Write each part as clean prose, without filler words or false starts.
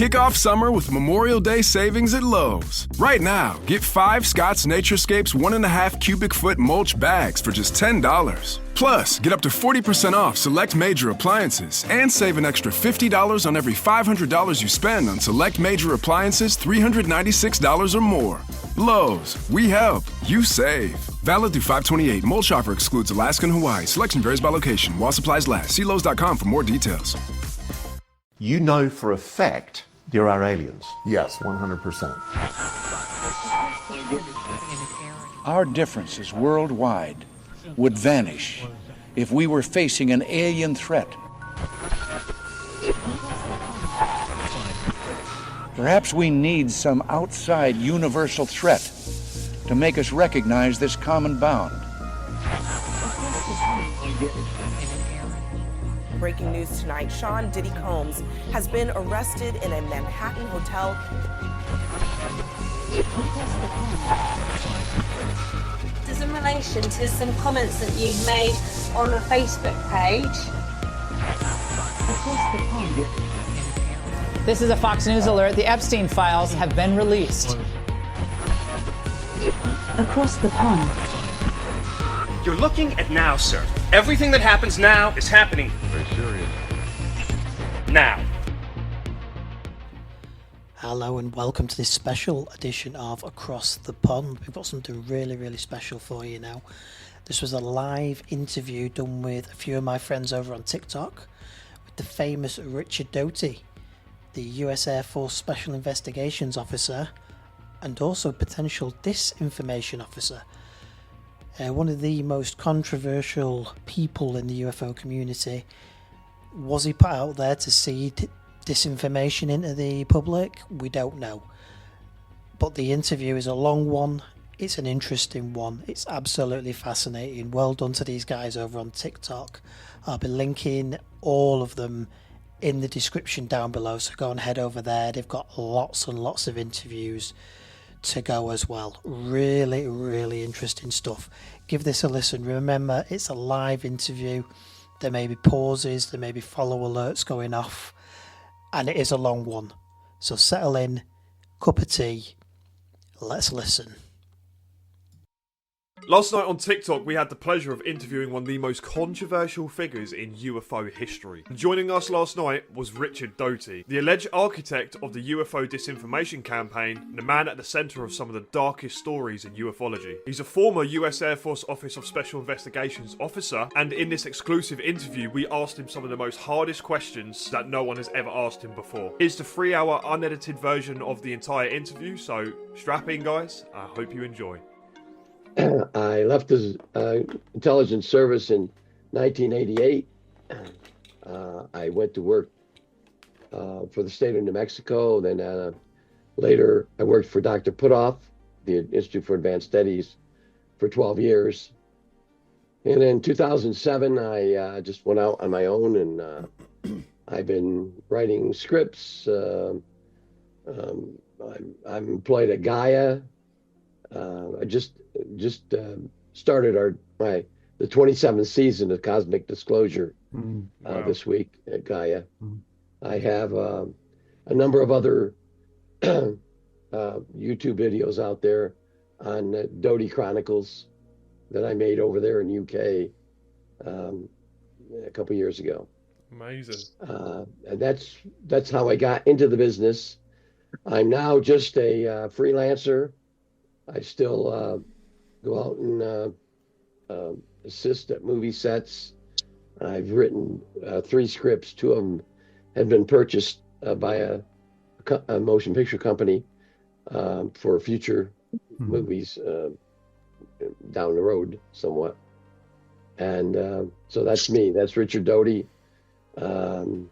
Kick off summer with Memorial Day savings at Lowe's. Right now, get 5 Scott's Naturescapes 1.5 cubic foot mulch bags for just $10. Plus, get up to 40% off select major appliances and save an extra $50 on every $500 you spend on select major appliances $396 or more. Lowe's, we help, you save. Valid through 5/28. Mulch offer excludes Alaska and Hawaii. Selection varies by location. While supplies last. See Lowe's.com for more details. You know for a fact there are aliens. Yes, 100%. Our differences worldwide would vanish if we were facing an alien threat. Perhaps we need some outside universal threat to make us recognize this common bond. Breaking news tonight, Sean Diddy Combs has been arrested in a Manhattan hotel. This is in relation to some comments that you've made on a Facebook page. This is a Fox News alert. The Epstein files have been released. Across the pond. You're looking at now, sir. Everything that happens now is happening. Very serious. Now. Hello and welcome to this special edition of Across the Pond. We've got something really, really special for you now. This was a live interview done with a few of my friends over on TikTok with the famous Richard Doty, the US Air Force Special Investigations Officer and also potential disinformation officer. One of the most controversial people in the UFO community. Was he put out there to seed disinformation into the public? We don't know. But the interview is a long one. It's an interesting one. It's absolutely fascinating. Well done to these guys over on TikTok. I'll be linking all of them in the description down below, so go and head over there. They've got lots and lots of interviews to go as well. Really, really interesting stuff. Give this a listen. Remember, it's a live interview. There may be pauses, there may be follow alerts going off, and it is a long one. So settle in, cup of tea, let's listen. Last night on TikTok, we had the pleasure of interviewing one of the most controversial figures in UFO history. Joining us last night was Richard Doty, the alleged architect of the UFO disinformation campaign and the man at the centre of some of the darkest stories in ufology. He's a former US Air Force Office of Special Investigations officer, and in this exclusive interview, we asked him some of the most hardest questions that no one has ever asked him before. Here's the 3-hour unedited version of the entire interview, so strap in, guys. I hope you enjoy. I left the intelligence service in 1988. I went to work for the state of New Mexico. Then later, I worked for Dr. Putoff, the Institute for Advanced Studies, for 12 years. And in 2007, I just went out on my own, and I've been writing scripts. I'm employed at Gaia. I just started the 27th season of Cosmic Disclosure this week at Gaia. I have a number of other YouTube videos out there on Doty Chronicles that I made over there in UK a couple years ago. Amazing. And that's how I got into the business. I'm now just a freelancer. I still go out and assist at movie sets. I've written 3 scripts. 2 of them have been purchased by a motion picture company for future movies down the road somewhat. And so that's me. That's Richard Doty. I'm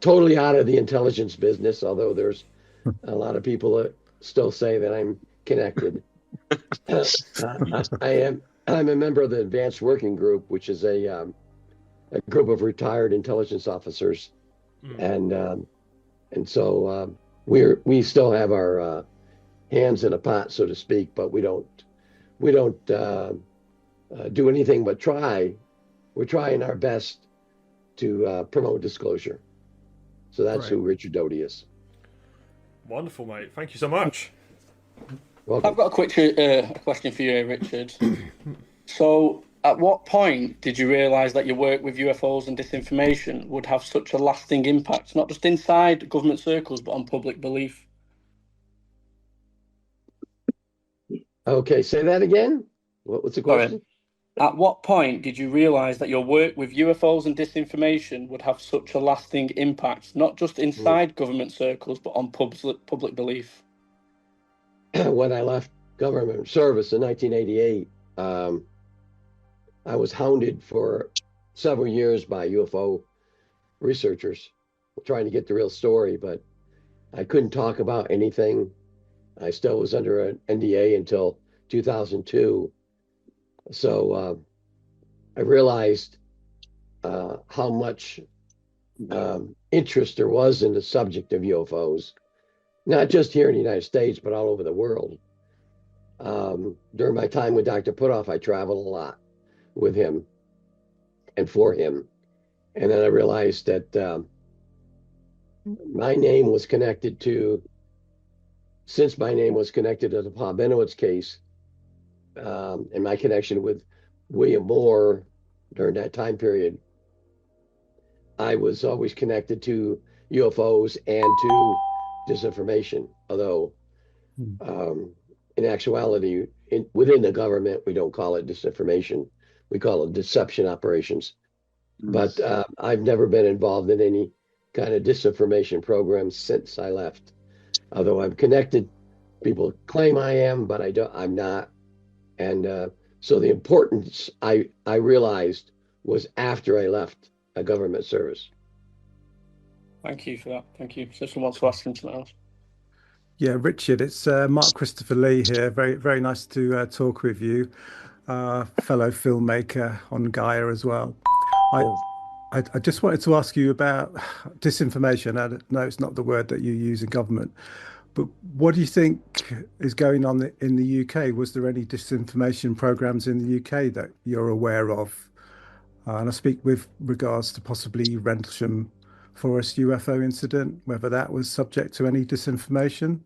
totally out of the intelligence business, although there's a lot of people that still say that I'm connected. I'm a member of the Advanced Working Group, which is a group of retired intelligence officers, and so we still have our hands in a pot, so to speak, but we don't do anything but try. We're trying our best to promote disclosure. So that's Right. who Richard Doty is. Wonderful, mate. Thank you so much. Welcome. I've got a quick question for you, Richard. So, at what point did you realise that your work with UFOs and disinformation would have such a lasting impact, not just inside government circles, but on public belief? Okay, say that again. What's the question? At what point did you realise that your work with UFOs and disinformation would have such a lasting impact, not just inside government circles, but on public belief? When I left government service in 1988, I was hounded for several years by UFO researchers trying to get the real story, but I couldn't talk about anything. I still was under an NDA until 2002. So I realized how much interest there was in the subject of UFOs, not just here in the United States, but all over the world. During my time with Dr. Putoff, I traveled a lot with him and for him. And then I realized that my name was connected to, since my name was connected to the Paul Benowitz case, and my connection with William Moore during that time period, I was always connected to UFOs and to disinformation. Although, in actuality, within the government, we don't call it disinformation. We call it deception operations. But I've never been involved in any kind of disinformation program since I left. Although I'm connected, people claim I am, but I'm not. And so the importance I realized was after I left a government service. Thank you for that. Thank you. So someone wants to ask him something else. Yeah, Richard, it's Mark Christopher Lee here. Very, very nice to talk with you. Fellow filmmaker on Gaia as well. I just wanted to ask you about disinformation. I know it's not the word that you use in government, but what do you think is going on in the UK? Was there any disinformation programs in the UK that you're aware of? And I speak with regards to possibly Rendlesham Forest UFO incident, whether that was subject to any disinformation?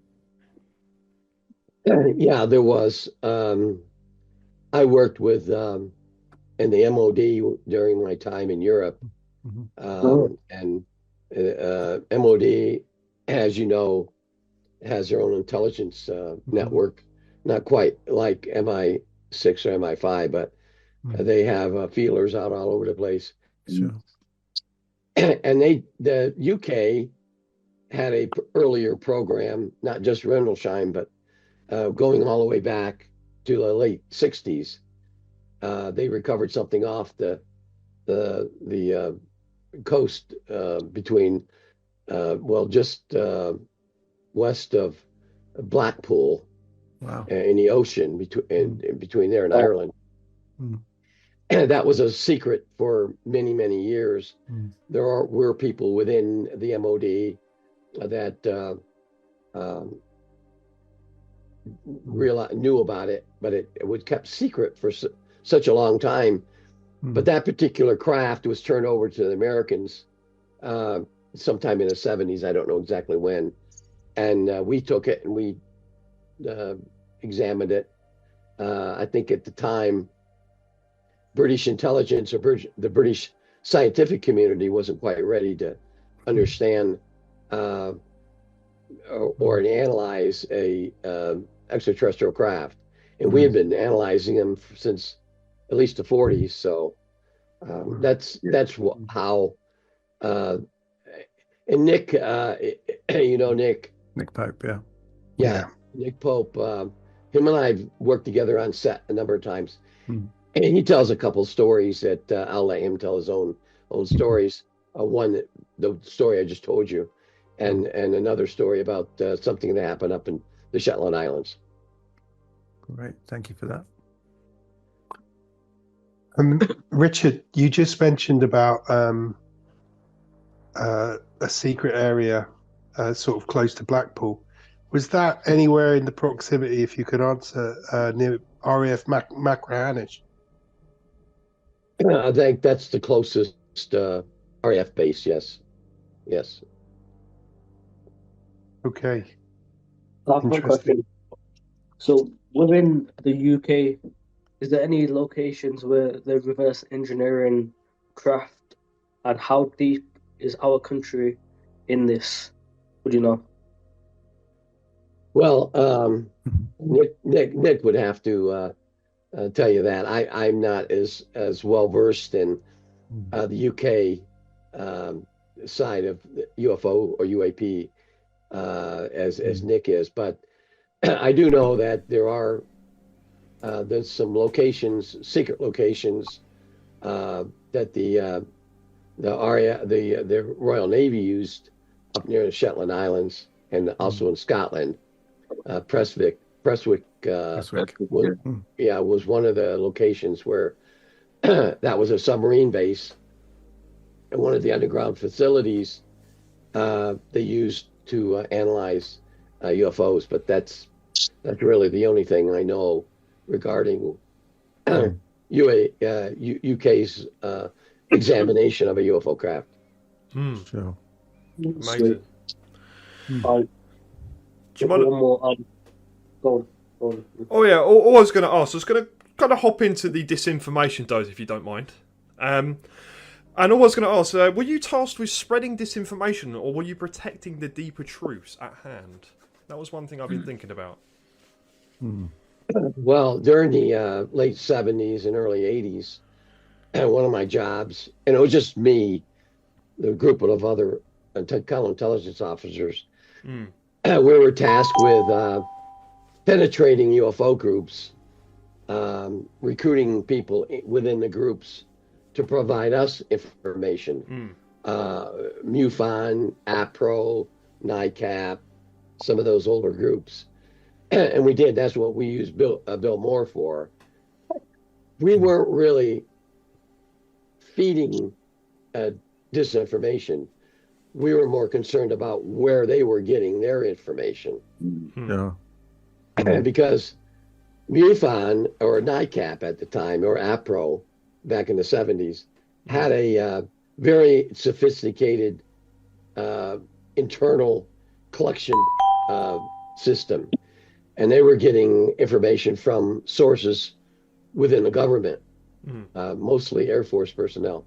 Yeah, there was. I worked with in the MOD during my time in Europe. And MOD, as you know, has their own intelligence network, not quite like MI6 or MI5, but they have feelers out all over the place. Sure. And the UK had a earlier program, not just Rendlesham, but going all the way back to the late 60s. They recovered something off the coast between, just west of Blackpool. Wow. In the ocean between there and Ireland. And that was a secret for many, many years. There were people within the MOD that knew about it, but it was kept secret for such a long time. But that particular craft was turned over to the Americans sometime in the 70s. I don't know exactly when. And we took it and we examined it. I think at the time, British intelligence or the British scientific community wasn't quite ready to understand or analyze a extraterrestrial craft. And we had been analyzing them since at least the 40s. So that's how. And Nick, Nick Pope, yeah. Yeah, Nick Pope. Him and I have worked together on set a number of times. And he tells a couple stories that I'll let him tell his own stories. One, the story I just told you, and another story about something that happened up in the Shetland Islands. Great, thank you for that. Richard, you just mentioned about a secret area sort of close to Blackpool. Was that anywhere in the proximity, if you could answer, near RAF Machrihanish? I think that's the closest RAF base, yes. Okay. I have one question. So within the UK, is there any locations where they're reverse engineering craft, and how deep is our country in this? Would you know? Well, Nick would have to tell you that. I'm not as well versed in the UK side of UFO or UAP as Nick is, but I do know that there's some locations, secret locations, that the Royal Navy used up near the Shetland Islands and also in Scotland. Prestwick was one of the locations where that was a submarine base, and one of the underground facilities they used to analyze UFOs. But that's really the only thing I know regarding UK's examination of a UFO craft. Sure. Amazing. One more. Go on. Oh yeah, all I was going to ask, I was going to kind of hop into the disinformation dose, if you don't mind. And all I was going to ask, were you tasked with spreading disinformation, or were you protecting the deeper truths at hand? That was one thing I've been thinking about. Well, during the late 70s and early 80s, one of my jobs, and it was just me, the group of other counterintelligence officers, we were tasked with penetrating UFO groups, recruiting people within the groups to provide us information. MUFON, APRO, NICAP, some of those older groups. And we did. That's what we used Bill Moore for. We weren't really feeding disinformation. We were more concerned about where they were getting their information. Yeah. Because MUFON or NICAP at the time, or APRO back in the 70s, had a very sophisticated internal collection system. And they were getting information from sources within the government, mostly Air Force personnel.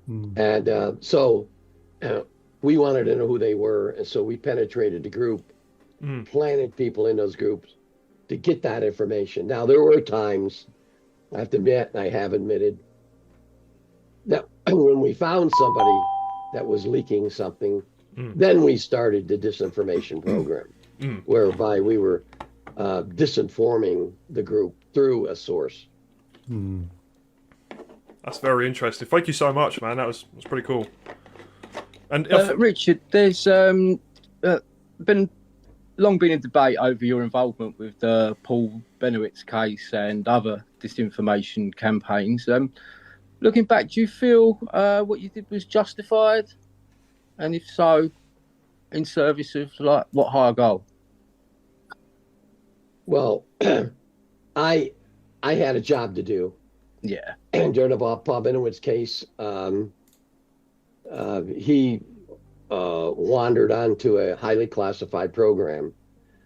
And so we wanted to know who they were. And so we penetrated the group, planted people in those groups to get that information. Now, there were times, I have to admit, and I have admitted, that when we found somebody that was leaking something, then we started the disinformation program, whereby we were disinforming the group through a source. That's very interesting. Thank you so much, man. That was pretty cool. And Richard, there's been long been a debate over your involvement with the Paul Bennewitz case and other disinformation campaigns. Looking back, do you feel what you did was justified? And if so, in service of what higher goal? Well, I had a job to do. Yeah. And during the Paul Bennewitz case, he wandered onto a highly classified program,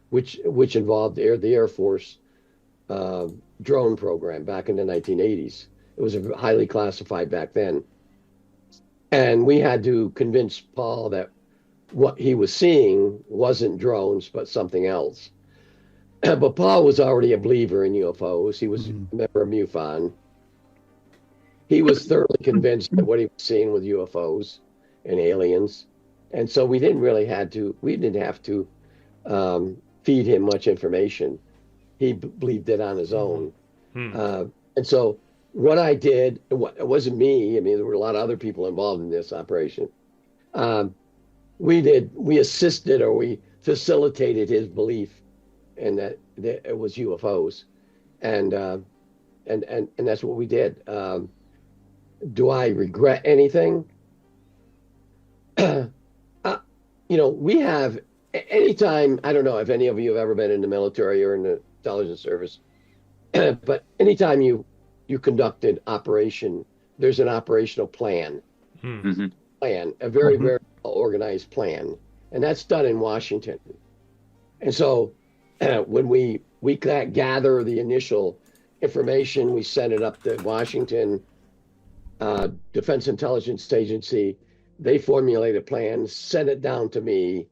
which involved the Air Force drone program back in the 1980s. It was highly classified back then. And we had to convince Paul that what he was seeing wasn't drones, but something else. But Paul was already a believer in UFOs. He was a member of MUFON. He was thoroughly convinced that what he was seeing with UFOs and aliens. And so we didn't have to feed him much information. He believed it on his own. And so what I did, it wasn't me. I mean, there were a lot of other people involved in this operation. We assisted, or we facilitated his belief in that it was UFOs. And that's what we did. Do I regret anything? We have, anytime, I don't know if any of you have ever been in the military or in the intelligence service, but anytime you conducted operation, there's an operational plan. A very, very well organized plan. and that's done in Washington. And so when we gather the initial information, we send it up to Washington Defense Intelligence Agency. They formulate a plan, send it down to me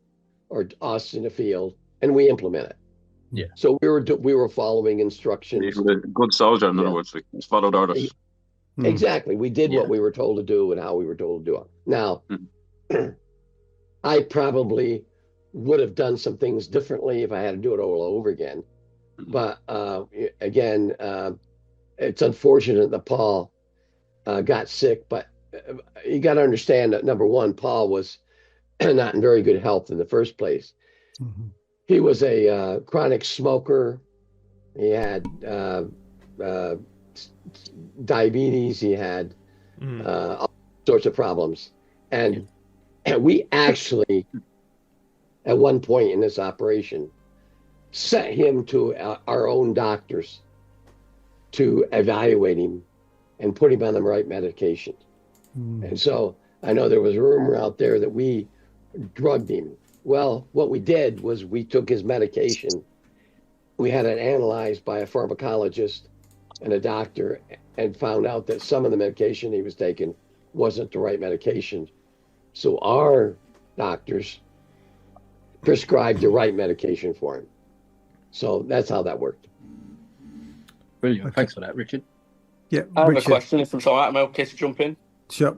or us in the field, and we implement it. Yeah. So we were following instructions. You were a good soldier, in other words, like, followed orders. Exactly. We did what we were told to do and how we were told to do it. Now, I probably would have done some things differently if I had to do it all over again. But again, it's unfortunate that Paul got sick, but you got to understand that, number one, Paul was not in very good health in the first place. He was a chronic smoker. He had diabetes. He had all sorts of problems. And we actually, at one point in this operation, sent him to our own doctors to evaluate him and put him on the right medication. And so I know there was a rumor out there that we drugged him. Well, what we did was we took his medication. We had it analyzed by a pharmacologist and a doctor and found out that some of the medication he was taking wasn't the right medication. So our doctors prescribed the right medication for him. So that's how that worked. Brilliant. Thanks for that, Richard. Yeah, I have Richard. a question, if I'm all right. Am I okay to jump in? Sure.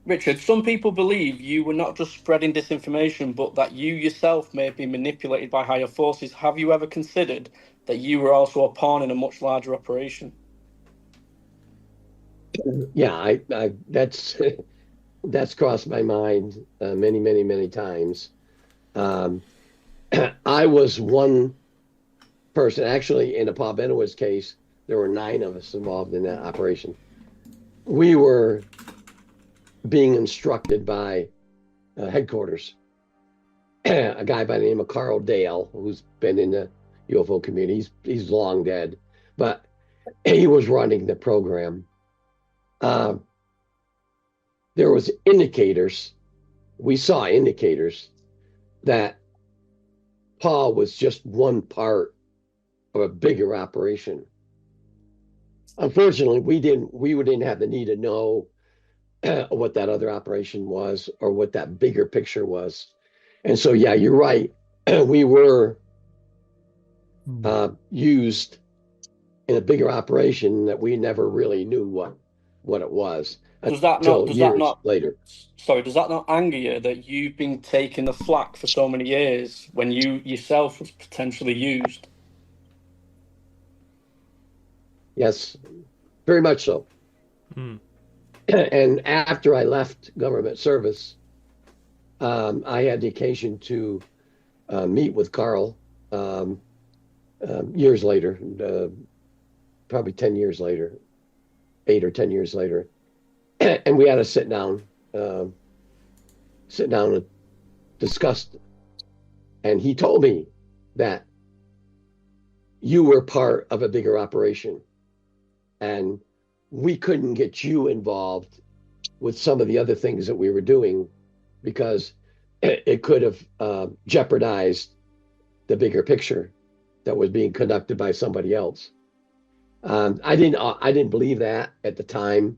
Richard, some people believe you were not just spreading disinformation, but that you yourself may have been manipulated by higher forces. Have you ever considered that you were also a pawn in a much larger operation? Yeah, I that's crossed my mind many times. I was one person. Actually, in the Paul Benowitz case, there were 9 of us involved in that operation. We were being instructed by headquarters, a guy by the name of Carl Dale, who's been in the UFO community. He's long dead, but he was running the program. There was indicators. We saw indicators that Paul was just one part of a bigger operation. Unfortunately, we didn't have the need to know what that other operation was or what that bigger picture was. And so, yeah, you're right. We were used in a bigger operation that we never really knew what it was. Does that not later? Sorry, does that not anger you that you've been taking the flak for so many years when you yourself was potentially used? Yes, very much so. And after I left government service, I had the occasion to meet with Carl years later, probably 10 years later, 8 or 10 years later. And we had to sit down and discuss. And he told me that you were part of a bigger operation and we couldn't get you involved with some of the other things that we were doing because it could have jeopardized the bigger picture that was being conducted by somebody else. I didn't believe that at the time,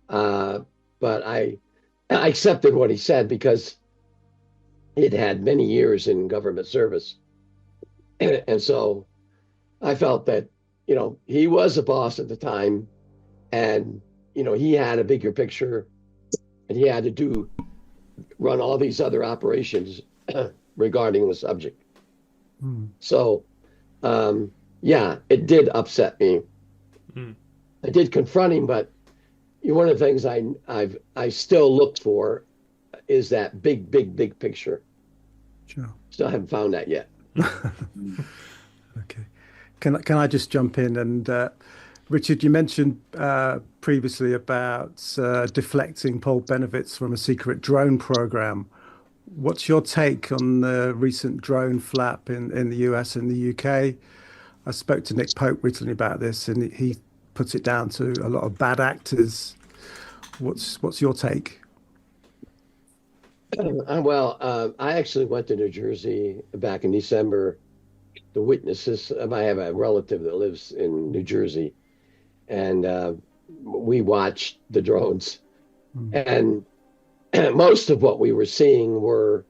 but I accepted what he said because he'd had many years in government service, and so I felt that he was a boss at the time, and he had a bigger picture, and he had to run all these other operations regarding the subject. So, yeah, it did upset me. I did confront him, but one of the things I still look for is that big picture. Sure. Still haven't found that yet. Okay. Can I just jump in and Richard, you mentioned previously about deflecting Paul Benowitz from a secret drone program. What's your take on the recent drone flap in the US and the UK? I spoke to Nick Pope recently about this, and he puts it down to a lot of bad actors. What's your take? I actually went to New Jersey back in December to witness this. I have a relative that lives in New Jersey, and we watched the drones. And most of what we were seeing were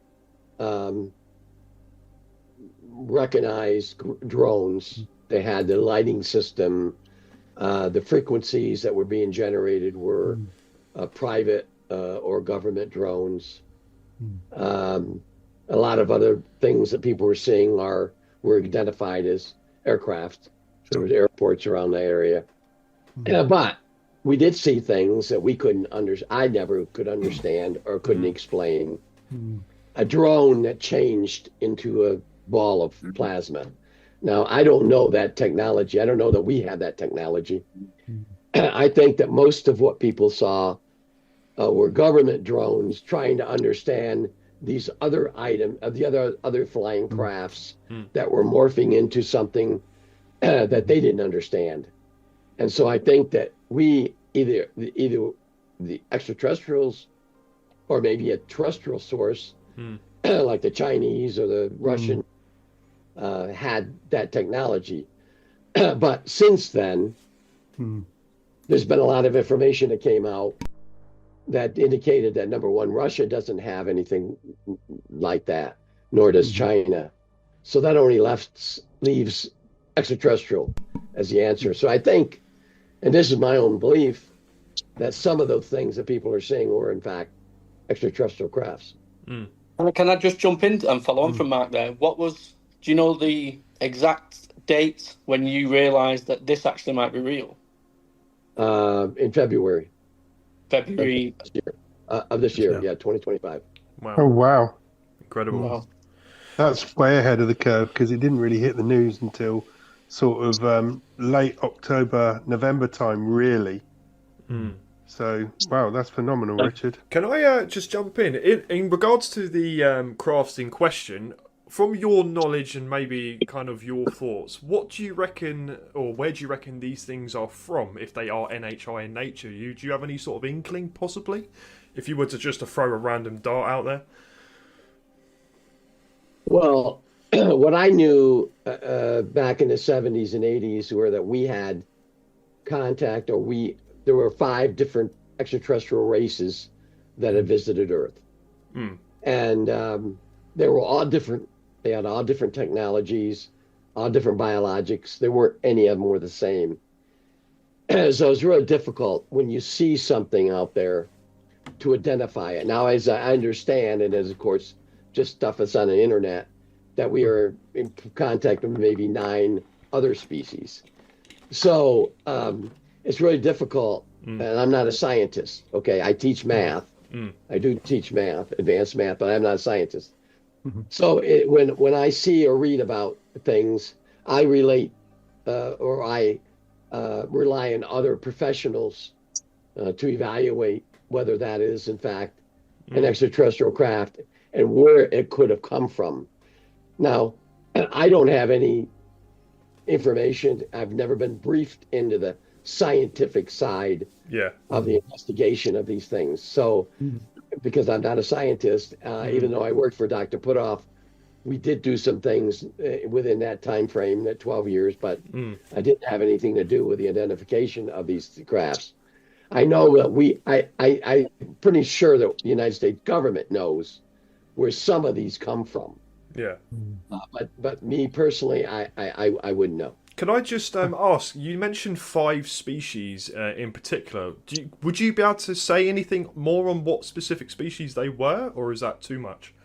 recognized drones. They had the lighting system. The frequencies that were being generated were private or government drones. A lot of other things that people were seeing were identified as aircraft. There was airports around the area. But we did see things that we couldn't I never could understand or couldn't explain. A drone that changed into a ball of plasma. Now, I don't know that technology. I don't know that we have that technology. I think that most of what people saw were government drones trying to understand these other the other flying crafts that were morphing into something that they didn't understand. And so I think that we either the extraterrestrials or maybe a terrestrial source like the Chinese or the Russian had that technology. But since then, there's been a lot of information that came out that indicated that, number one, Russia doesn't have anything like that, nor does China. So that only leaves extraterrestrial as the answer. So I think, and this is my own belief, that some of those things that people are saying were in fact extraterrestrial crafts. Can I just jump in and follow on from Mark there? Do you know the exact date when you realised that this actually might be real? In February. February of this year, 2025. Wow. Oh, wow. Incredible. Wow. That's way ahead of the curve because it didn't really hit the news until sort of late October, November time, really. So, wow, that's phenomenal, Richard. Can I just jump in regards to the crafts in question? From your knowledge and maybe kind of your thoughts, what do you reckon, or where do you reckon these things are from, if they are NHI in nature? Do you have any sort of inkling, possibly, if you were to just throw a random dart out there? Well, what I knew back in the 70s and 80s were that we had contact, there were 5 different extraterrestrial races that had visited Earth. And they were all different. They had all different technologies, all different biologics. There weren't any of them were the same. So it's really difficult when you see something out there to identify it. Now, as I understand, and as of course, just stuff that's on the internet, that we are in contact with maybe 9 other species. So it's really difficult. And I'm not a scientist. Okay, I teach math. I do teach math, advanced math, but I'm not a scientist. So when I see or read about things, I relate or I rely on other professionals to evaluate whether that is in fact an extraterrestrial craft and where it could have come from. Now, I don't have any information. I've never been briefed into the scientific side of the investigation of these things. So because I'm not a scientist, even though I worked for Dr. Putoff, we did do some things within that time frame, that 12 years, but I didn't have anything to do with the identification of these crafts. I know that I'm pretty sure that the United States government knows where some of these come from. Yeah. But me personally, I wouldn't know. Can I just ask, you mentioned 5 species in particular. Would you be able to say anything more on what specific species they were, or is that too much?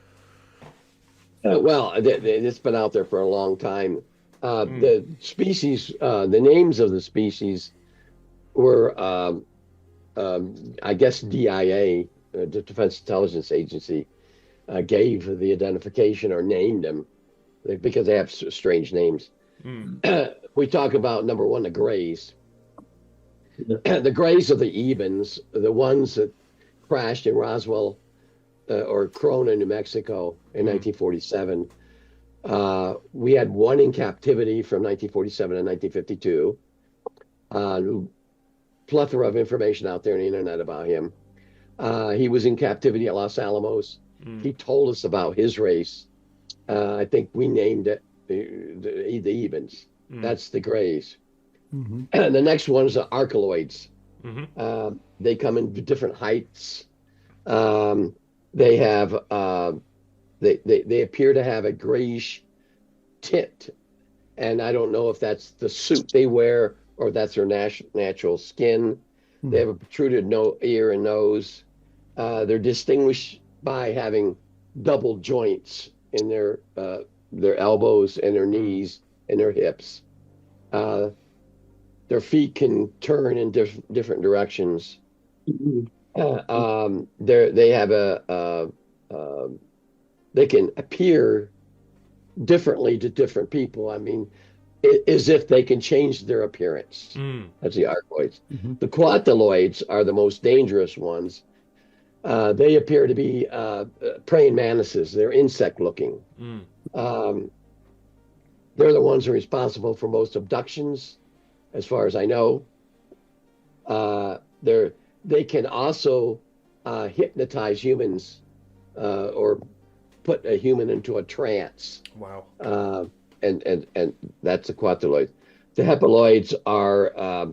Well, it's been out there for a long time. The species, the names of the species were, I guess, DIA, the Defense Intelligence Agency, gave the identification or named them because they have strange names. We talk about, number one, the grays. The grays are the Ebens, the ones that crashed in Roswell or Corona, New Mexico in 1947. We had one in captivity from 1947 and 1952. Plethora of information out there on the internet about him. He was in captivity at Los Alamos. He told us about his race. I think we named it the Ebens. That's the Greys. And the next one is the Archeloids. They come in different heights. They have they appear to have a grayish tint, and I don't know if that's the suit they wear or that's their natural skin. They have a protruded ear and nose. They're distinguished by having double joints in their elbows and their knees and their hips. Their feet can turn in different directions. They have they can appear differently to different people. I mean, as if they can change their appearance. That's the Archeloids. The Quataloids are the most dangerous ones. They appear to be praying mantises. They're insect-looking. They're the ones who are responsible for most abductions, as far as I know. They can also hypnotize humans or put a human into a trance. Wow. And that's the Quataloids. The Hepaloids are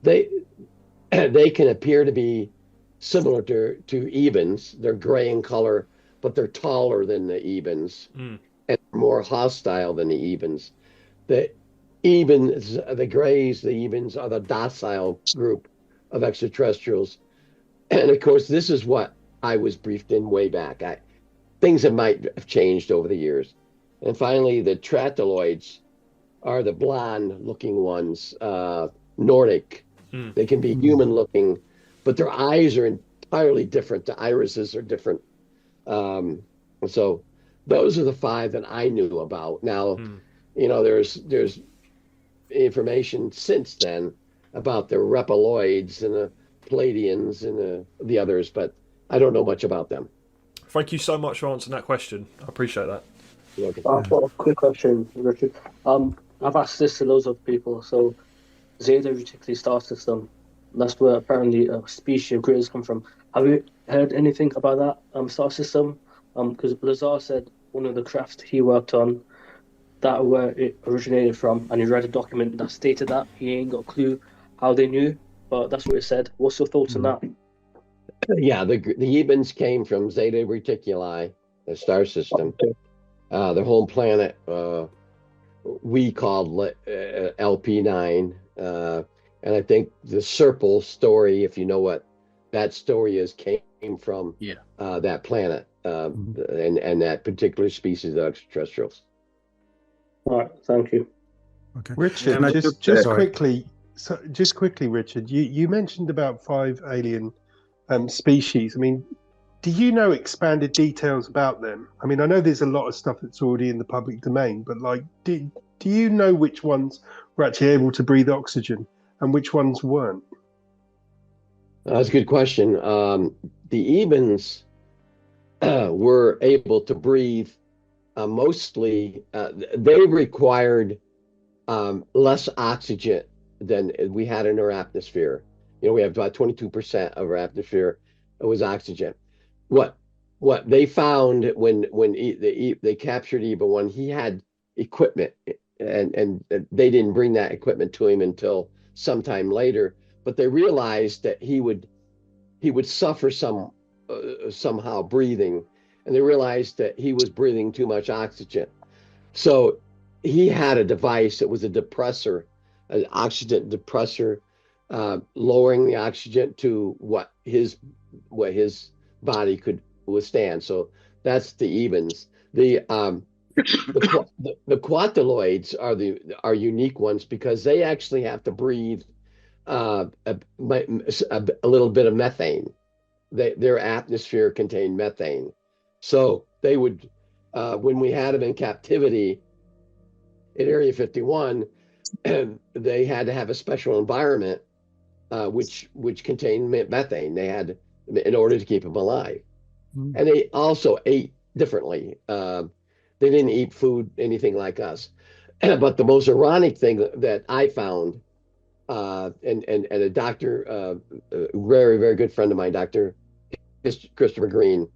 they can appear to be similar to Ebens. They're gray in color, but they're taller than the Ebens and more hostile than the Ebens. The Ebens, the Greys, the Ebens are the docile group of extraterrestrials. And of course, this is what I was briefed in way back. Things might have changed over the years. And finally, the Trataloids are the blonde-looking ones, Nordic. They can be human-looking, but their eyes are entirely different. The irises are different. So those are the 5 that I knew about. Now, you know, there's information since then about the Repaloids and the Palladians and the others, but I don't know much about them. Thank you so much for answering that question. I appreciate that. I've got a quick question, Richard. I've asked this to loads of people. So, Zeta Reticuli star system, that's where apparently a species of critters come from. Have you heard anything about that star system? Because Lazar said one of the crafts he worked on, that where it originated from, and he read a document that stated that. He ain't got a clue how they knew, but that's what it said. What's your thoughts on that? Yeah, the Ebens came from Zeta Reticuli, the star system. The home planet we called LP9. And I think the Serpal story, if you know what that story is, came from that planet and that particular species of extraterrestrials. All right, thank you. Okay, Richard, just quickly, Richard, you mentioned about 5 alien species. I mean, do you know expanded details about them? I mean, I know there's a lot of stuff that's already in the public domain, but like, do you know which ones were actually able to breathe oxygen and which ones weren't? That's a good question. The Ebens were able to breathe mostly, they required less oxygen than we had in our atmosphere. You know, we have about 22% of our atmosphere was oxygen. What they found when they captured Eben 1, he had equipment, and they didn't bring that equipment to him until sometime later. But they realized that he would suffer somehow breathing, and they realized that he was breathing too much oxygen. So he had a device that was a depressor, an oxygen depressor, lowering the oxygen to what his body could withstand. So that's the Ebens. The Quataloids are unique ones because they actually have to breathe a little bit of methane. Their atmosphere contained methane. So they would, when we had them in captivity in Area 51, they had to have a special environment which contained methane. They had, in order to keep them alive. And they also ate differently. They didn't eat food anything like us. But the most ironic thing that I found, and a doctor, a very, very good friend of mine, Dr. Christopher Green,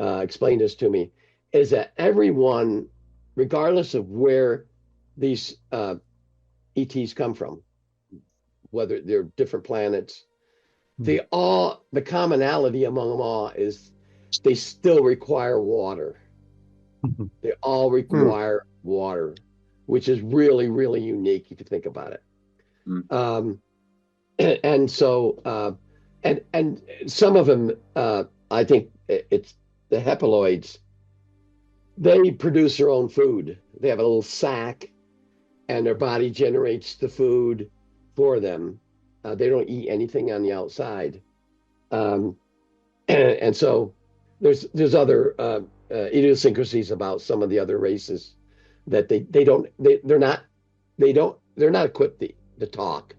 explained this to me, is that everyone, regardless of where these ETs come from, whether they're different planets, the commonality among them all is they still require water. They all require water, which is really, really unique if you think about it. And so, and some of them, I think it's the hepaloids. They produce their own food. They have a little sac, and their body generates the food for them. They don't eat anything on the outside, and so there's other idiosyncrasies about some of the other races that they're not equipped to talk.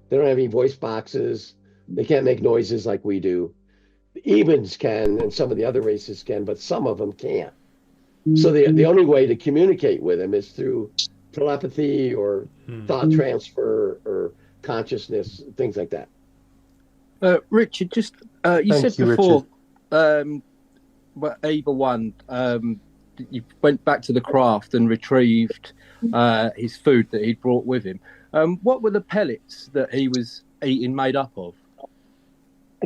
They don't have any voice boxes. They can't make noises like we do. The Ebens can, and some of the other races can, but some of them can't. So the only way to communicate with them is through telepathy or thought transfer or consciousness, things like that. Richard, just you said before, Eva 1, you went back to the craft and retrieved his food that he'd brought with him. What were the pellets that he was eating made up of?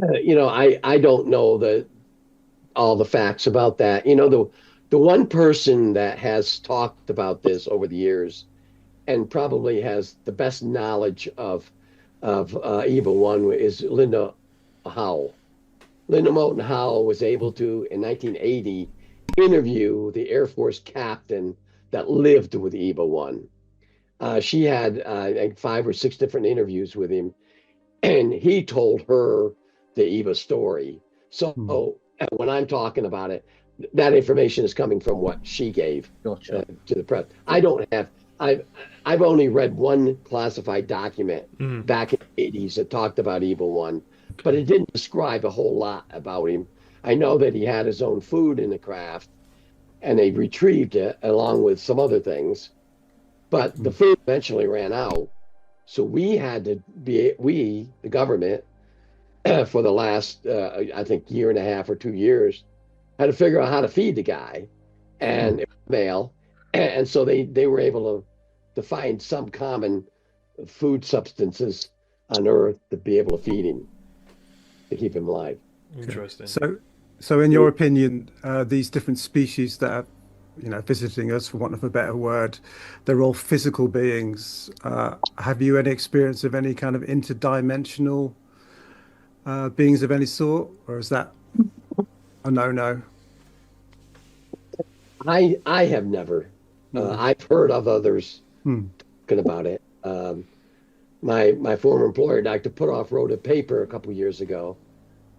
I don't know all the facts about that. The one person that has talked about this over the years and probably has the best knowledge of Eva 1 is Linda Howell. Linda Moulton Howell was able to, in 1980, interview the Air Force captain that lived with Eva 1. She had like 5 or 6 different interviews with him, and he told her the Eva story. So when I'm talking about it, that information is coming from what she gave to the press. I've only read one classified document back in the 80s that talked about Eva 1, but it didn't describe a whole lot about him. I know that he had his own food in the craft, and they retrieved it along with some other things, but the food eventually ran out. So we had to the government, for the last, I think, year and a half or 2 years, had to figure out how to feed the guy, and it was male. And so they were able to find some common food substances on Earth to be able to feed him, to keep him alive. Interesting. So in your opinion, these different species that are, visiting us, for want of a better word, they're all physical beings. Have you any experience of any kind of interdimensional beings of any sort, or is that a no? I have never. I've heard of others talking about it. My former employer, Dr. Putoff, wrote a paper a couple years ago,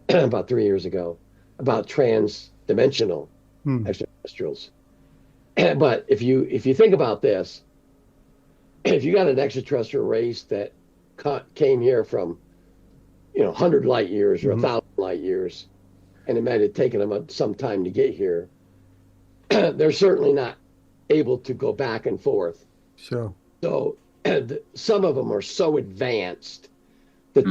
about 3 years ago, about trans-dimensional extraterrestrials. But if you think about this, if you got an extraterrestrial race that came here from 100 light years or 1,000 light years, and it might have taken them some time to get here, they're certainly not able to go back and forth. Sure. So some of them are so advanced that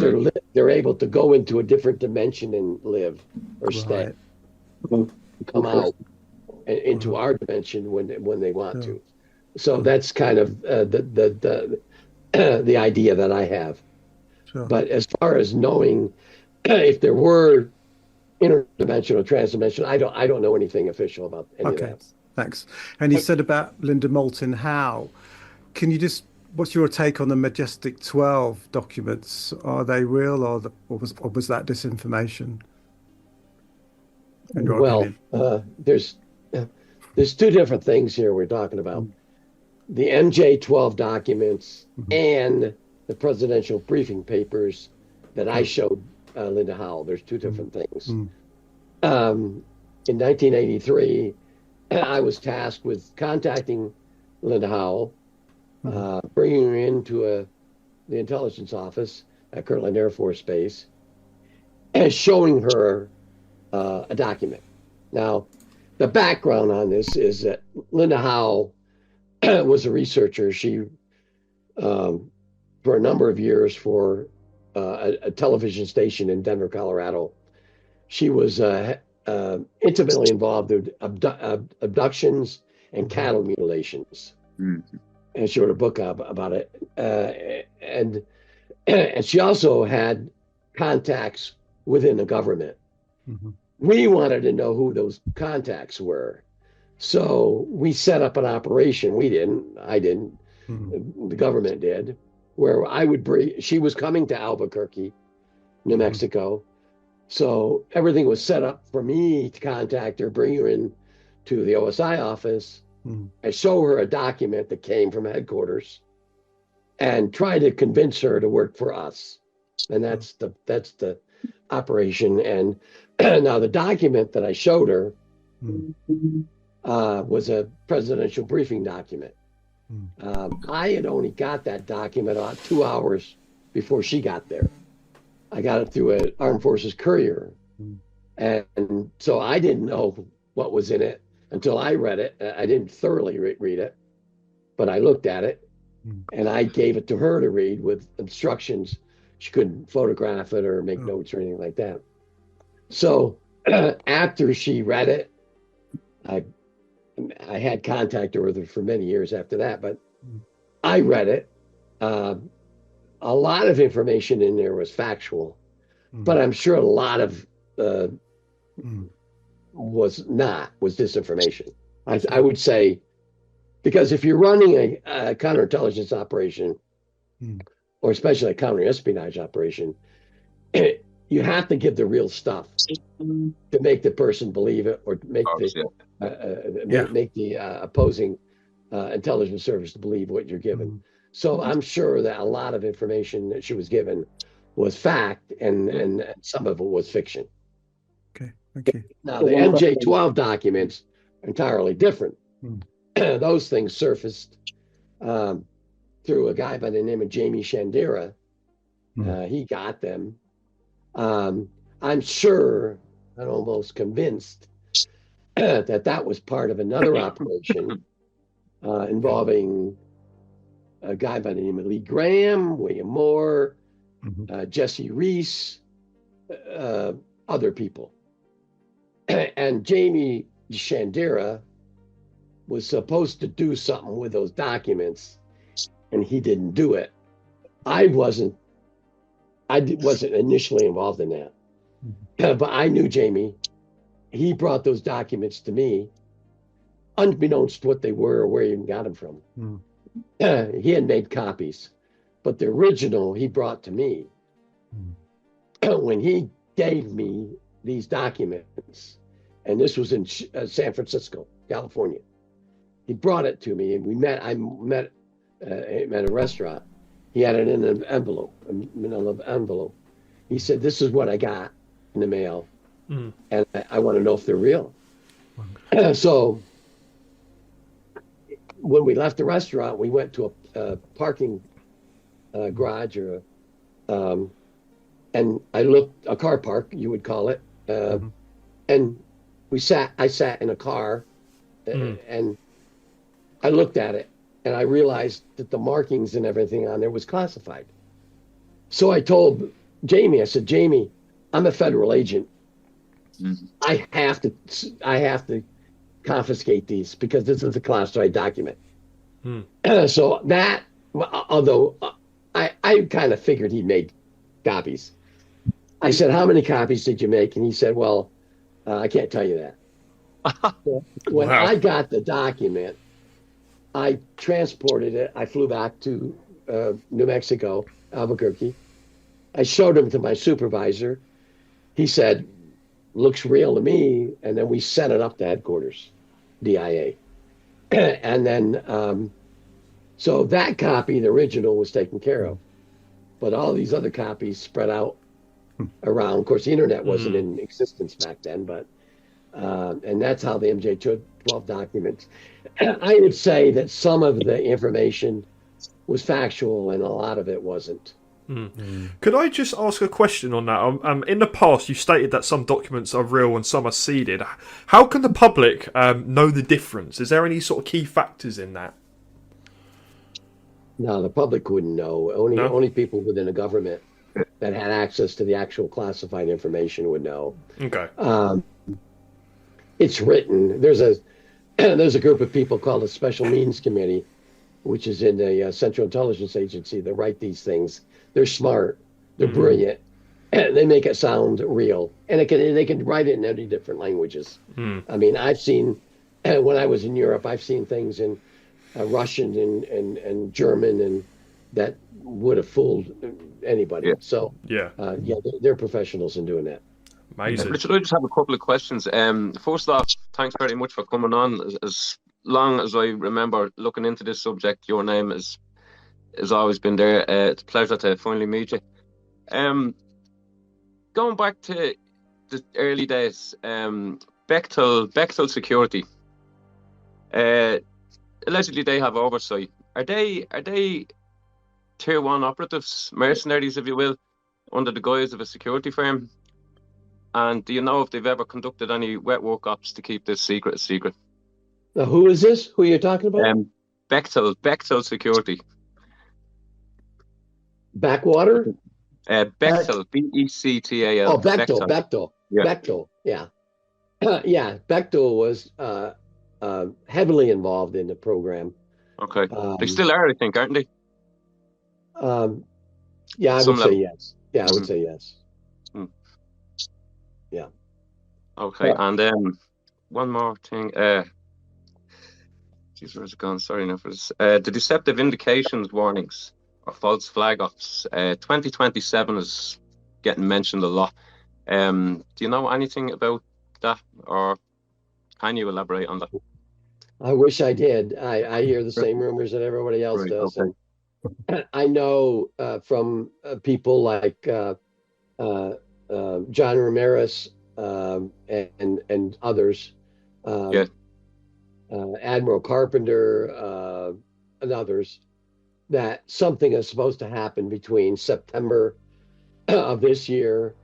they're able to go into a different dimension and live or stay, come out into our dimension when they want to. So that's kind of the idea that I have. Sure. But as far as knowing if there were interdimensional, transdimensional, I don't know anything official about any of that. Thanks. And you said about Linda Moulton Howe. Can you what's your take on the Majestic 12 documents? Are they real, or was that disinformation? Well, there's 2 different things here we're talking about. The MJ-12 documents and the presidential briefing papers that I showed Linda Howell. There's 2 different things. In 1983, I was tasked with contacting Linda Howell, bringing her into the intelligence office at Kirtland Air Force Base, and showing her a document. Now, the background on this is that Linda Howell was a researcher. She, for a number of years, for a television station in Denver, Colorado, she was intimately involved in abductions and cattle mutilations. And she wrote a book about it. And she also had contacts within the government. We wanted to know who those contacts were. So we set up an operation. We didn't. I didn't. The government did. Where I would bring, she was coming to Albuquerque, New Mexico. So everything was set up for me to contact her, bring her in to the OSI office. I show her a document that came from headquarters and try to convince her to work for us. And that's the operation. And now the document that I showed her was a presidential briefing document. I had only got that document about 2 hours before she got there. I got it through an Armed Forces courier. And so I didn't know what was in it until I read it. I didn't thoroughly read it, but I looked at it and I gave it to her to read with instructions. She couldn't photograph it or make notes or anything like that. So after she read it, I had contact with her for many years after that, but I read it. A lot of information in there was factual, but I'm sure a lot of was disinformation. I would say, because if you're running a counterintelligence operation, or especially a counterespionage operation, you have to give the real stuff to make the person believe it, or make the opposing intelligence service to believe what you're given. So I'm sure that a lot of information that she was given was fact, and some of it was fiction. Okay, thank you. Now the MJ-12 documents are entirely different. Those things surfaced through a guy by the name of Jamie Shandera. He got them. I'm sure, I'm almost convinced that was part of another operation involving a guy by the name of Lee Graham, William Moore, Jesse Reese, other people. And Jamie Shandera was supposed to do something with those documents, and he didn't do it. I wasn't initially involved in that, but I knew Jamie. He brought those documents to me, unbeknownst to what they were or where he even got them from. He had made copies, but the original he brought to me. When he gave me these documents, and this was in San Francisco, California, he brought it to me, and I met at a restaurant. He had it in an envelope, a manila envelope. He said, "This is what I got in the mail, and I want to know if they're real." So when we left the restaurant, we went to a parking garage, and I looked, a car park, you would call it, and I sat in a car, and I looked at it, and I realized that the markings and everything on there was classified. So I told Jamie, I said, "Jamie, I'm a federal agent. I have to confiscate these because this is a classified document." So that, although I kind of figured he made copies, I said, "How many copies did you make?" And he said, "Well, I can't tell you that." When I got the document, I transported it. I flew back to New Mexico, Albuquerque. I showed him to my supervisor. He said, "Looks real to me." And then we sent it up to headquarters, DIA. And then, so that copy, the original, was taken care of. But all these other copies spread out around. Of course, the internet wasn't in existence back then, but, and that's how the MJ-12 documents. I would say that some of the information was factual and a lot of it wasn't. Could I just ask a question on that? In the past, you stated that some documents are real and some are seeded. How can the public know the difference? Is there any sort of key factors in that? No, the public wouldn't know. Only people within the government that had access to the actual classified information would know. Okay. it's written. There's a there's a group of people called a Special Means Committee, which is in the Central Intelligence Agency, that write these things. They're smart. They're brilliant. And they make it sound real. And they can write it in any different languages. I mean, I've seen, when I was in Europe, I've seen things in Russian and German, and that would have fooled anybody. So, they're professionals in doing that. Amazing. Richard, I just have a couple of questions. First off, thanks very much for coming on. As long as I remember looking into this subject, your name has always been there. It's a pleasure to finally meet you. Going back to the early days, Bechtel Security. Allegedly, they have oversight. Are they tier 1 operatives, mercenaries, if you will, under the guise of a security firm? And do you know if they've ever conducted any wet work ops to keep this secret a secret? Now, who is this? Who are you talking about? Bechtel Security. Backwater? Bechtel, Bectal. Oh, Bechtel. Yeah. Bechtel, yeah. Yeah, Bechtel was heavily involved in the program. Okay. They still are, I think, aren't they? Yeah, I would say yes. Yeah, I would say yes. Yeah. Okay, and one more thing. Jeez, where's it gone? Sorry now for this. The deceptive indications warnings or false flag ops. 2027 is getting mentioned a lot. Do you know anything about that, or can you elaborate on that? I wish I did. I hear the same rumors that everybody else does. Okay. And I know from people like John Ramirez and others, Admiral Carpenter and others, that something is supposed to happen between September of this year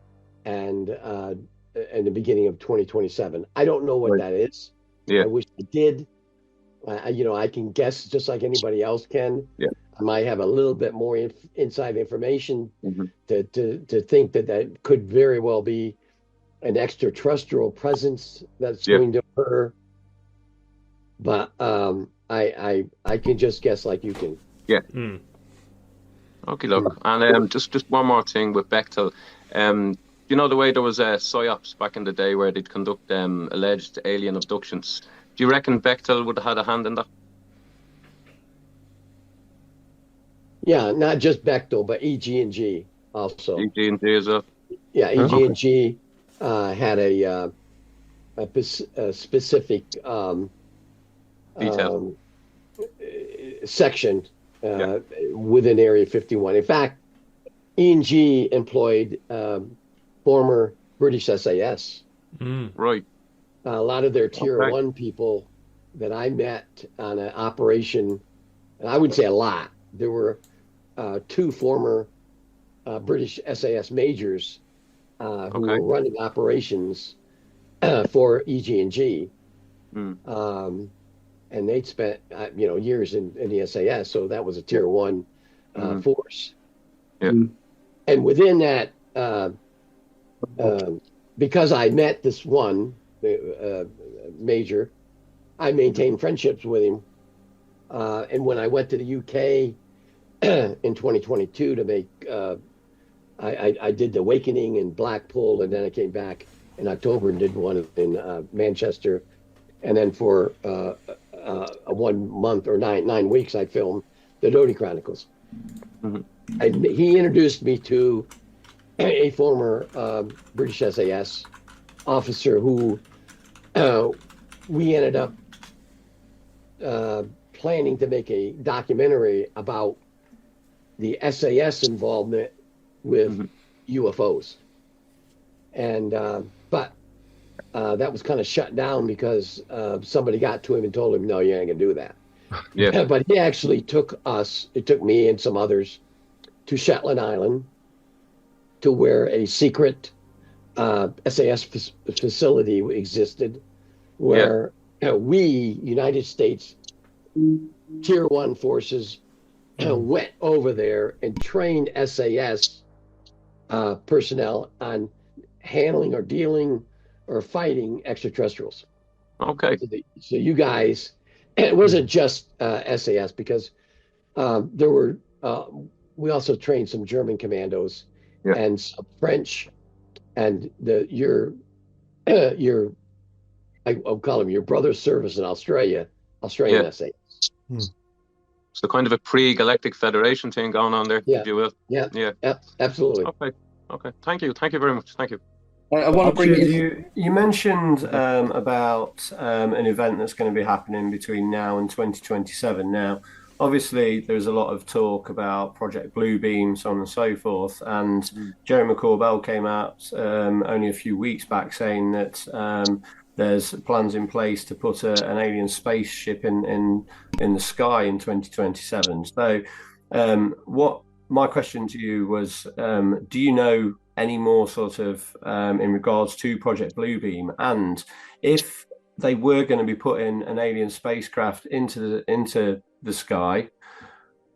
and the beginning of 2027. I don't know what that is. I wish I did. I can guess just like anybody else can. I might have a little bit more inside information to think that could very well be an extraterrestrial presence that's going to occur. But I can just guess like you can. Yeah. Okay, look, and just one more thing with Bechtel. You know the way there was PSYOPs back in the day where they'd conduct alleged alien abductions. Do you reckon Bechtel would have had a hand in that? Yeah, not just Bechtel, but EG&G also. EG&G as well. Yeah, EG&G had a specific section within Area 51. In fact, E&G employed former British SAS. Right. A lot of their tier 1 people that I met on an operation, and I wouldn't say a lot, there were 2 former British SAS majors who were running operations for EG&G. And they'd spent years in the SAS, so that was a tier 1 force. And within that, because I met this one major, I maintained friendships with him. And when I went to the UK in 2022 to make, I did the Awakening in Blackpool, and then I came back in October and did one in Manchester. And then for a 1 month or nine weeks, I filmed the Doty Chronicles. He introduced me to a former British SAS officer who we ended up planning to make a documentary about the SAS involvement with UFOs. And but that was kind of shut down because somebody got to him and told him, no, you ain't gonna do that. But he actually took me and some others to Shetland Island, to where a secret SAS facility existed, where we, United States Tier 1 forces, went over there and trained SAS personnel on handling or dealing or fighting extraterrestrials. Okay. So you guys, and it wasn't just SAS, because there were we also trained some German commandos and some French, and I'll call him your brother's service in Australian SAS. So kind of a pre-Galactic Federation thing going on there, if you will. Yeah, absolutely. Okay. Thank you very much. Thank you. I want to bring you mentioned about an event that's going to be happening between now and 2027. Now, obviously, there's a lot of talk about Project Bluebeam, so on and so forth. And Jerry McCall-Bell came out only a few weeks back saying that there's plans in place to put an alien spaceship in the sky in 2027. So, what my question to you was, do you know any more sort of in regards to Project Bluebeam, and if they were going to be putting an alien spacecraft into the sky,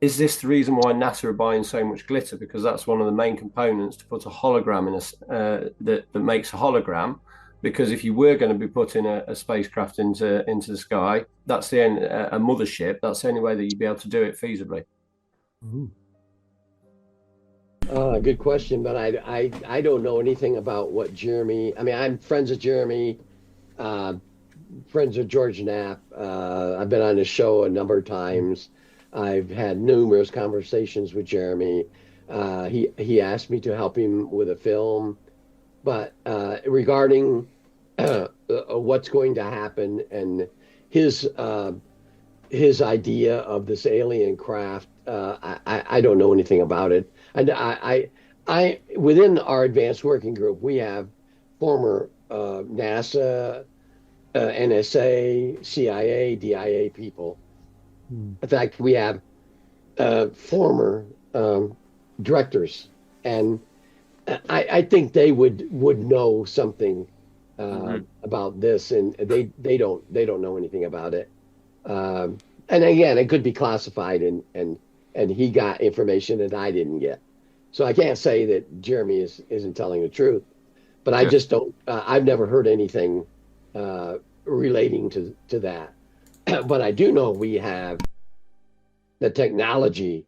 is this the reason why NASA are buying so much glitter? Because that's one of the main components to put a hologram in that makes a hologram. Because if you were going to be putting a spacecraft into the sky, that's a mothership. That's the only way that you'd be able to do it feasibly. Good question, but I don't know anything about what Jeremy. I mean, I'm friends with Jeremy, friends with George Knapp. I've been on his show a number of times. I've had numerous conversations with Jeremy. He asked me to help him with a film, but regarding what's going to happen and his idea of this alien craft, I don't know anything about it. And I within our advanced working group, we have former NASA, NSA, CIA, DIA people. In fact, we have former directors, and I think they would know something about this, and they don't know anything about it. And again, it could be classified, and he got information that I didn't get. So I can't say that Jeremy isn't telling the truth, but I just don't. I've never heard anything relating to that. But I do know we have the technology,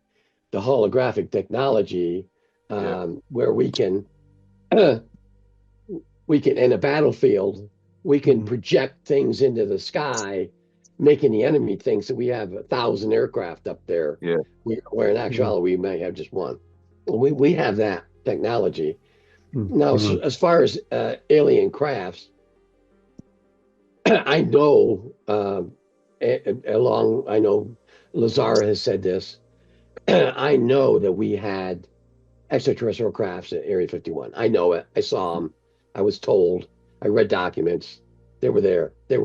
the holographic technology, where we can in a battlefield, we can project things into the sky, making the enemy think that we have 1,000 aircraft up there. Where in actuality we may have just one. We have that technology. Now, as far as alien crafts, I know I know Lazar has said this. I know that we had extraterrestrial crafts at Area 51. I know it. I saw them. I was told. I read documents. They were there. They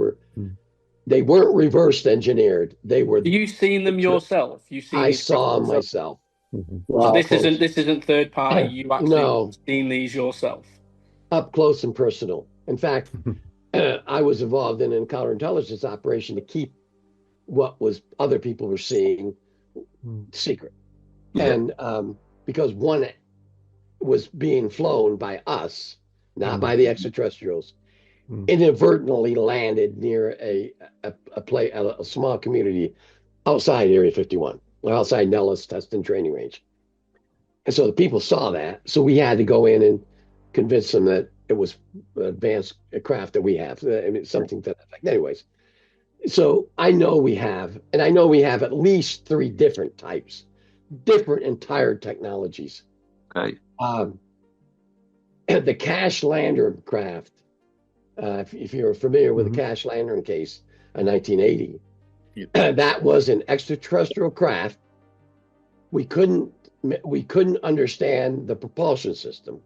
weren't reversed engineered. They were. You seen them yourself? I saw them myself. So this isn't third party. You actually seen these yourself, up close and personal. In fact, I was involved in an counterintelligence operation to keep what was other people were seeing secret, and because one was being flown by us, not by the extraterrestrials, inadvertently landed near a small community outside Area 51, outside Nellis Test and Training Range. And so the people saw that. So we had to go in and convince them that it was advanced craft that we have. I mean, something to that effect. Anyways, so I know we have at least 3 different types, different entire technologies. Okay. The Cash Lantern craft, if you're familiar with the Cash Lantern case in 1980, that was an extraterrestrial craft. We couldn't understand the propulsion system.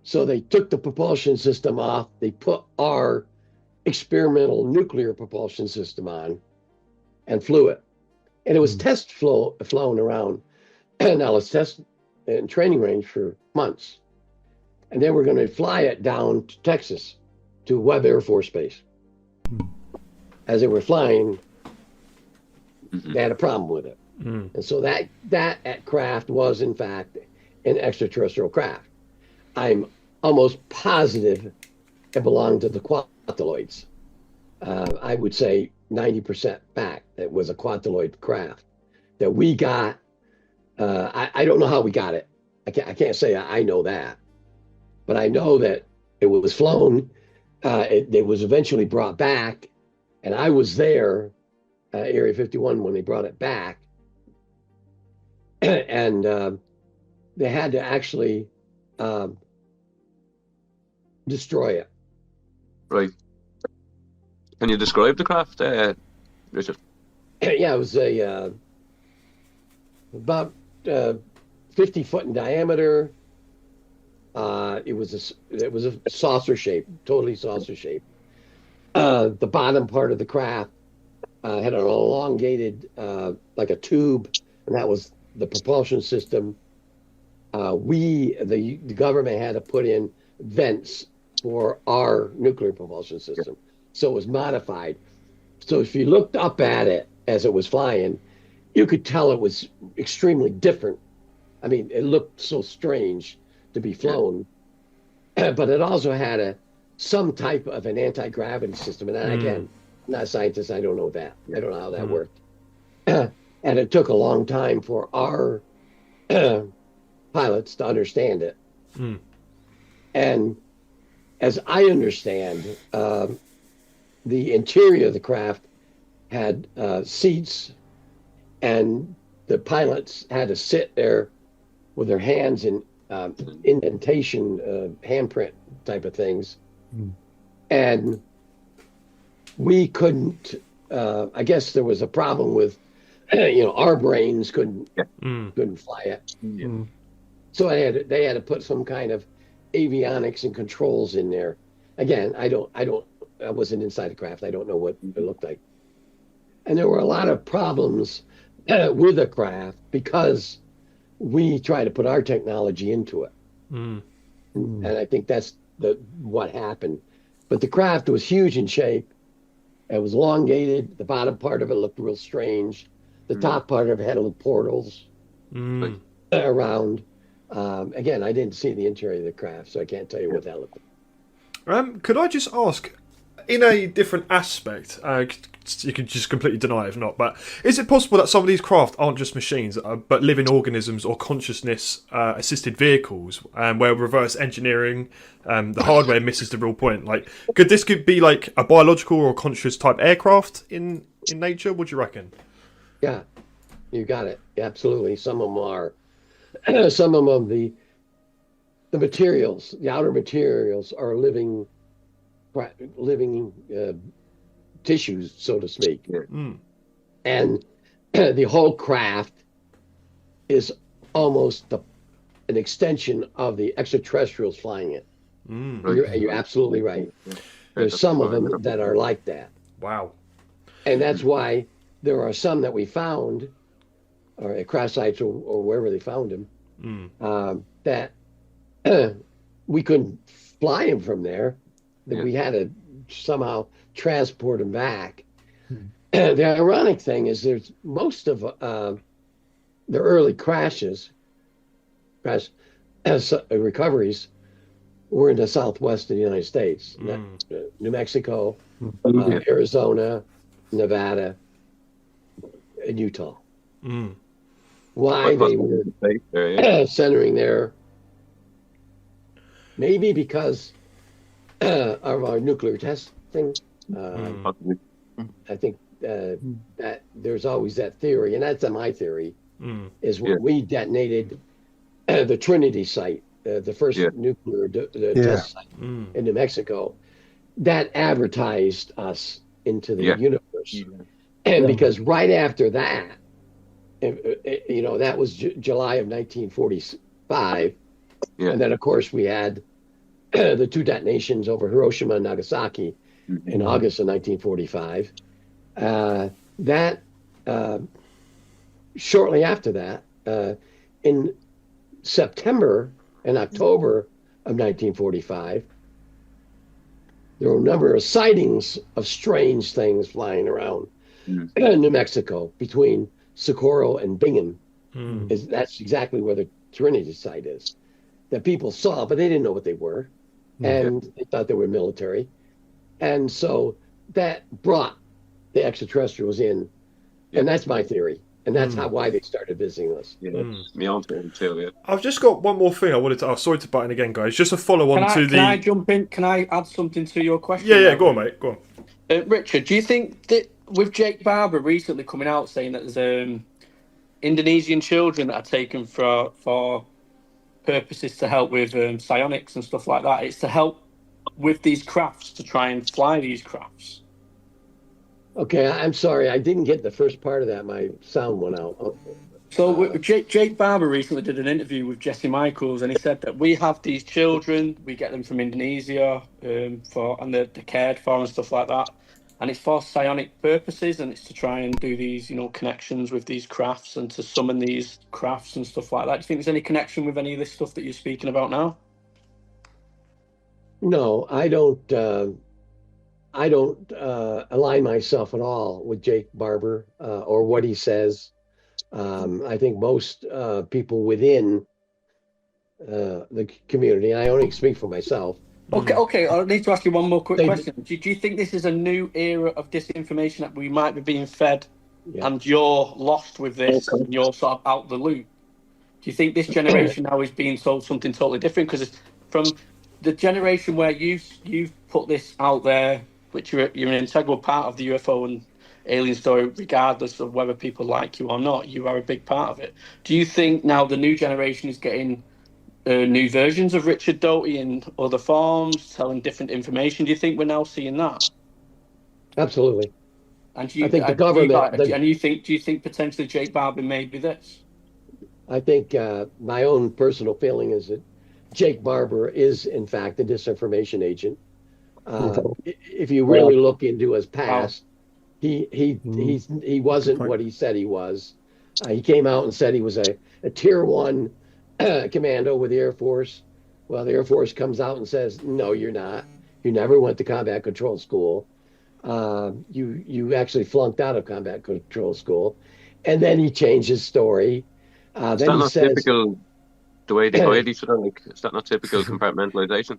So they took the propulsion system off. They put our experimental nuclear propulsion system on and flew it. And it was flown around Nellis Test and Training Range for months. And then we're going to fly it down to Texas to Webb Air Force Base. As they were flying, they had a problem with it. And so that craft was, in fact, an extraterrestrial craft. I'm almost positive it belonged to the quadriloids. I would say 90% fact. It was a quantiloid craft that we got. I don't know how we got it. I can't say I know that, but I know that it was flown. It was eventually brought back, and I was there, Area 51, when they brought it back, and they had to actually destroy it. Right. Can you describe the craft, Richard? Yeah, it was about 50 foot in diameter. It was a saucer shape, totally saucer shape. The bottom part of the craft had an elongated, like a tube, and that was the propulsion system. The government had to put in vents for our nuclear propulsion system, so it was modified. So if you looked up at it as it was flying, you could tell it was extremely different. I mean, it looked so strange to be flown, but it also had some type of an anti-gravity system. And again, I'm not a scientist. I don't know that. I don't know how that worked. And it took a long time for our pilots to understand it. And as I understand, the interior of the craft had seats, and the pilots had to sit there with their hands in indentation, handprint type of things. And we couldn't, I guess there was a problem with, our brains couldn't fly it. So they had to put some kind of avionics and controls in there. Again, I wasn't inside the craft. I don't know what it looked like. And there were a lot of problems with the craft because we tried to put our technology into it. And I think that's what happened. But the craft was huge in shape. It was elongated. The bottom part of it looked real strange. The top part of it had little portals around. Again, I didn't see the interior of the craft, so I can't tell you what that looked like. Could I just ask, in a different aspect, you can just completely deny if not, but is it possible that some of these craft aren't just machines, but living organisms or consciousness assisted vehicles, where reverse engineering, the hardware misses the real point? Like, could be like a biological or conscious type aircraft in nature? What do you reckon? Yeah, you got it. Absolutely. Some of them are. Some of them, the materials, the outer materials are living tissues, so to speak. And the whole craft is almost an extension of the extraterrestrials flying it. You're absolutely right. There's some of them that are like that. Wow. And that's why there are some that we found, or at crash sites or wherever they found them, that we couldn't fly them from there. That we had to somehow transport them back. The ironic thing is there's most of the early recoveries were in the southwest of the United States. New Mexico, Arizona, Nevada, and Utah. Why they were centering there? Maybe because of our nuclear testing. I think that there's always that theory, and that's my theory, is when we detonated the Trinity site, the first nuclear test site in New Mexico, that advertised us into the universe. And because right after that, that was July of 1945. And then, of course, we had the two detonations over Hiroshima and Nagasaki in August of 1945. Shortly after that, in September and October of 1945, there were a number of sightings of strange things flying around New Mexico between Socorro and Bingham. That's exactly where the Trinity site is, that people saw, but they didn't know what they were. And they thought they were military. And so that brought the extraterrestrials in, and that's my theory, and that's why they started visiting us. Yeah, me on theory too. Yeah. I've just got one more thing I wanted to. Oh, sorry to butt in again, guys. Just a follow on to the. Can I jump in? Can I add something to your question? Yeah, go on, mate. Go on. Richard, do you think that with Jake Barber recently coming out saying that there's Indonesian children that are taken for purposes to help with psionics and stuff like that, it's to help with these crafts, to try and fly these crafts? Okay, I'm sorry, I didn't get the first part of that. My sound went out. So Jake Barber recently did an interview with Jesse Michaels, and he said that we have these children, we get them from Indonesia, and they're cared for and stuff like that, and it's for psionic purposes, and it's to try and do these, connections with these crafts and to summon these crafts and stuff like that. Do you think there's any connection with any of this stuff that you're speaking about now? No, I don't align myself at all with Jake Barber or what he says. I think most people within the community, and I only speak for myself. Okay. I need to ask you one more quick question. Do you think this is a new era of disinformation that we might be being fed, and you're lost with this, and you're sort of out the loop? Do you think this generation now is being told something totally different? Because from the generation where you've put this out there, which you're an integral part of the UFO and alien story, regardless of whether people like you or not, you are a big part of it. Do you think now the new generation is getting new versions of Richard Doty in other forms, telling different information? Do you think we're now seeing that? Absolutely. And do you, I think the government. Do you think potentially Jake Barber may be this? I think my own personal feeling is that Jake Barber is, in fact, a disinformation agent. If you really look into his past, he wasn't what he said he was. He came out and said he was a tier 1 commando with the Air Force. Well, the Air Force comes out and says, no, you're not. You never went to combat control school. You actually flunked out of combat control school. And then he changed his story. Is that not typical, the way they hide each other? Is that not typical compartmentalization?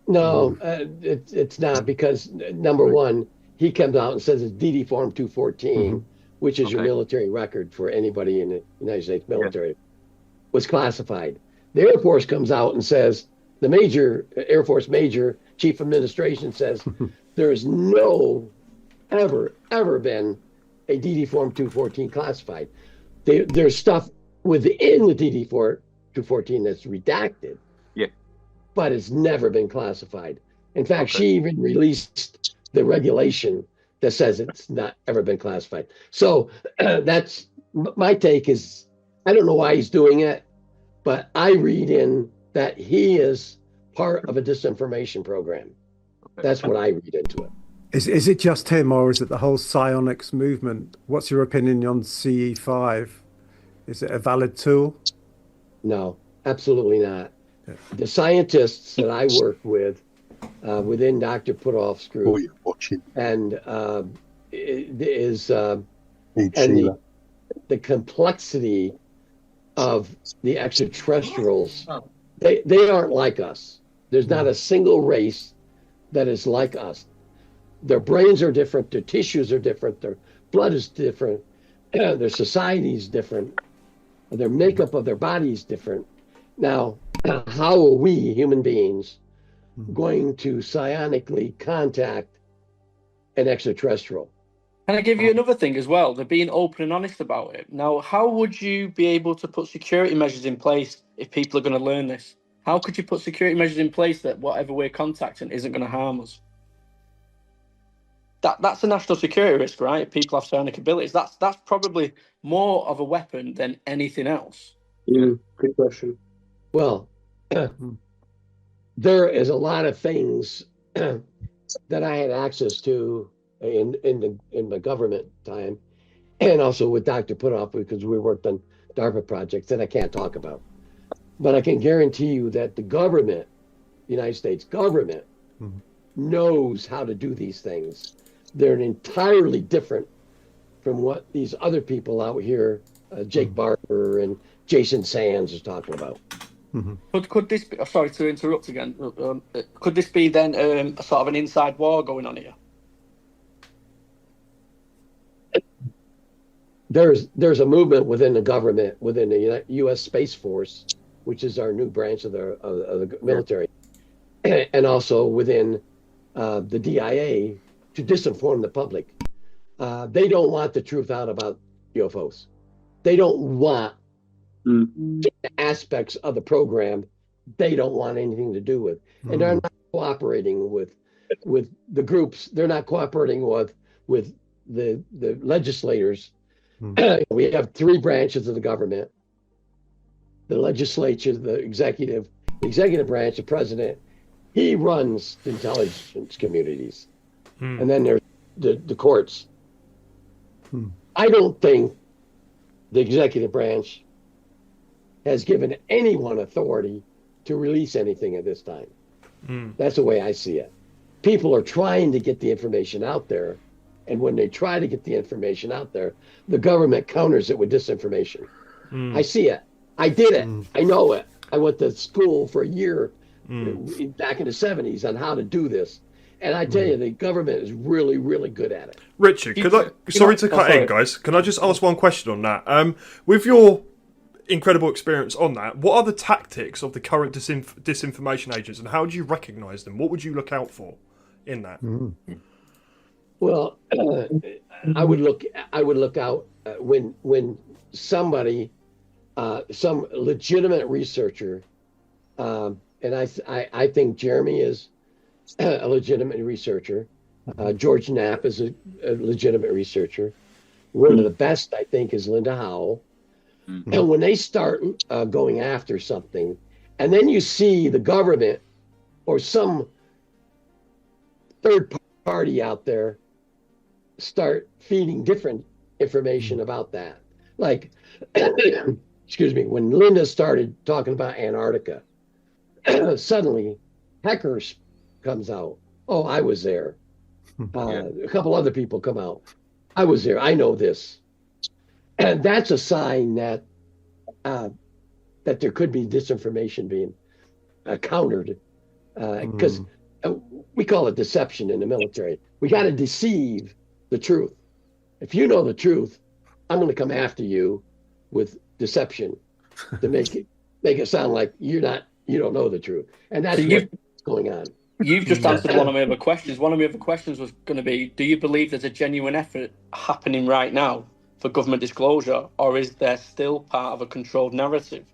No, it's not, because number one, he comes out and says it's DD Form 214, which is your military record for anybody in the United States military, was classified. The Air Force comes out and says, the major, Air Force major, chief administration says, there's no, ever been a DD Form 214 classified. There's stuff within the DD Form 214 that's redacted. Yeah. But it's never been classified. In fact, she even released the regulation that says it's not ever been classified. So that's my take. Is I don't know why he's doing it, but I read in that he is part of a disinformation program. That's what I read into it. Is it just him, or is it the whole psionics movement? What's your opinion on CE5? Is it a valid tool? No, absolutely not. Yeah. The scientists that I work with within Dr. Putoff's group, and the complexity of the extraterrestrials, they aren't like us. There's not a single race that is like us. Their brains are different, their tissues are different, their blood is different, their society is different, their makeup of their body is different. Now, how are we, human beings, going to psionically contact an extraterrestrial? Can I give you another thing as well? They're being open and honest about it. Now, how would you be able to put security measures in place if people are going to learn this? How could you put security measures in place that whatever we're contacting isn't going to harm us? That's a national security risk, right? People have psionic abilities. That's probably more of a weapon than anything else. Good question. Well, there is a lot of things that I had access to in the government time, and also with Dr. Putoff, because we worked on DARPA projects that I can't talk about. But I can guarantee you that the government, the United States government, knows how to do these things. They're entirely different from what these other people out here, Jake Barber and Jason Sands, is talking about. Could this be, sorry to interrupt again, could this be then a sort of an inside war going on here? there's a movement within the government, within the U.S. Space Force, which is our new branch of the military, and also within the DIA to disinform the public. They don't want the truth out about UFOs. They don't want aspects of the program they don't want anything to do with, and they're not cooperating with the groups. They're not cooperating with the legislators. We have three branches of the government: the legislature, the executive branch, the president. He runs the intelligence communities, and then there's the courts. I don't think the executive branch has given anyone authority to release anything at this time. That's the way I see it. People are trying to get the information out there, and when they try to get the information out there, the government counters it with disinformation. I see it. I did it. I know it. I went to school for a year back in the 70s on how to do this. And I tell you, the government is really, really good at it. Richard, sorry to cut in, guys. Can I just ask one question on that? With your incredible experience on that, what are the tactics of the current disinformation agents, and how do you recognise them? What would you look out for in that? Well, I would look out when somebody, some legitimate researcher, and I think Jeremy is a legitimate researcher. George Knapp is a legitimate researcher. One of the best, I think, is Linda Howell. And when they start going after something, and then you see the government or some third party out there start feeding different information about that. Like, excuse me, when Linda started talking about Antarctica, suddenly Heckers comes out. Oh, I was there. A couple other people come out. I was there. I know this. And that's a sign that that there could be disinformation being countered, because we call it deception in the military. We got to deceive the truth. If you know the truth, I'm going to come after you with deception to make it sound like you don't know the truth. And that's what's going on. You've just answered one of my other questions. One of my other questions was going to be, do you believe there's a genuine effort happening right now for government disclosure, or is there still part of a controlled narrative?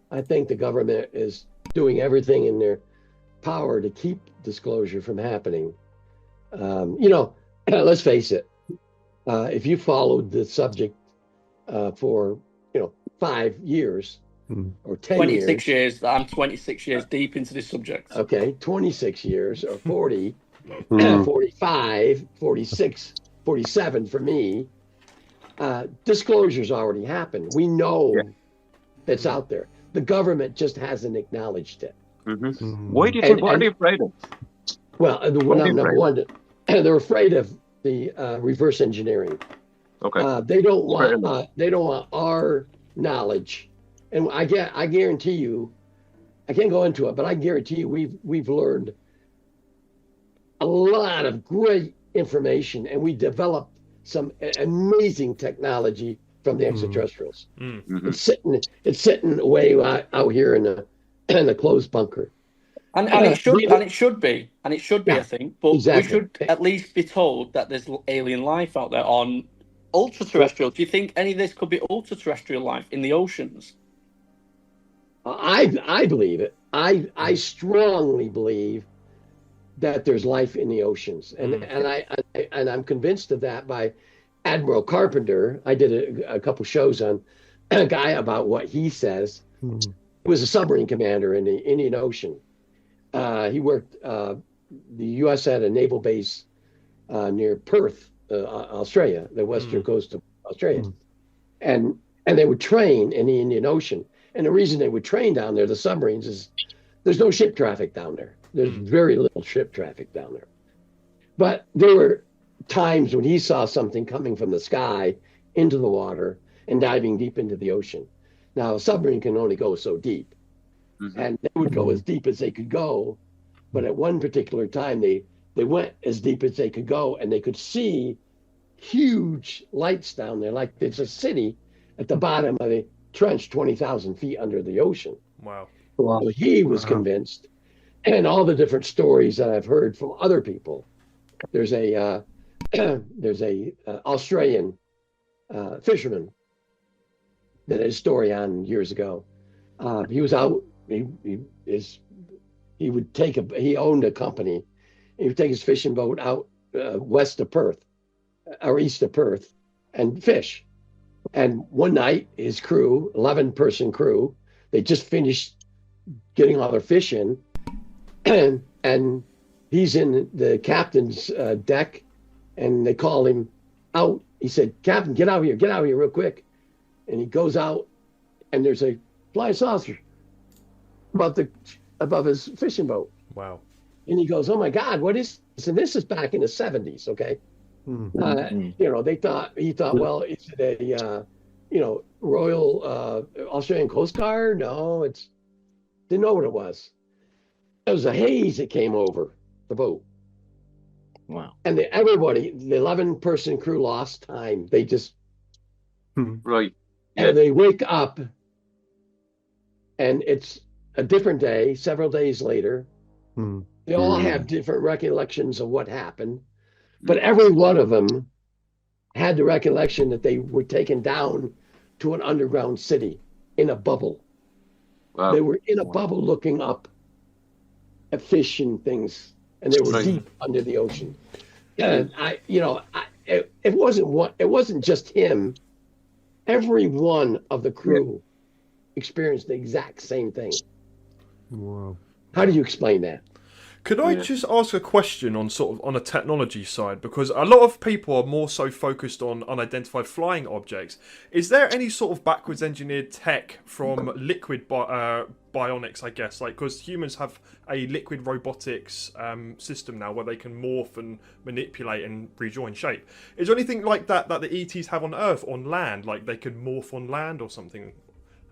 I think the government is doing everything in their power to keep disclosure from happening. Let's face it. If you followed the subject for 5 years or 10 26 years. I'm 26 years deep into this subject. Okay, 26 years or 40, 45, 46, 47 for me. Disclosure's already happened. We know it's out there. The government just hasn't acknowledged it. Why do you think? What are they afraid of? Well, number one, they're afraid of the reverse engineering. Okay. They don't want our knowledge, and I guarantee you, I can't go into it, but I guarantee you, we've learned a lot of great information, and we developed some amazing technology from the extraterrestrials. It's sitting away out here in the closed bunker. And it should be, I think. But we should at least be told that there's alien life out there on ultra-terrestrial. Do you think any of this could be ultra-terrestrial life in the oceans? I believe it. I strongly believe that there's life in the oceans, and I'm convinced of that by Admiral Carpenter. I did a couple shows on a guy about what he says. He was a submarine commander in the Indian Ocean. He worked, the U.S. had a naval base near Perth, Australia, the western coast of Australia. And they would train in the Indian Ocean. And the reason they would train down there, the submarines, is there's no ship traffic down there. There's very little ship traffic down there. But there were times when he saw something coming from the sky into the water and diving deep into the ocean. Now, a submarine can only go so deep. And they would go as deep as they could go. But at one particular time, they went as deep as they could go, and they could see huge lights down there, like there's a city at the bottom of the trench, 20,000 feet under the ocean. Wow. So he was convinced, and all the different stories that I've heard from other people. There's a Australian fisherman that had a story on years ago. He was out. He owned a company. He would take his fishing boat out west of Perth or east of Perth and fish. And one night, his crew, 11-person crew, they just finished getting all their fish in, and he's in the captain's deck, and they call him out. He said, "Captain, get out here real quick." And he goes out, and there's a flying saucer above his fishing boat. Wow. And he goes, "Oh my God, what is this?" And this is back in the 70s, okay? You know, he thought, well, is it a, Royal Australian Coast Guard? No, didn't know what it was. It was a haze that came over the boat. Wow. And everybody, the 11-person crew lost time. They just, right. And they wake up, and it's a different day, several days later. They all have different recollections of what happened, but every one of them had the recollection that they were taken down to an underground city in a bubble. Wow. They were in a bubble looking up at fish and things, and they were deep under the ocean. And it wasn't just him. Every one of the crew experienced the exact same thing. Wow. How do you explain that? Could I just ask a question on a technology side? Because a lot of people are more so focused on unidentified flying objects. Is there any sort of backwards engineered tech from liquid bionics, I guess? Like, because humans have a liquid robotics system now where they can morph and manipulate and rejoin shape. Is there anything like that the ETs have on Earth, on land? Like they can morph on land or something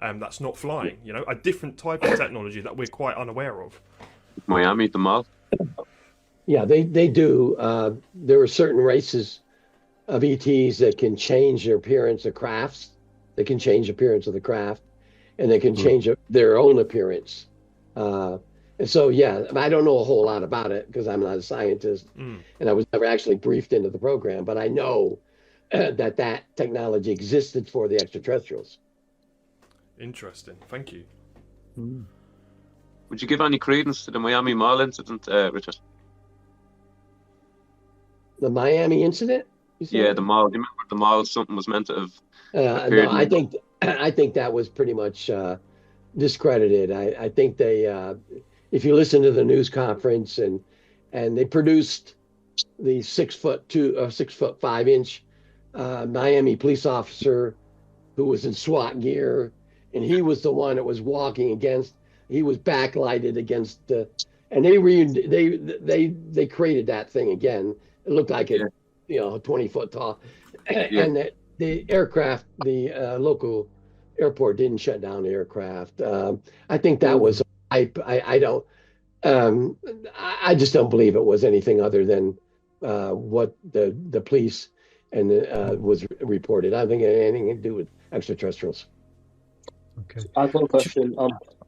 that's not flying? You know, a different type of technology that we're quite unaware of. Miami, the mall. Yeah, they do. There are certain races of ETs that can change their appearance of crafts. They can change the appearance of the craft, and they can change their own appearance. And so, yeah, I don't know a whole lot about it because I'm not a scientist, and I was never actually briefed into the program. But I know that technology existed for the extraterrestrials. Interesting. Thank you. Would you give any credence to the Miami Mall incident, Richard? The Miami incident? Yeah, the mall. Do you remember the mall? Something was meant to have. No, I think that was pretty much discredited. I think they, if you listen to the news conference and they produced the 6'5" Miami police officer who was in SWAT gear, and he was the one that was walking against. He was backlighted against, and they created that thing again. It looked like 20 foot tall, and the aircraft, the local airport didn't shut down the aircraft. I think that was hype. I just don't believe it was anything other than what the police and was reported. I don't think it had anything to do with extraterrestrials. Okay. I've got a question.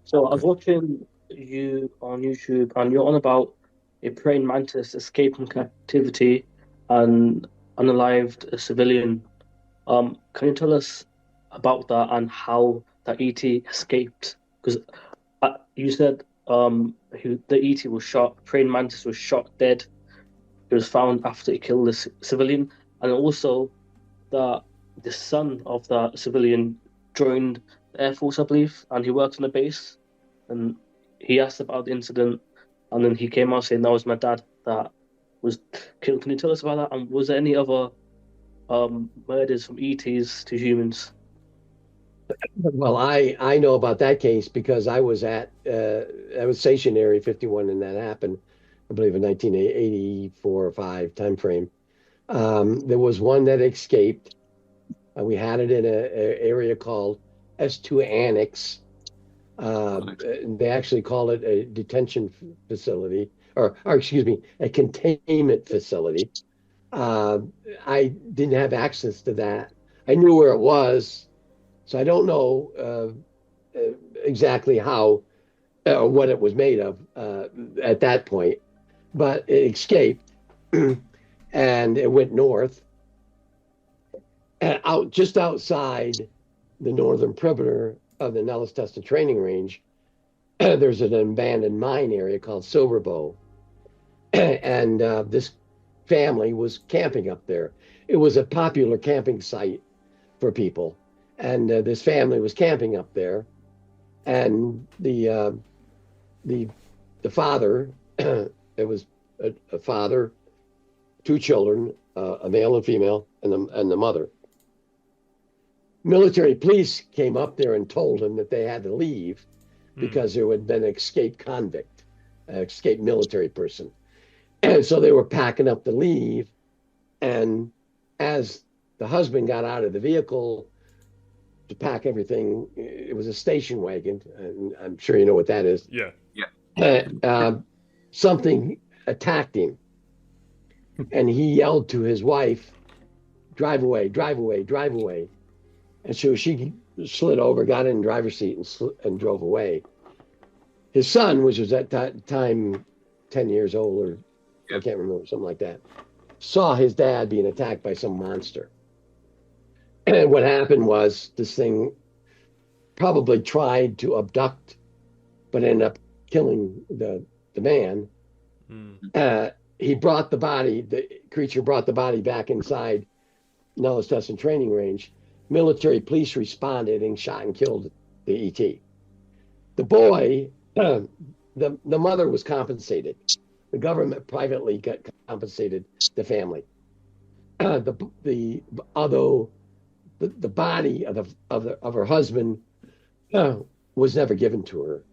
So I was watching you on YouTube, and you're on about a praying mantis escaping captivity and unalived a civilian. Can you tell us about that and how that ET escaped? Because you said the ET was shot, praying mantis was shot dead. It was found after it killed the civilian, and also that the son of that civilian joined the Air Force, I believe, and he worked on a base. And he asked about the incident, and then he came out saying that was my dad that was killed. Can you tell us about that? And was there any other murders from ETs to humans? Well, I know about that case because I was stationed Area 51 when that happened. I believe in 1984 or 5 timeframe. There was one that escaped. We had it in an area called S2 Annex. They actually call it a detention facility, or excuse me, a containment facility. I didn't have access to that. I knew where it was, so I don't know exactly how or what it was made of at that point, but it escaped and it went north. Out just outside the northern perimeter of the Nellis Testa training range, there's an abandoned mine area called Silverbow, and this family was camping up there. It was a popular camping site for people, and this family was camping up there, and the father, it was a father, two children, a male and female, and the mother. Military police came up there and told them that they had to leave because there had been an escaped convict, an escaped military person. And so they were packing up to leave. And as the husband got out of the vehicle to pack everything, it was a station wagon. And I'm sure you know what that is. Yeah. Something attacked him. And he yelled to his wife, "Drive away, drive away, drive away." And so she slid over, got in the driver's seat, and drove away. His son, which was at that time 10 years old, or I can't remember, something like that, saw his dad being attacked by some monster. And what happened was this thing probably tried to abduct, but ended up killing the man. He brought the body, the creature brought the body back inside Nellis Testa training range. Military police responded and shot and killed the ET. The boy, the mother was compensated. The government privately got compensated the family. Although the body of her husband was never given to her.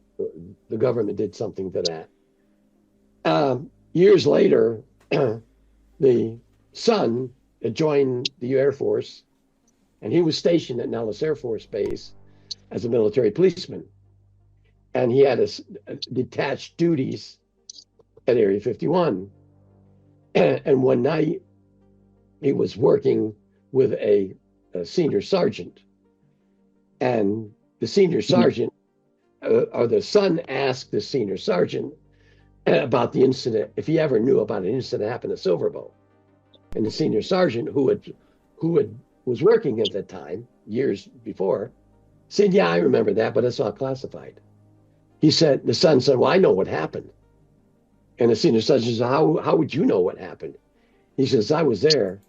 The government did something to that. Years later, the son had joined the Air Force, and he was stationed at Nellis Air Force Base as a military policeman. And he had detached duties at Area 51. And one night, he was working with a senior sergeant. And the senior sergeant, or the son asked the senior sergeant about the incident, if he ever knew about an incident that happened at Silverbow. And the senior sergeant, who was working at that time, years before, said, "Yeah, I remember that, but it's all classified." The son said, "Well, I know what happened." And the senior sergeant said, how would you know what happened? He says, "I was there.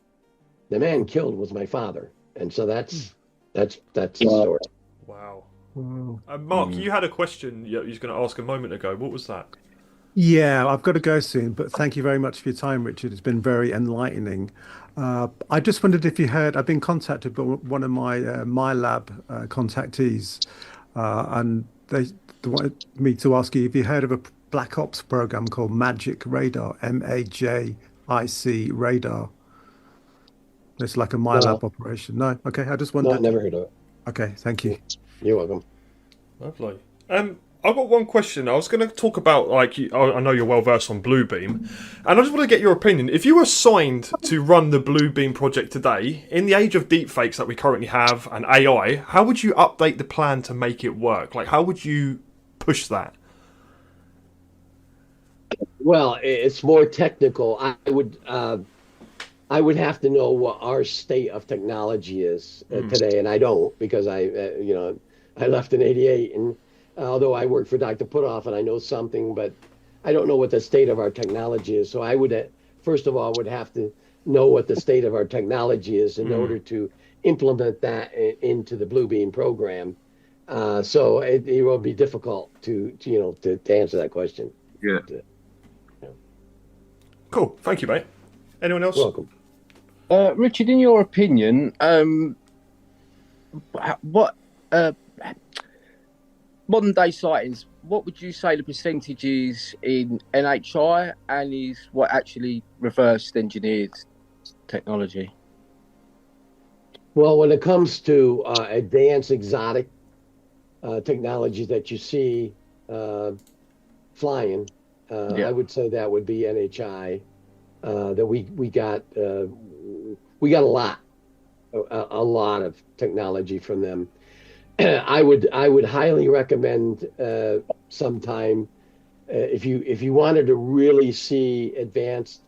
The man killed was my father." And so that's the story. Wow. Mark, you had a question you was going to ask a moment ago. What was that? Yeah, I've got to go soon, but thank you very much for your time, Richard. It's been very enlightening. I just wondered if you heard, I've been contacted by one of my lab contactees, and they wanted me to ask you if you heard of a Black Ops program called Magic Radar, MAJIC Radar. It's like a MyLab operation. No? Okay, I just wondered. No, never heard of it. Okay, thank you. You're welcome. Lovely. I've got one question. I was going to talk about, I know you're well versed on Bluebeam, and I just want to get your opinion. If you were assigned to run the Bluebeam project today, in the age of deepfakes that we currently have and AI, how would you update the plan to make it work? Like, how would you push that? Well, it's more technical. I would have to know what our state of technology is today, and I don't, because I left in '88, and although I worked for Dr. Putoff and I know something, but I don't know what the state of our technology is. So I would, first of all, would have to know what the state of our technology is in order to implement that into the Bluebeam program. So it will be difficult to answer that question. Yeah. Cool. Thank you, mate. Anyone else? Welcome. Richard, in your opinion, what modern day sightings, what would you say the percentage is in NHI and is what actually reverse engineered technology? Well, when it comes to advanced exotic technology that you see flying, I would say that would be NHI. that we got a lot of technology from them. I would highly recommend sometime if you wanted to really see advanced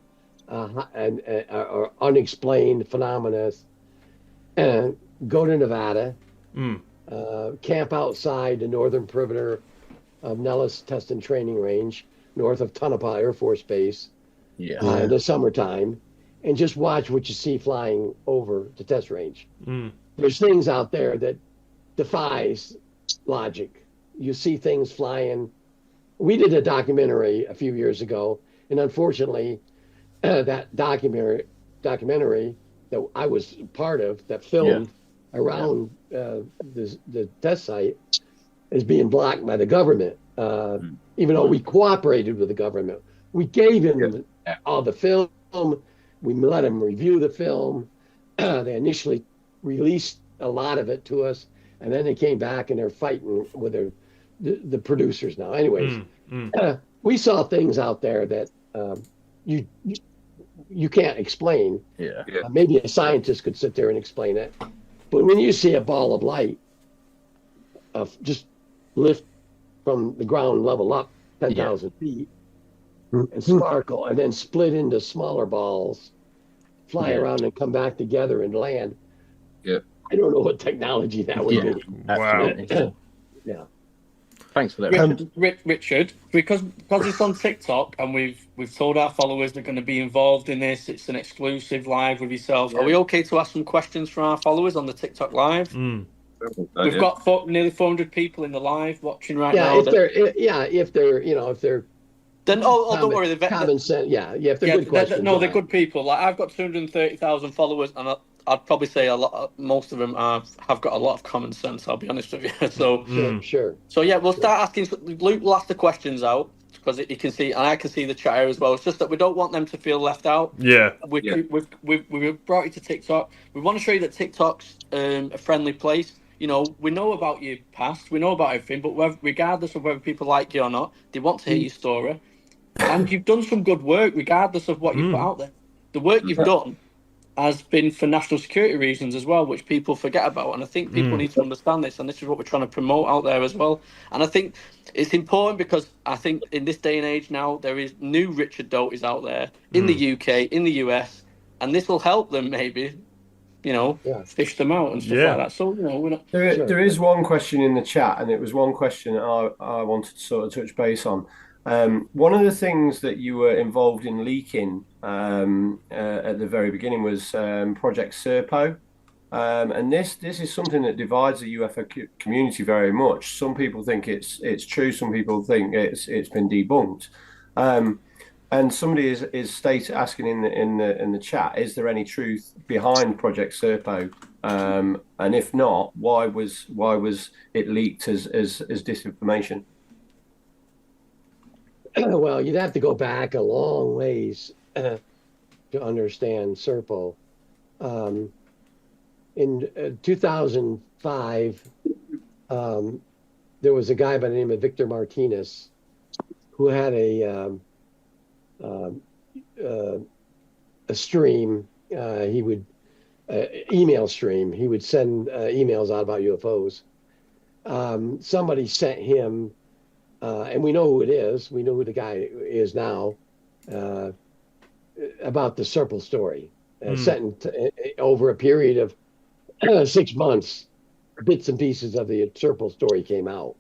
or unexplained phenomena, go to Nevada, camp outside the northern perimeter of Nellis Test and Training Range, north of Tonopah Air Force Base, in the summertime, and just watch what you see flying over the test range. There's things out there that defies logic. You see things flying. We did a documentary a few years ago, and unfortunately, that documentary that I was part of, that filmed around the test site, is being blocked by the government. Even though we cooperated with the government, we gave him all the film. We let him review the film. They initially released a lot of it to us, and then they came back and they're fighting with the producers now. Anyways, we saw things out there that you can't explain. Maybe a scientist could sit there and explain it, but when you see a ball of light just lift from the ground level up 10,000 feet and sparkle, and then split into smaller balls, fly around and come back together and land. I don't know what technology that would be. Wow. Yeah. Thanks for that. Richard, because it's on TikTok and we've told our followers they're going to be involved in this, it's an exclusive live with yourself. Are we okay to ask some questions from our followers on the TikTok live? We've got nearly 400 people in the live watching right now. If they're then don't worry. Common sense. If they're good questions. They're good people. Like, I've got 230,000 followers, and I'd probably say most of them have got a lot of common sense. I'll be honest with you. So sure. So we'll start asking. Luke will ask the questions out because you can see, and I can see the chat here as well. It's just that we don't want them to feel left out. We've brought you to TikTok. We want to show you that TikTok's a friendly place. You know, we know about your past, we know about everything, but regardless of whether people like you or not, they want to hear your story. And you've done some good work, regardless of what you put out there. The work you've done has been for national security reasons as well, which people forget about. And I think people need to understand this, and this is what we're trying to promote out there as well. And I think it's important because I think in this day and age now, there is new Richard Doty's out there in the UK, in the US, and this will help them maybe, fish them out and stuff like that. So, we're not... There is one question in the chat, and it was one question I wanted to sort of touch base on. One of the things that you were involved in leaking at the very beginning was Project Serpo. And this is something that divides the UFO community very much. Some people think it's true, some people think it's been debunked. And somebody is asking in the chat, is there any truth behind Project Serpo? And if not, why was it leaked as disinformation? Well, you'd have to go back a long ways to understand Serpo. In 2005, there was a guy by the name of Victor Martinez who had a stream. He would email stream. He would send emails out about UFOs. Somebody sent him, and we know who it is. We know who the guy is now. About the Serpo story, sent over a period of 6 months. Bits and pieces of the Serpo story came out.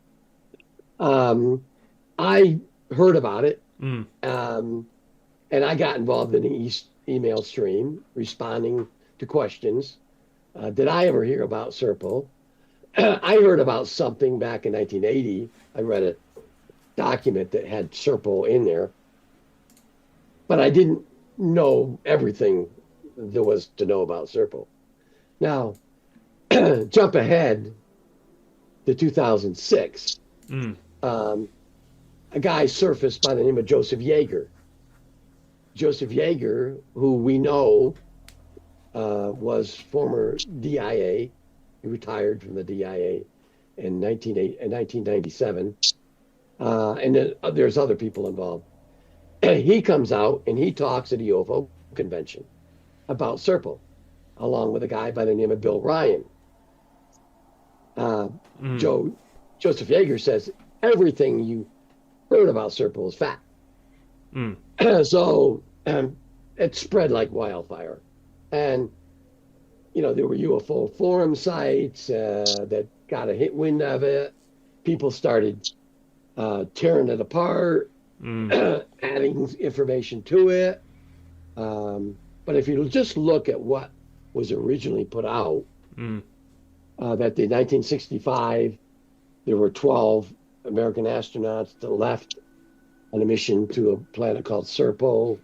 I heard about it. And I got involved in the email stream, responding to questions. Did I ever hear about Serpo? I heard about something back in 1980. I read a document that had Serpo in there, but I didn't know everything there was to know about Serpo. Now, jump ahead to 2006. A guy surfaced by the name of Joseph Yeager. Joseph Yeager, who we know was former DIA. He retired from the DIA in 1997. And then there's other people involved. he comes out and he talks at a UFO convention about Serpo, along with a guy by the name of Bill Ryan. Joseph Yeager says everything you heard about Serpo is fact. So it spread like wildfire. And, there were UFO forum sites that got a hit wind of it. People started tearing it apart, adding information to it. But if you just look at what was originally put out, that in 1965, there were 12 American astronauts that left on a mission to a planet called Serpo.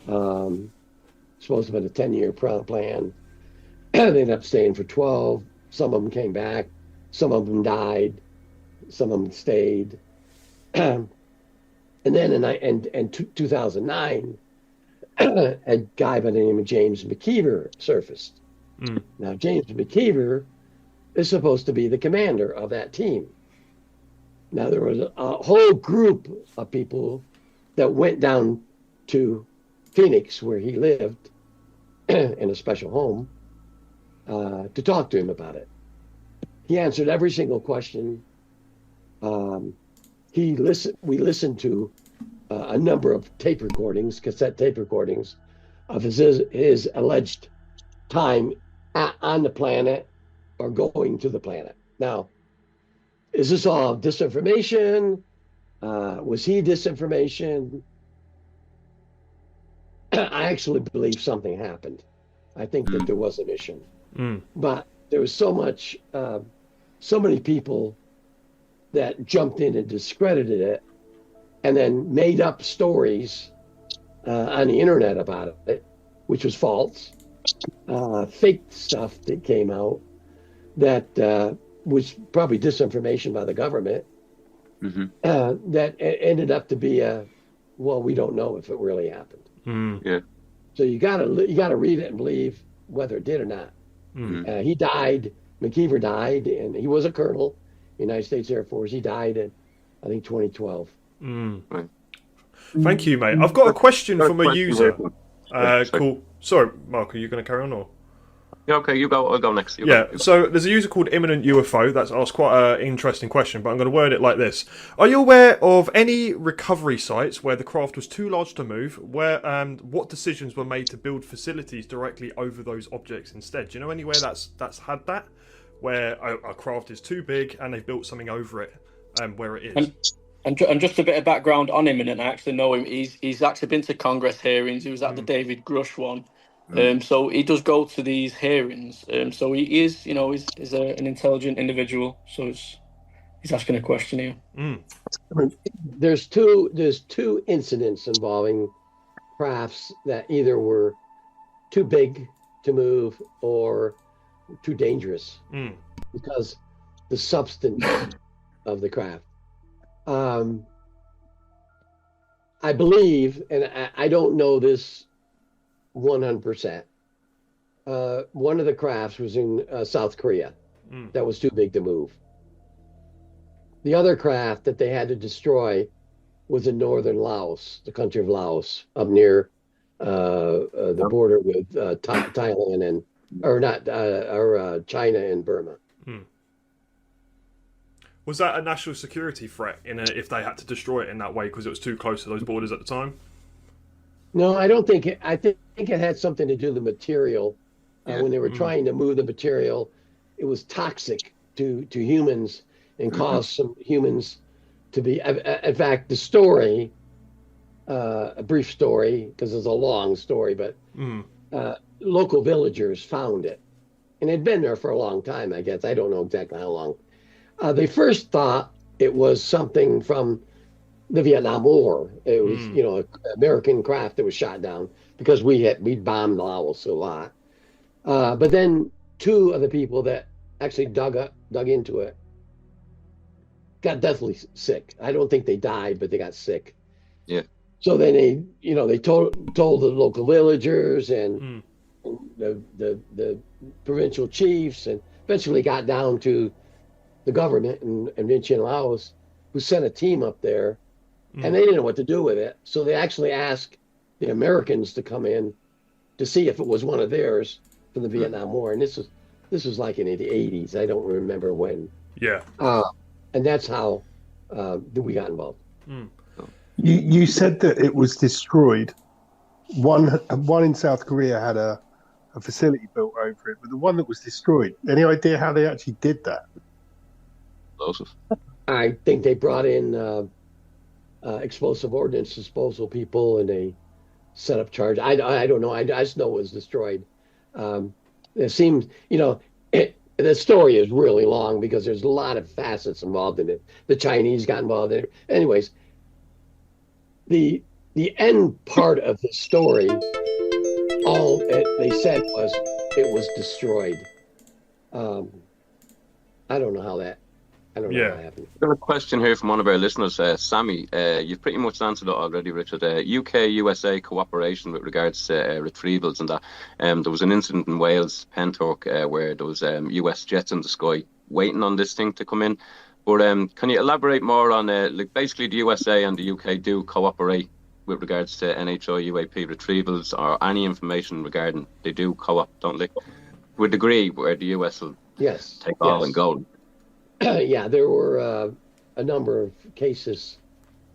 Supposed to have been a 10-year plan. They ended up staying for 12. Some of them came back. Some of them died. Some of them stayed. And then in 2009, a guy by the name of James McKeever surfaced. Now, James McKeever is supposed to be the commander of that team. Now, there was a whole group of people that went down to Phoenix, where he lived, in a special home, to talk to him about it. He answered every single question. We listened to a number of tape recordings, cassette tape recordings, of his alleged time on the planet or going to the planet. Now, is this all disinformation? Was he disinformation? I actually believe something happened. I think that there was a mission. But there was so many people that jumped in and discredited it, and then made up stories on the internet about it, which was false. Fake stuff that came out that was probably disinformation by the government. That ended up to be we don't know if it really happened. So you gotta read it and believe whether it did or not. He died. McKeever died, and he was a colonel, United States Air Force. He died in, I think, 2012. Thank you, mate. I've got a question from a user. Cool. Sorry, Mark, are you going to carry on or? Yeah, okay, you go. I'll go next. So there's a user called Imminent UFO that's asked quite an interesting question, but I'm going to word it like this. Are you aware of any recovery sites where the craft was too large to move, where and what decisions were made to build facilities directly over those objects instead? Do you know anywhere that's had that, where a craft is too big and they've built something over it where it is? And just a bit of background on Imminent, I actually know him. He's actually been to Congress hearings. He was at the David Grush one. So he does go to these hearings. So he is, he's an intelligent individual. So he's asking a question here. There's two incidents involving crafts that either were too big to move or too dangerous because the substance of the craft. I believe, and I don't know this 100%. One of the crafts was in South Korea that was too big to move. The other craft that they had to destroy was in northern Laos, the country of Laos, up near the border with Thailand China and Burma. Was that a national security threat if they had to destroy it in that way because it was too close to those borders at the time? No, I don't think it. I think it had something to do with the material. When they were trying to move the material, it was toxic to humans and caused some humans to be. In fact, the story, a brief story, because it's a long story, but local villagers found it, and it'd been there for a long time. I guess I don't know exactly how long. They first thought it was something from the Vietnam War. It was, an American craft that was shot down because we bombed Laos a lot. But then two of the people that actually dug into it got deathly sick. I don't think they died, but they got sick. Yeah. So then they told the local villagers and the provincial chiefs, and eventually got down to the government in Vientiane, Laos, who sent a team up there and they didn't know what to do with it. So they actually asked the Americans to come in to see if it was one of theirs from the Vietnam War. And this was like in the 80s. I don't remember when. Yeah. And that's how we got involved. You said that it was destroyed. One in South Korea had a facility built over it, but the one that was destroyed, any idea how they actually did that? I think they brought in explosive ordnance disposal people, and they set up charge. I don't know. I just know it was destroyed. It seems, the story is really long because there's a lot of facets involved in it. The Chinese got involved in it. Anyways, the end part of the story, all they said was it was destroyed. I don't know how that. I don't know how that happened. I've got a question here from one of our listeners, Sammy. You've pretty much answered it already, Richard. UK-USA cooperation with regards to retrievals and that. There was an incident in Wales, Pentork, where there was US jets in the sky waiting on this thing to come in. But can you elaborate more on, basically the USA and the UK do cooperate with regards to NHI UAP retrievals or any information regarding, they do co-op, don't they? To a degree where the US will take all and go. Yeah, there were a number of cases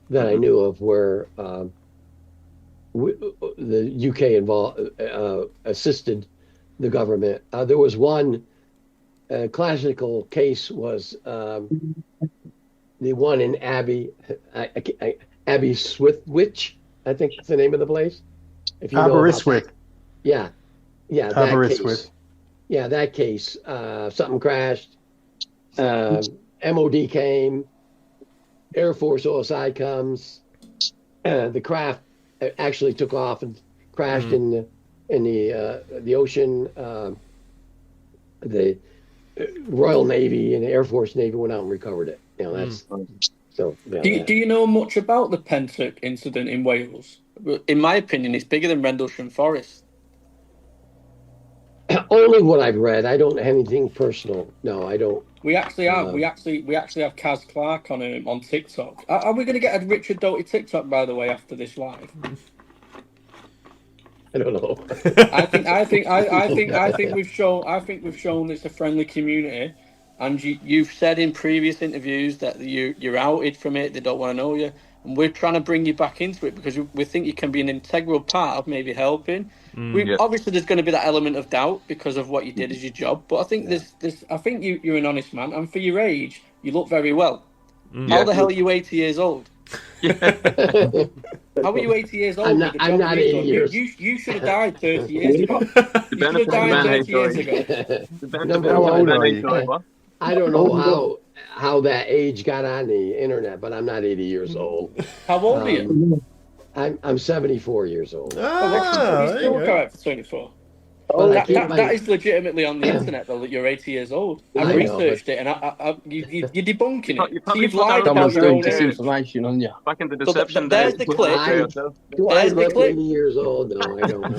that I knew of where the UK assisted the government. There was one classical case was the one in Abbey Swiftwich, I think is the name of the place. If you know about that. Yeah, that case. Yeah, that case. Something crashed. MOD came, Air Force OSI comes, the craft actually took off and crashed in the ocean. The Royal Navy and the Air Force Navy went out and recovered it. That's so. Yeah, do you know much about the Pentork incident in Wales? In my opinion, it's bigger than Rendlesham Forest. Only what I've read. I don't have anything personal. No, I don't. We actually have Kaz Clark on TikTok. Are we going to get a Richard Doty TikTok, by the way, after this live? I don't know. I think we've shown it's a friendly community, and you've said in previous interviews that you're outed from it. They don't want to know you, and we're trying to bring you back into it because we think you can be an integral part of maybe helping. Obviously, there's going to be that element of doubt because of what you did as your job, but I think I think you're an honest man, and for your age, you look very well. How the hell are you 80 years old? How are you 80 years old? I'm not 80 years. You should have died 30 years ago. You should have died 30 years ago. How old are you? I don't know how that age got on the internet, but I'm not 80 years old. How old are you? I'm 74 years old. You're still correct for 24. That is legitimately on the internet, though, that you're 80 years old. I've researched it, and you're debunking it. So you've lied about your own disinformation on you. Back in the deception. There's the clip. There's the clip. 80 years old? No, I don't.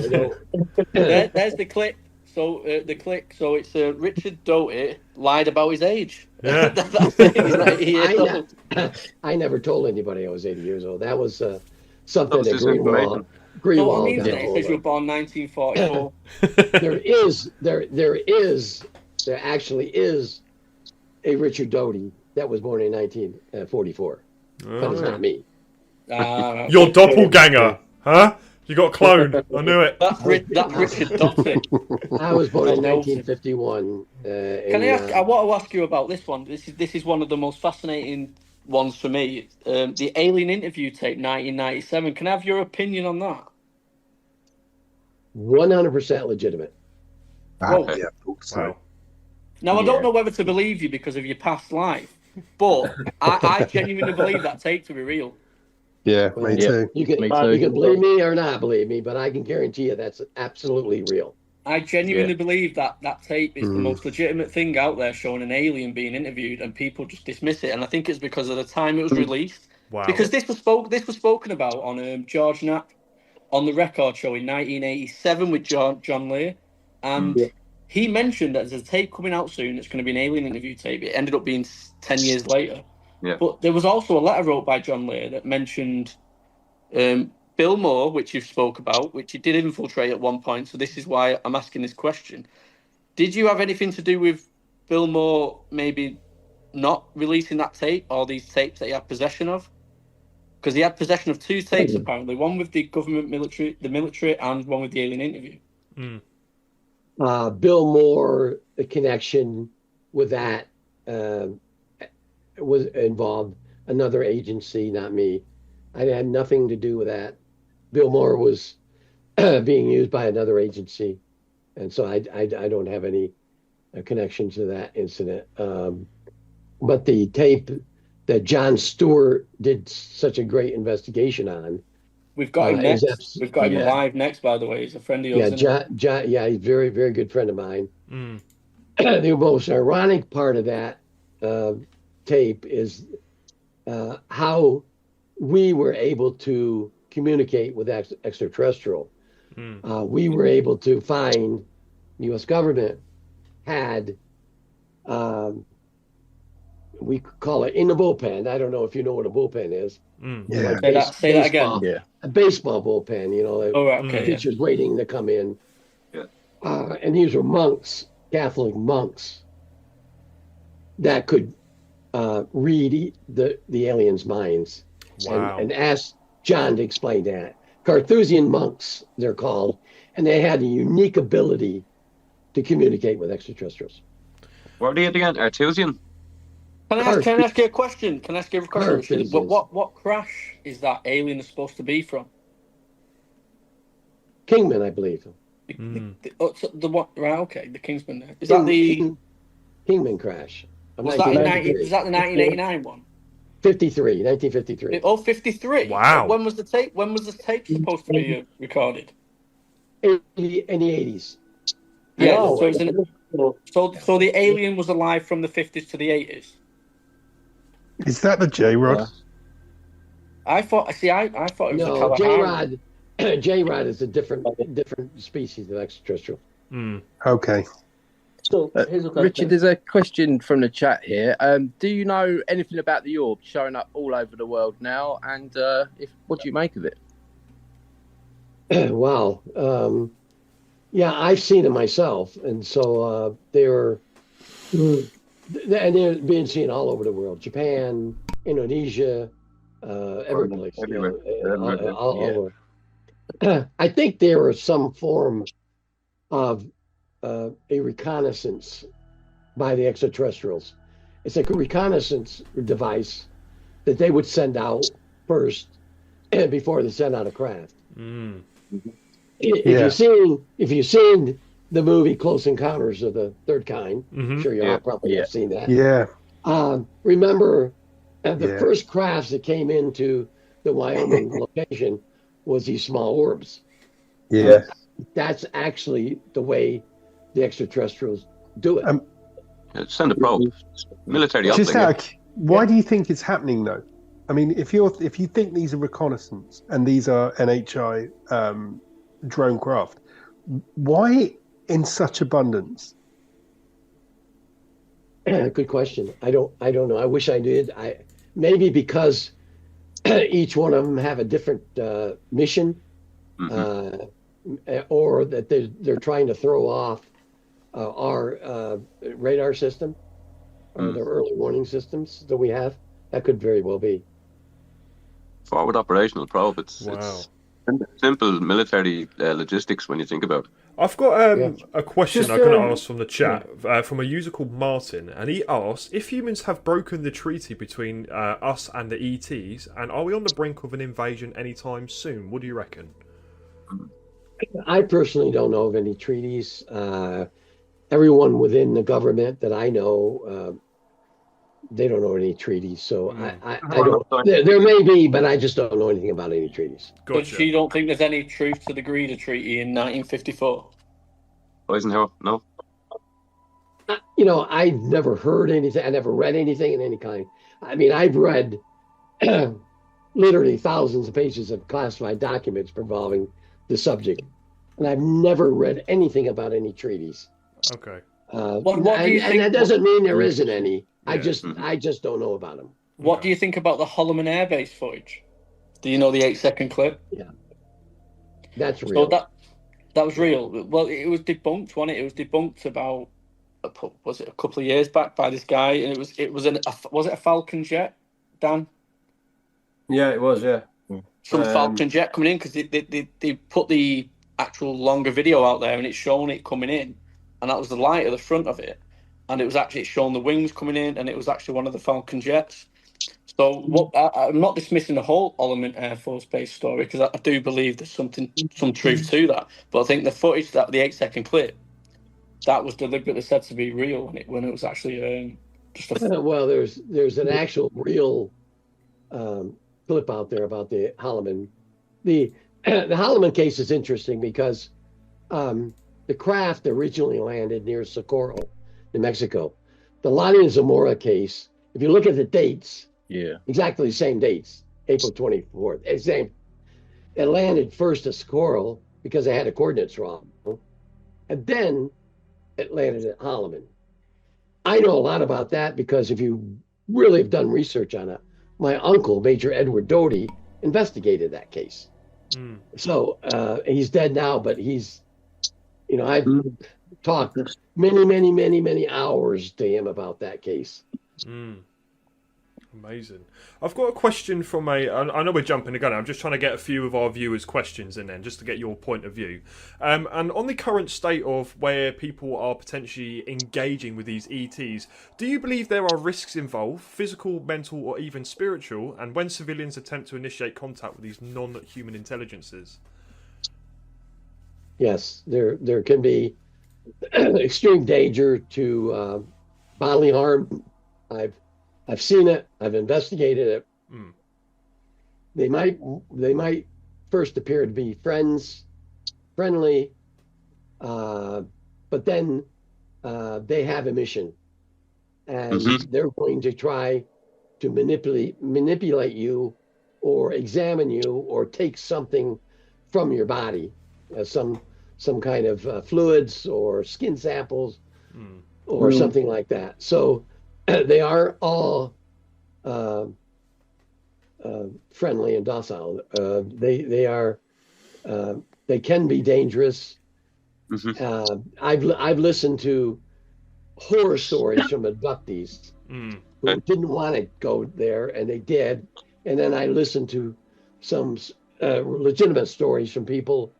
There's the clip. So So it's Richard Doty lied about his age. Yeah. That's it. He's 80 years old. I never told anybody I was 80 years old. That was something that Greenwald. On the internet, it says you were born 1944. There actually is a Richard Doty that was born in 1944, but it's not me. Your doppelganger, huh? You got cloned. I knew it. That's Richard Doty. I was born in 1951. Can I ask? I want to ask you about this one. This is one of the most fascinating ones for me. The alien interview tape, 1997. Can I have your opinion on that? 100% legitimate. Okay. Yeah, so. Now I don't know whether to believe you because of your past life, but I genuinely believe that tape to be real. Yeah, me too. You can believe me or not believe me, but I can guarantee you that's absolutely real. I genuinely believe that tape is the most legitimate thing out there, showing an alien being interviewed, and people just dismiss it. And I think it's because of the time it was released. Wow. Because this was spoken about on George Knapp on the record show in 1987 with John Lear, and he mentioned that there's a tape coming out soon. It's going to be an alien interview tape. It ended up being 10 years later. Yeah. But there was also a letter wrote by John Lear that mentioned Bill Moore, which you spoke about, which he did infiltrate at one point. So this is why I'm asking this question. Did you have anything to do with Bill Moore maybe not releasing that tape or these tapes that he had possession of? Because he had possession of 2 tapes, apparently. One with the government the military, and one with the alien interview. Bill Moore, the connection with that was involved another agency, not me. I had nothing to do with that. Bill Moore was being used by another agency, and so I don't have any connection to that incident. But the tape that John Stewart did such a great investigation on. We've got him next. We've got him live next, by the way. He's a friend of yours. John, he's a very, very good friend of mine. The most ironic part of that tape is how we were able to communicate with extraterrestrial. We were able to find the U.S. government had, we call it in the bullpen. I don't know if you know what a bullpen is. Like say that again. Yeah. A baseball bullpen, you know, pitchers waiting to come in. And these were monks, Catholic monks, that could read the aliens' minds. Wow. And ask John to explain that. Carthusian monks, they're called, and they had a unique ability to communicate with extraterrestrials. What are they again? Artesian? Can I ask you a question? Richard? What crash is that alien supposed to be from? Kingman, I believe. The what? Right, okay, the Kingsman. There. Is that the Kingman crash? Was that the 1989 one? 1953. Oh, 53. Wow. When was the tape? When was the tape supposed to be recorded? In the 80s. Yeah. So the alien was alive from the 50s to the 80s. Is that the J-Rod? I thought it was no, J-Rod. J-Rod is a different species of extraterrestrial. Okay. So here's a question. Richard, there's a question from the chat here. Do you know anything about the orb showing up all over the world now? And what do you make of it? Wow. Yeah, I've seen it myself, and so they're being seen all over the world. Japan, Indonesia, every place. All over. I think there was some form of a reconnaissance by the extraterrestrials. It's like a reconnaissance device that they would send out first before they send out a craft. If you've seen the movie Close Encounters of the Third Kind, I'm sure you all probably have seen that. Yeah. Remember, the first crafts that came into the Wyoming location was these small orbs. Yeah. That's actually the way the extraterrestrials do it. Send a probe. Military Why do you think it's happening though? I mean, if you think these are reconnaissance and these are NHI drone craft, why in such abundance? Good question. I don't know. I wish I did. Maybe because each one of them have a different mission, or that they're trying to throw off our radar system, or the early warning systems that we have. That could very well be. Forward operational probe. It's simple military logistics when you think about it. I've got a question I can ask from the chat from a user called Martin, and he asks if humans have broken the treaty between us and the ETs, and are we on the brink of an invasion anytime soon? What do you reckon? I personally don't know of any treaties. Everyone within the government that I know, they don't know any treaties. So I don't. There may be, but I just don't know anything about any treaties. But you don't think there's any truth to the Greater Treaty in 1954? Eisenhower, no. I've never heard anything. I never read anything in any kind. I mean, I've read literally thousands of pages of classified documents involving the subject, and I've never read anything about any treaties. Okay. What do you think? And that doesn't mean there isn't any. I just don't know about them. What do you think about the Holloman Air Base footage? Do you know the 8-second clip? Yeah, that's So real. that was real. Well, it was debunked, wasn't it? It was debunked about was it a couple of years back by this guy, and was it a Falcon jet, Dan? Yeah, it was. Yeah. Some Falcon jet coming in because they put the actual longer video out there, and it's showing it coming in, and that was the light at the front of it, and it was actually showing the wings coming in, and it was actually one of the Falcon jets. So I'm not dismissing the whole Holloman Air Force Base story, because I do believe there's some truth to that. But I think the footage, the 8-second clip, that was deliberately said to be real when it was actually just a... Well, there's an actual real clip out there about the Holloman. The Holloman case is interesting because the craft originally landed near Socorro, New Mexico. The Lani Zamora case, if you look at the dates, exactly the same dates, April 24th. Same. It landed first at Socorro because they had the coordinates wrong, and then it landed at Holloman. I know a lot about that because if you really have done research on it, my uncle, Major Edward Doty, investigated that case. So he's dead now, but he's, I've talked many hours to him about that case. Amazing. I've got a question from I know we're jumping the gun. I'm just trying to get a few of our viewers' questions in then, just to get your point of view. And on the current state of where people are potentially engaging with these ETs, do you believe there are risks involved, physical, mental, or even spiritual, and when civilians attempt to initiate contact with these non-human intelligences? Yes, there can be extreme danger to bodily harm. I've seen it. I've investigated it. They might first appear to be friendly, but then they have a mission, and they're going to try to manipulate you, or examine you, or take something from your body, some kind of fluids or skin samples, or something like that. So they are all friendly and docile. They can be dangerous. I've listened to horror stories from abductees who didn't want to go there, and they did. And then I listened to some legitimate stories from people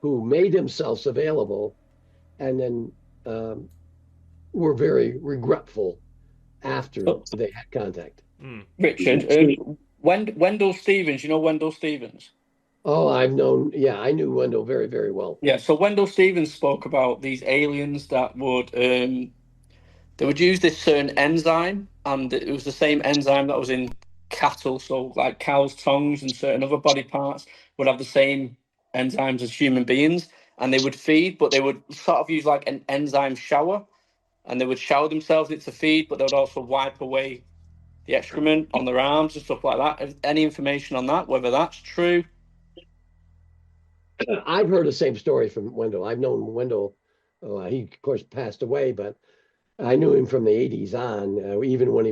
who made themselves available, and then were very regretful after they had contact. Richard, Wendell Stevens, you know Wendell Stevens? Oh, I knew Wendell very, very well. Yeah, so Wendell Stevens spoke about these aliens that would they would use this certain enzyme, and it was the same enzyme that was in cattle, so like cows' tongues and certain other body parts would have the same enzymes as human beings, and they would feed, but they would sort of use like an enzyme shower, and they would shower themselves into feed, but they would also wipe away the excrement on their arms and stuff like that. Any information on that, whether that's true? I've heard the same story from Wendell. I've known Wendell. He, of course, passed away, but I knew him from the 80s on, even when he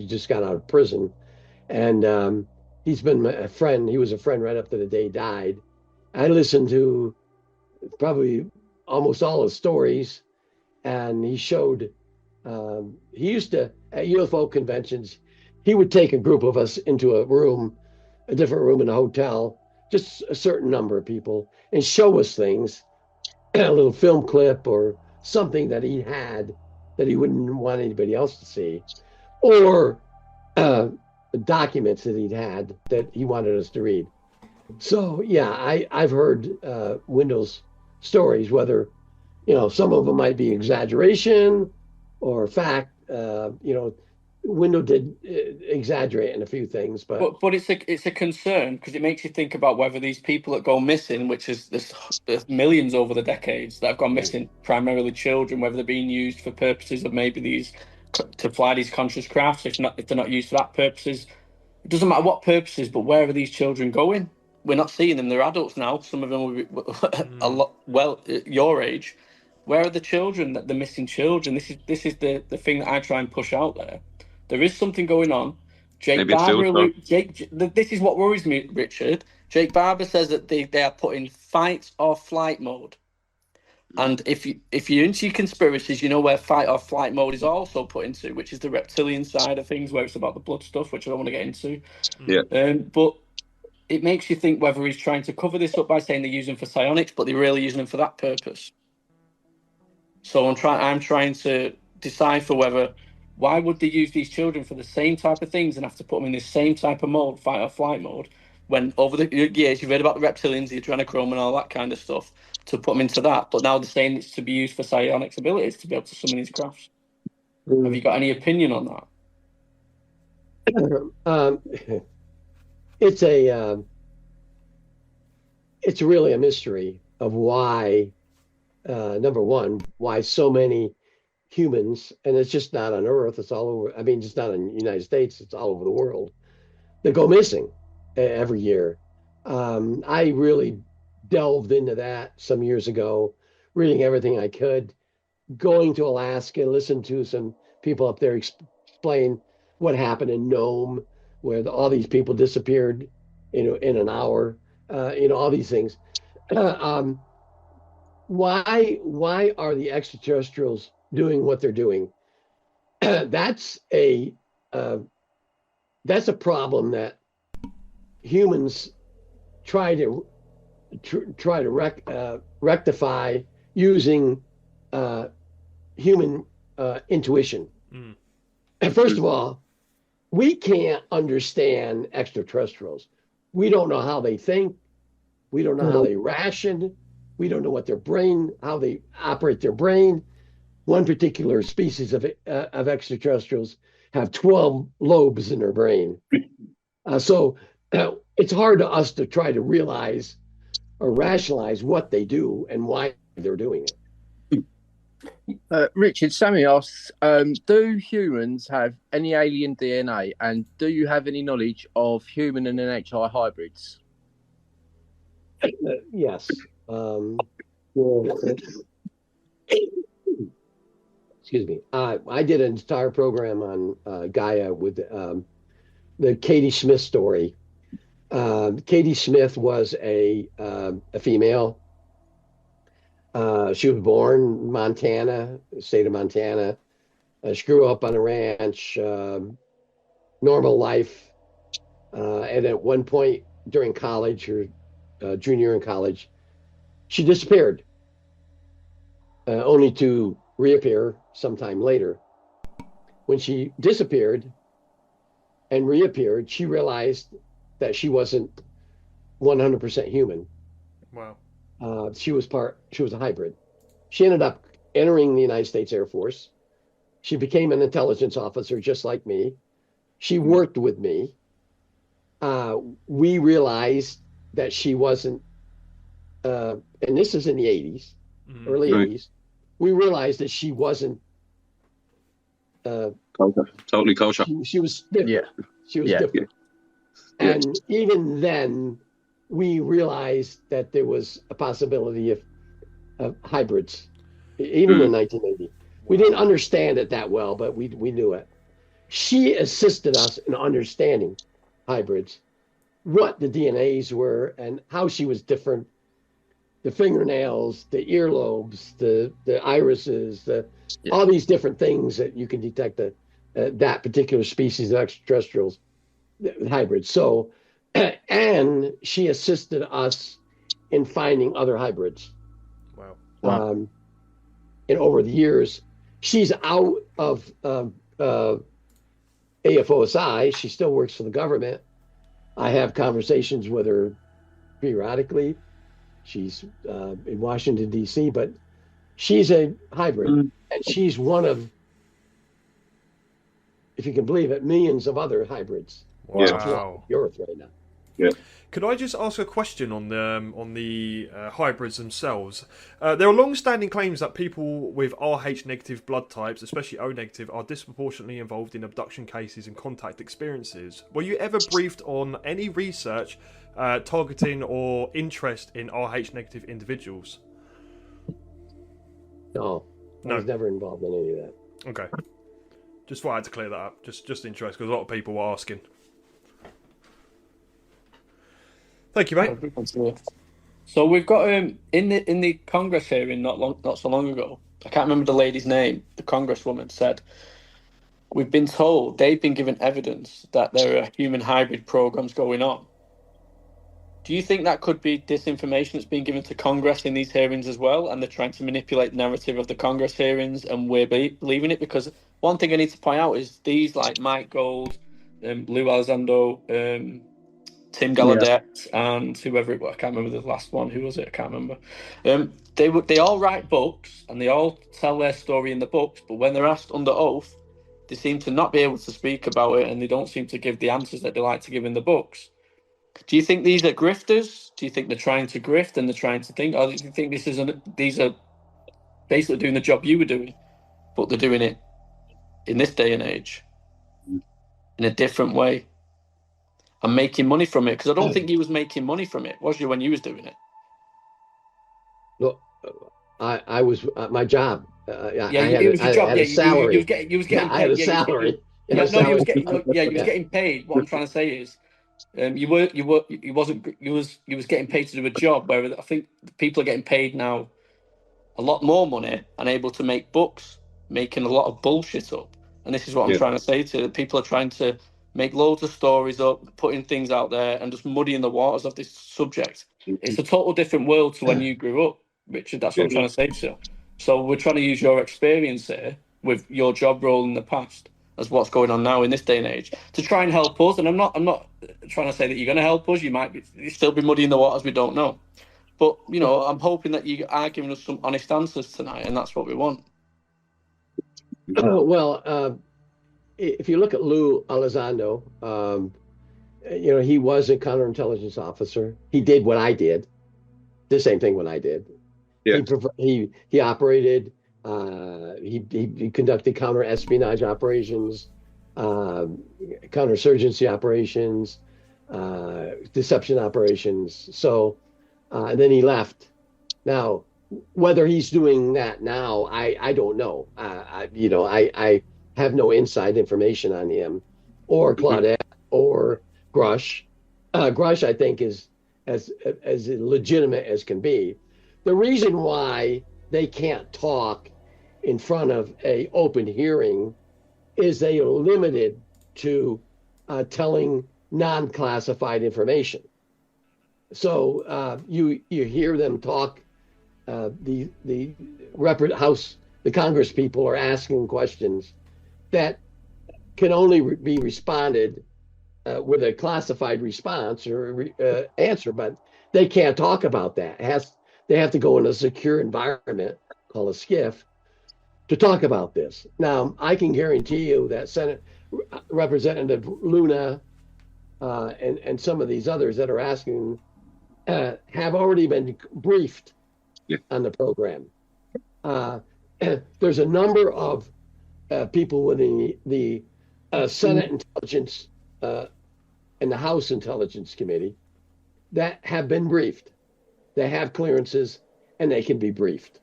just got out of prison. And he's been a friend. He was a friend right up to the day he died. I listened to probably almost all his stories, and he showed, he used to, at UFO conventions, he would take a group of us into a different room in a hotel, just a certain number of people, and show us things, a little film clip or something that he had that he wouldn't want anybody else to see, or documents that he'd had that he wanted us to read. So yeah, I've heard Wendell's stories, whether some of them might be exaggeration or fact. Wendell did exaggerate in a few things, but it's a concern, because it makes you think about whether these people that go missing, which is there's millions over the decades that have gone missing, primarily children, whether they're being used for purposes of maybe these to fly these conscious crafts. If they're not used for that purposes, it doesn't matter what purposes. But where are these children going? We're not seeing them. They're adults now. Some of them will be a lot your age. Where are the children? The missing children. This is the thing that I try and push out there. There is something going on. Jake Barber. This is what worries me, Richard. Jake Barber says that they are put in fight or flight mode. And if you're into your conspiracies, you know where fight or flight mode is also put into, which is the reptilian side of things, where it's about the blood stuff, which I don't want to get into. Yeah. But it makes you think whether he's trying to cover this up by saying they're using them for psionics, but they're really using them for that purpose. So I'm trying to decipher why would they use these children for the same type of things and have to put them in this same type of mode, fight or flight mode, when over the years you've read about the reptilians, the adrenochrome and all that kind of stuff, to put them into that. But now they're saying it's to be used for psionics abilities to be able to summon these crafts. Have you got any opinion on that? It's really a mystery of why, number one, why so many humans, and it's just not on Earth, it's all over, I mean, just not in the United States, it's all over the world, that go missing every year. I really delved into that some years ago, reading everything I could, going to Alaska, listened to some people up there explain what happened in Nome, where all these people disappeared, in an hour, all these things. Why are the extraterrestrials doing what they're doing? That's a problem that humans try to rectify using human intuition. And first of all, we can't understand extraterrestrials. We don't know how they think. We don't know how they ration. We don't know what how they operate their brain. One particular species of extraterrestrials have 12 lobes in their brain. So it's hard to us to try to realize or rationalize what they do and why they're doing it. Richard, Sammy asks, do humans have any alien DNA, and do you have any knowledge of human and NHI hybrids? Yes. Excuse me. I did an entire program on Gaia with the Katie Smith story. Katie Smith was a female. She was born in Montana, state of Montana. She grew up on a ranch, normal life. And at one point during college, her junior in college, she disappeared, only to reappear sometime later. When she disappeared and reappeared, she realized that she wasn't 100% human. Wow. She was a hybrid. She ended up entering the United States Air Force. She became an intelligence officer just like me. She worked with me. We realized that she wasn't, and this is in the 80s, early 80s. We realized that she wasn't totally kosher. She was different. Yeah. She was different. Yeah. And even then, we realized that there was a possibility of hybrids, even in 1980. We didn't understand it that well, but we knew it. She assisted us in understanding hybrids, what the DNAs were, and how she was different. The fingernails, the earlobes, the irises, all these different things that you can detect that particular species of extraterrestrials, hybrids. So, and she assisted us in finding other hybrids. Wow. And over the years, she's out of AFOSI. She still works for the government. I have conversations with her periodically. She's in Washington, D.C., but she's a hybrid. And she's one of, if you can believe it, millions of other hybrids. Wow. Europe right now. Yeah. Could I just ask a question on the hybrids themselves? There are long-standing claims that people with Rh negative blood types, especially O negative, are disproportionately involved in abduction cases and contact experiences. Were you ever briefed on any research targeting or interest in Rh negative individuals? No, I was never involved in any of that. Okay. Just thought I had to clear that up. Just interest, because a lot of people were asking. Thank you, mate. So we've got in the Congress hearing not so long ago. I can't remember the lady's name. The Congresswoman said, "We've been told they've been given evidence that there are human hybrid programs going on." Do you think that could be disinformation that's being given to Congress in these hearings as well, and they're trying to manipulate the narrative of the Congress hearings, and we're believing it? Because one thing I need to point out is these, like Mike Gold, Lou Elizondo, Tim Gallaudet, and whoever it was, I can't remember the last one. Who was it? I can't remember. They all write books and they all tell their story in the books, but when they're asked under oath, they seem to not be able to speak about it, and they don't seem to give the answers that they like to give in the books. Do you think these are grifters? Do you think they're trying to grift and they're trying to think, or do you think these are basically doing the job you were doing, but they're doing it in this day and age in a different way and making money from it? Because I don't think you was making money from it, was you, when you was doing it? Look, I was my job. It was your job. I had a salary. You was getting paid. I had a salary. You was getting paid. What I'm trying to say is, you was getting paid to do a job. Where I think people are getting paid now a lot more money and able to make books, making a lot of bullshit up. And this is what I'm trying to say to you. People are trying to make loads of stories up, putting things out there, and just muddying the waters of this subject. It's a total different world to when you grew up, Richard. That's what I'm trying to say to you. So we're trying to use your experience here with your job role in the past as what's going on now in this day and age to try and help us. And I'm not trying to say that you're going to help us. You still be muddying the waters. We don't know. But, you know, I'm hoping that you are giving us some honest answers tonight, and that's what we want. If you look at Lou Elizondo, you know, he was a counterintelligence officer. He did what I did, the same thing what I did. Yeah. He operated. He conducted counter-espionage operations, counterinsurgency operations, deception operations. So, and then he left. Now, whether he's doing that now, I don't know. I have no inside information on him, or Claudette, or Grush. Grush, I think, is as legitimate as can be. The reason why they can't talk in front of an open hearing is they are limited to telling non-classified information. So you hear them talk. The Congress people are asking questions that can only be responded with a classified response or answer, but they can't talk about that. They have to go in a secure environment called a SCIF to talk about this. Now, I can guarantee you that Senate Representative Luna and some of these others that are asking have already been briefed on the program. There's a number of people within the Senate Intelligence and the House Intelligence Committee that have been briefed. They have clearances and they can be briefed.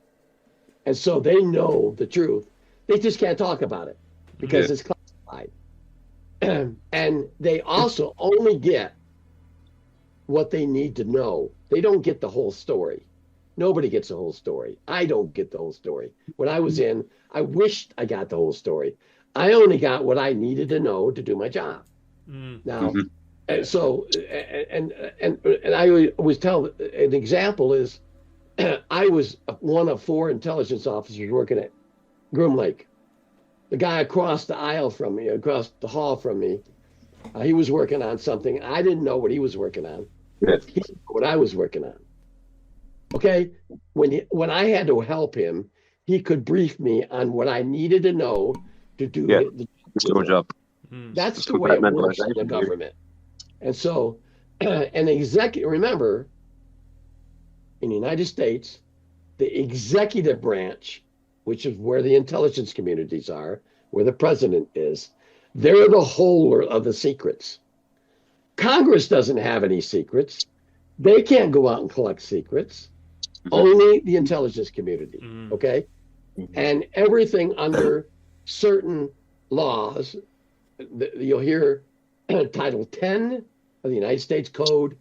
And so they know the truth. They just can't talk about it because it's classified. And they also only get what they need to know. They don't get the whole story. Nobody gets the whole story. I don't get the whole story. When I was in, I wished I got the whole story. I only got what I needed to know to do my job. Now, and so, and I always tell an example is, I was one of 4 intelligence officers working at Groom Lake. The guy across the aisle from me, across the hall from me, he was working on something. I didn't know what he was working on. He didn't know what I was working on. Okay, when I had to help him, he could brief me on what I needed to know to do the job. That's the way it works in the government. And so, an executive, remember, in the United States, the executive branch, which is where the intelligence communities are, where the president is, they're the holder of the secrets. Congress doesn't have any secrets. They can't go out and collect secrets. Only the intelligence community, okay? And everything under certain laws, you'll hear Title 10 of the United States Code,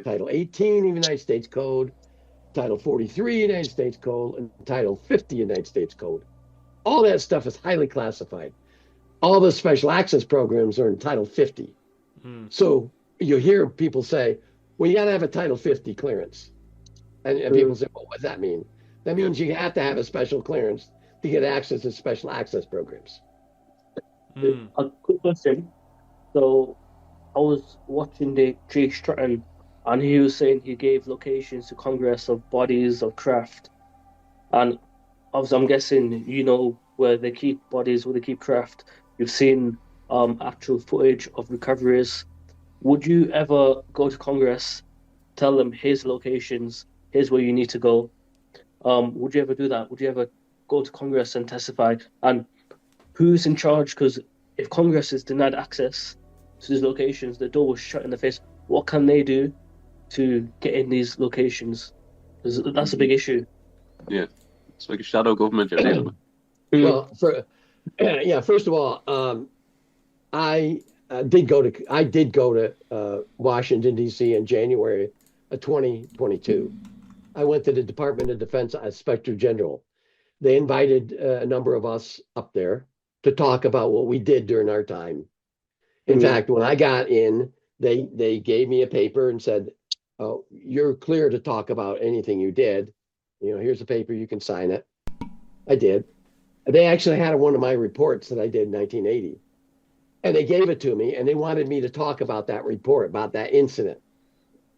Title 18 of the United States Code, Title 43 United States Code, and Title 50 United States Code. All that stuff is highly classified. All the special access programs are in Title 50. So you hear people say, well, you got to have a Title 50 clearance. And people say, well, what does that mean? That means you have to have a special clearance to get access to special access programs. A quick question. So I was watching the Jay Stratton, and he was saying he gave locations to Congress of bodies of craft. And obviously, I'm guessing you know where they keep bodies, where they keep craft. You've seen actual footage of recoveries. Would you ever go to Congress, tell them here's locations, here's where you need to go? Would you ever do that? Would you ever go to Congress and testify? And who's in charge? Because if Congress is denied access to these locations, the door was shut in the face. What can they do to get in these locations? That's a big issue. Yeah, it's like a shadow government you're dealing with. Well, first of all, I did go to Washington D.C. in January of 2022. I went to the Department of Defense Inspector General. They invited a number of us up there to talk about what we did during our time. In fact, when I got in, they gave me a paper and said, "Oh, you're clear to talk about anything you did. You know, here's a paper, you can sign it." I did. They actually had one of my reports that I did in 1980. And they gave it to me, and they wanted me to talk about that report, about that incident.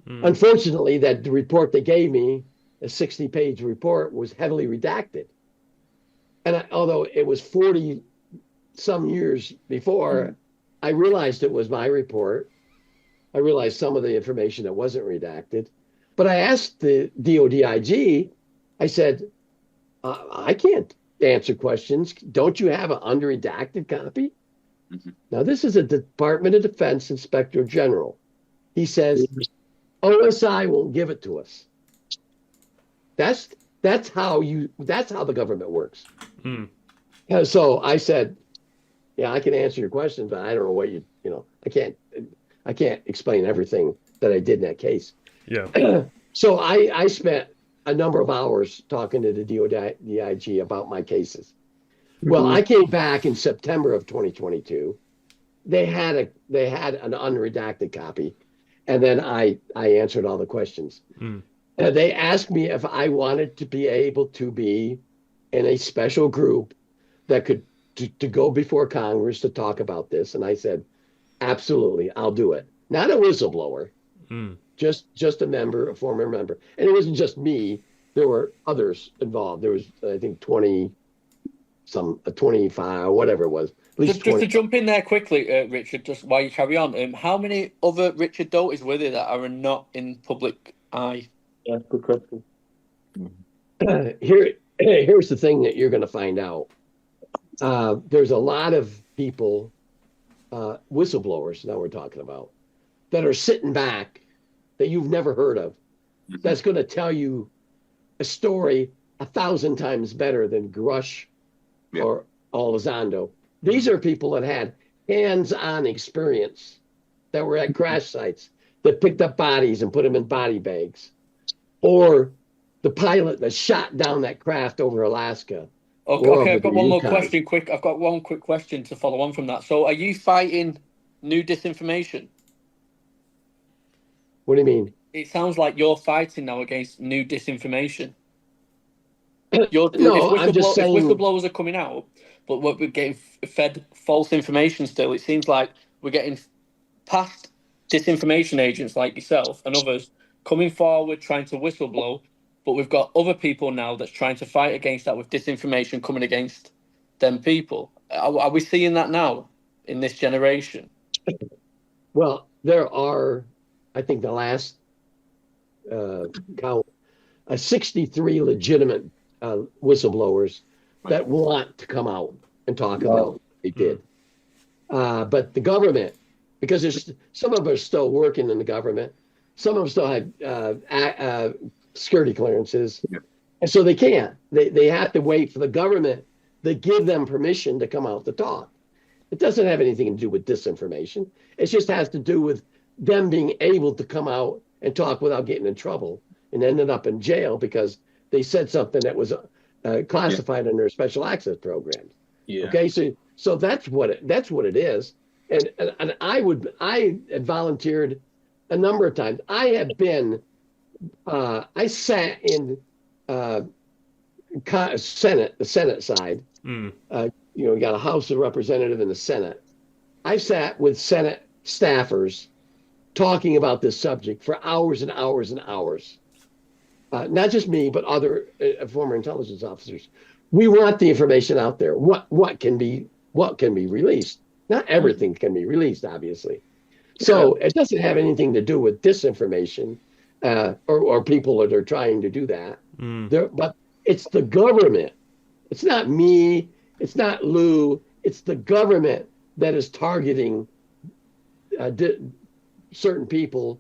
Unfortunately, the report they gave me, a 60-page report, was heavily redacted. And although it was 40 some years before, I realized it was my report. I realized some of the information that wasn't redacted. But I asked the DODIG, I said, I can't answer questions. Don't you have an unredacted copy? Now, this is a Department of Defense Inspector General. He says, OSI won't give it to us. That's how the government works. So I said, yeah, I can answer your questions, but I don't know what I can't explain everything that I did in that case. Yeah. So I spent a number of hours talking to the DODIG about my cases. Well, I came back in September of 2022. They had an unredacted copy, and then I answered all the questions. They asked me if I wanted to be able to be in a special group that could to go before Congress to talk about this, and I said, absolutely, I'll do it. Not a whistleblower, just a member, a former member, and it wasn't just me. There were others involved. There was, I think, 25 or whatever it was. At least just to jump in there quickly, Richard, just while you carry on, how many other Richard Doty's were there that are not in public eye? Yeah, good question. Here's the thing that you're going to find out. There's a lot of people, whistleblowers that we're talking about, that are sitting back that you've never heard of. That's going to tell you a story 1,000 times better than Grush or Elizondo. These are people that had hands-on experience, that were at crash sites, that picked up bodies and put them in body bags, or the pilot that shot down that craft over Alaska. Okay, I've got one more question. I've got one quick question to follow on from that. So, are you fighting new disinformation? What do you mean? It sounds like you're fighting now against new disinformation. I'm just saying, if whistleblowers are coming out, but we're getting fed false information still, it seems like we're getting past disinformation agents like yourself and others coming forward trying to whistleblow, but we've got other people now that's trying to fight against that with disinformation coming against them people. Are we seeing that now in this generation? Well, there are, I think the last count, 63 legitimate whistleblowers that want to come out and talk about what they did. But the government, because there's some of them are still working in the government, some of them still have security clearances, and so they can't. They have to wait for the government to give them permission to come out to talk. It doesn't have anything to do with disinformation. It just has to do with them being able to come out and talk without getting in trouble and ended up in jail because they said something that was classified under special access programs. Yeah. Okay, so that's what it is. And I had volunteered a number of times. I have been I sat in the Senate side. You got a House of Representative and the Senate. I sat with Senate staffers talking about this subject for hours and hours and hours. Not just me, but other former intelligence officers. We want the information out there. What can be released? Not everything can be released, obviously. So it doesn't have anything to do with disinformation or people that are trying to do that. But it's the government. It's not me. It's not Lou. It's the government that is targeting certain people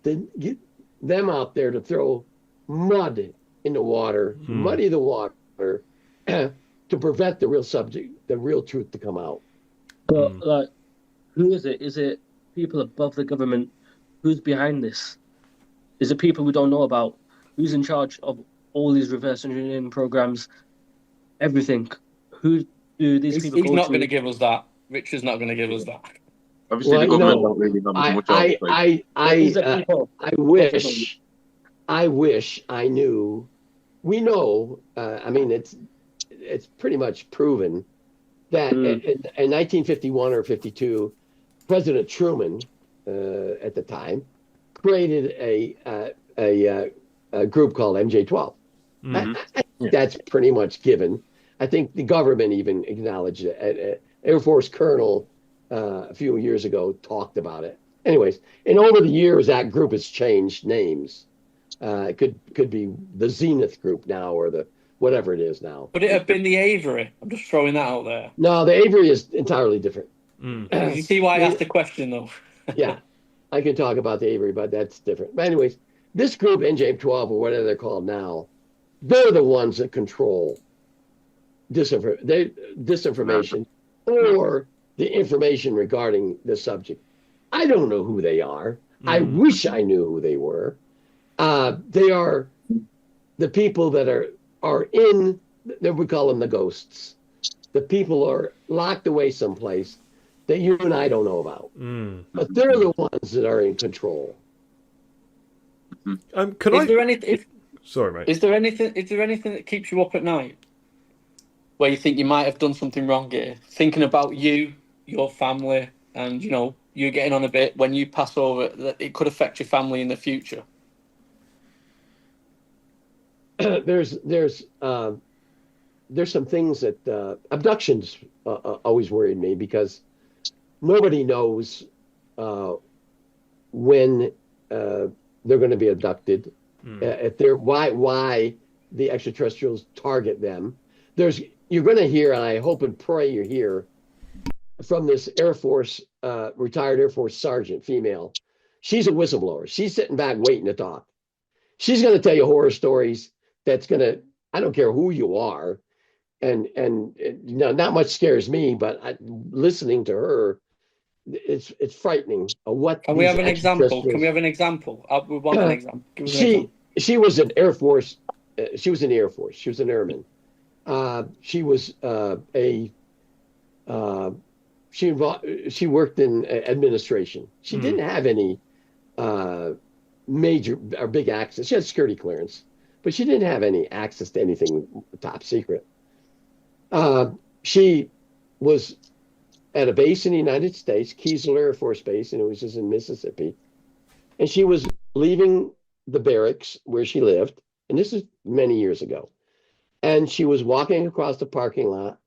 to get them out there to throw mud in the water, muddy the water, to prevent the real subject, the real truth to come out. But like, who is it? Is it people above the government? Who's behind this? Is it people we don't know about? Who's in charge of all these reverse engineering programs? Everything. Who do these people He's go not to? going to give us that. Richard's not going to give us that. Obviously, the government don't really have as much oversight. I wish I knew. We know. I mean, it's pretty much proven that in 1951 or 52, President Truman, at the time, created a group called MJ-12. That's pretty much given. I think the government even acknowledged it. Air Force Colonel a few years ago talked about it. Anyways, and over the years, that group has changed names. It could be the Zenith Group now, or the whatever it is now. Would it have been the Avery? I'm just throwing that out there. No, the Avery is entirely different. You see why I asked the question, though? Yeah, I can talk about the Avery, but that's different. But anyways, this group, NJ-12 or whatever they're called now, they're the ones that control disinformation or the information regarding the subject. I don't know who they are. I wish I knew who they were. They are the people that are in, that we call them the ghosts. The people are locked away someplace that you and I don't know about. But they're the ones that are in control. Sorry, mate. Is there anything that keeps you up at night where you think you might have done something wrong here? Thinking about you, your family, and you're getting on a bit when you pass over, that it could affect your family in the future. There's some things that abductions always worried me, because nobody knows when they're going to be abducted. If they're why the extraterrestrials target them. You're going to hear, and I hope and pray you hear from this Air Force retired Air Force sergeant, female. She's a whistleblower. She's sitting back waiting to talk. She's going to tell you horror stories. I don't care who you are, and not much scares me, but listening to her, it's frightening. Can we have an example? Can we have an example? We want an example. She was an Air Force. She was in the Air Force. She was an airman. She was she worked in administration. She didn't have any major or big access. She had security clearance, but she didn't have any access to anything top secret. She was at a base in the United States, Keesler Air Force Base, and it was just in Mississippi. And she was leaving the barracks where she lived, and this is many years ago. And she was walking across the parking lot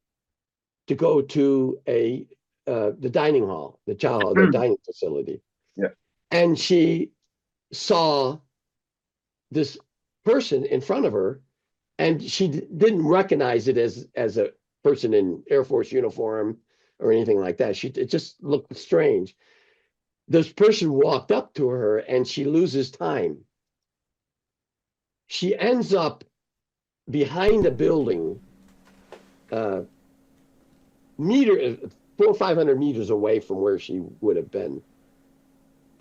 to go to the dining hall, the dining facility. Yeah. And she saw this person in front of her, and she didn't recognize it as a person in Air Force uniform or anything like that. It just looked strange. This person walked up to her, and she loses time. She ends up behind a building, 400 or 500 meters away from where she would have been.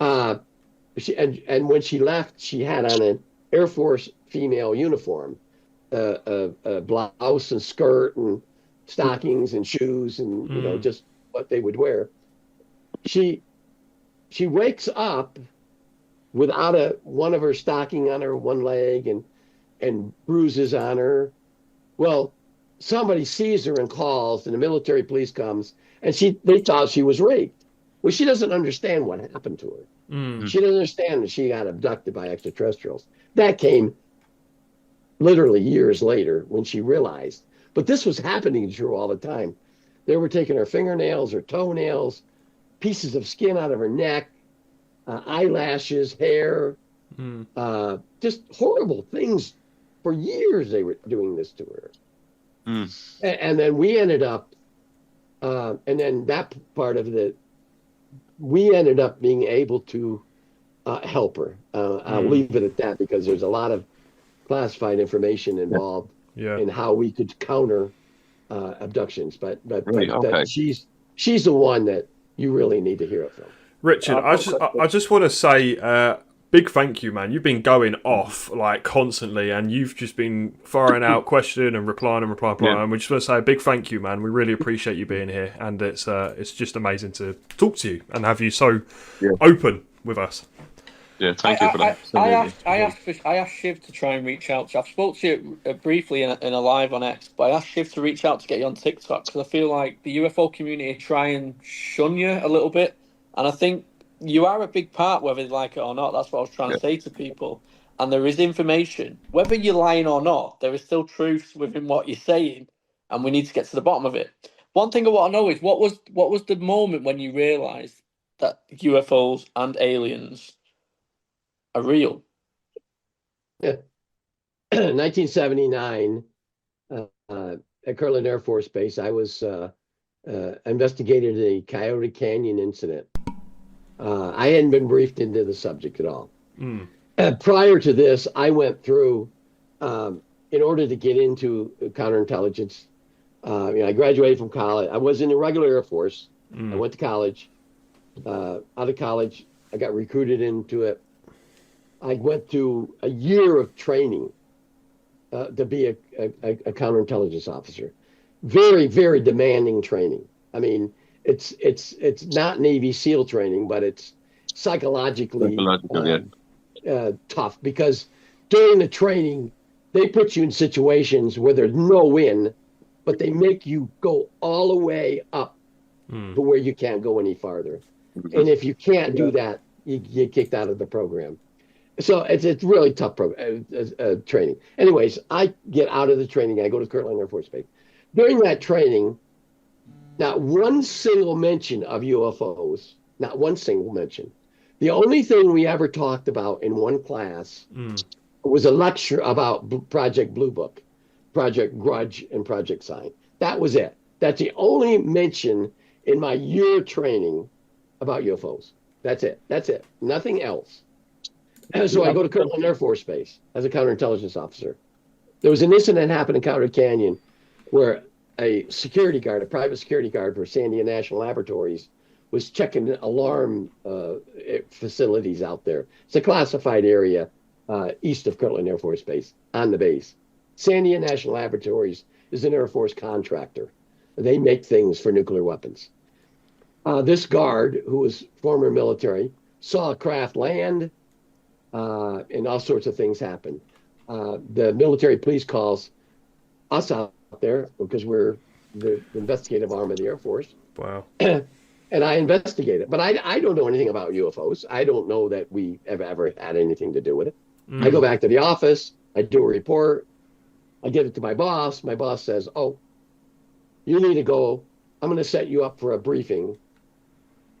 And when she left, she had on an Air Force female uniform, a blouse and skirt and stockings and shoes and you know just what they would wear. She wakes up without one of her stocking on her one leg and bruises on her. Well, somebody sees her and calls, and the military police comes, and they thought she was raped. Well, she doesn't understand what happened to her. She doesn't understand that she got abducted by extraterrestrials. That came literally years later when she realized. But this was happening to her all the time. They were taking her fingernails, her toenails, pieces of skin out of her neck, eyelashes, hair, just horrible things. For years they were doing this to her. And then we ended up, and then that part of it, we ended up being able to help her. I'll leave it at that because there's a lot of classified information involved in how we could counter abductions. But she's the one that you really need to hear it from. Richard, I just want to say big thank you, man. You've been going off like constantly, and you've just been firing out question and replying. And we just want to say a big thank you, man. We really appreciate you being here, and it's just amazing to talk to you and have you so open with us. Yeah, thank you for that. I asked Shiv to try and reach out. I've spoke to you briefly in a live on X, but I asked Shiv to reach out to get you on TikTok because I feel like the UFO community try and shun you a little bit, and I think you are a big part, whether they like it or not. That's what I was trying to say to people. And there is information, whether you're lying or not, there is still truth within what you're saying, and we need to get to the bottom of it. One thing I want to know is what was the moment when you realised that UFOs and aliens are real? 1979, at Kirtland Air Force Base, I was investigating the Coyote Canyon incident. I hadn't been briefed into the subject at all. Prior to this, I went through, in order to get into counterintelligence, I graduated from college. I was in the regular Air Force. I went to college. Out of college, I got recruited into it. I went through a year of training to be a counterintelligence officer. Very, very demanding training. I mean, it's not Navy SEAL training, but it's psychologically tough because during the training, they put you in situations where there's no win, but they make you go all the way up to where you can't go any farther. And if you can't do that, you get kicked out of the program. So it's really tough training. Anyways, I get out of the training. I go to Kirtland Air Force Base. During that training, not one single mention of UFOs, not one single mention. The only thing we ever talked about in one class was a lecture about Project Blue Book, Project Grudge, and Project Sign. That was it. That's the only mention in my year training about UFOs. That's it. That's it. Nothing else. And so I go to Kirtland Air Force Base as a counterintelligence officer. There was an incident happened in Coyote Canyon where a security guard, a private security guard for Sandia National Laboratories, was checking alarm facilities out there. It's a classified area east of Kirtland Air Force Base, on the base. Sandia National Laboratories is an Air Force contractor. They make things for nuclear weapons. This guard, who was former military, saw a craft land, and all sorts of things happen. The military police calls us out there because we're the investigative arm of the Air Force. Wow. And I investigate it. But I don't know anything about UFOs. I don't know that we have ever had anything to do with it. I go back to the office. I do a report. I give it to my boss. My boss says, oh, you need to go. I'm going to set you up for a briefing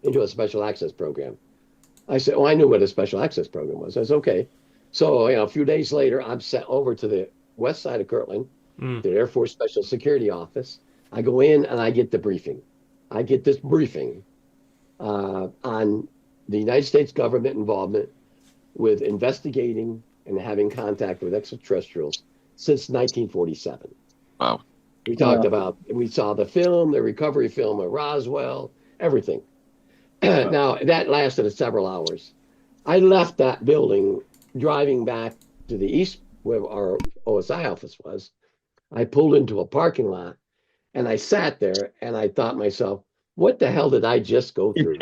into a special access program. I said, oh, I knew what a special access program was. I said, okay. So, a few days later, I'm sent over to the west side of Kirtland, to the Air Force Special Security Office. I go in and I get the briefing. I get this briefing on the United States government involvement with investigating and having contact with extraterrestrials since 1947. Wow. We saw the film, the recovery film of Roswell, everything. Now, that lasted several hours. I left that building driving back to the east where our OSI office was. I pulled into a parking lot and I sat there and I thought to myself, what the hell did I just go through?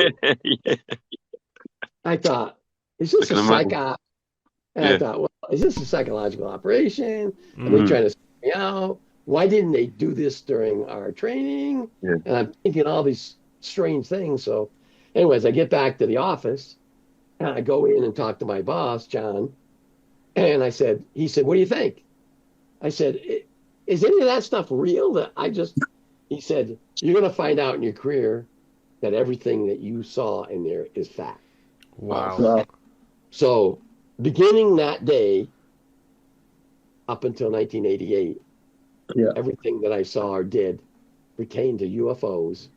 I thought, is this a psych-op? And I thought, well, is this a psychological operation? Are they trying to send me out? Why didn't they do this during our training? And I'm thinking all these strange things. So anyways, I get back to the office and I go in and talk to my boss, John. And he said, what do you think? I said, is any of that stuff real? He said, you're going to find out in your career that everything that you saw in there is fact. Wow. So beginning that day up until 1988, everything that I saw or did pertained to UFOs,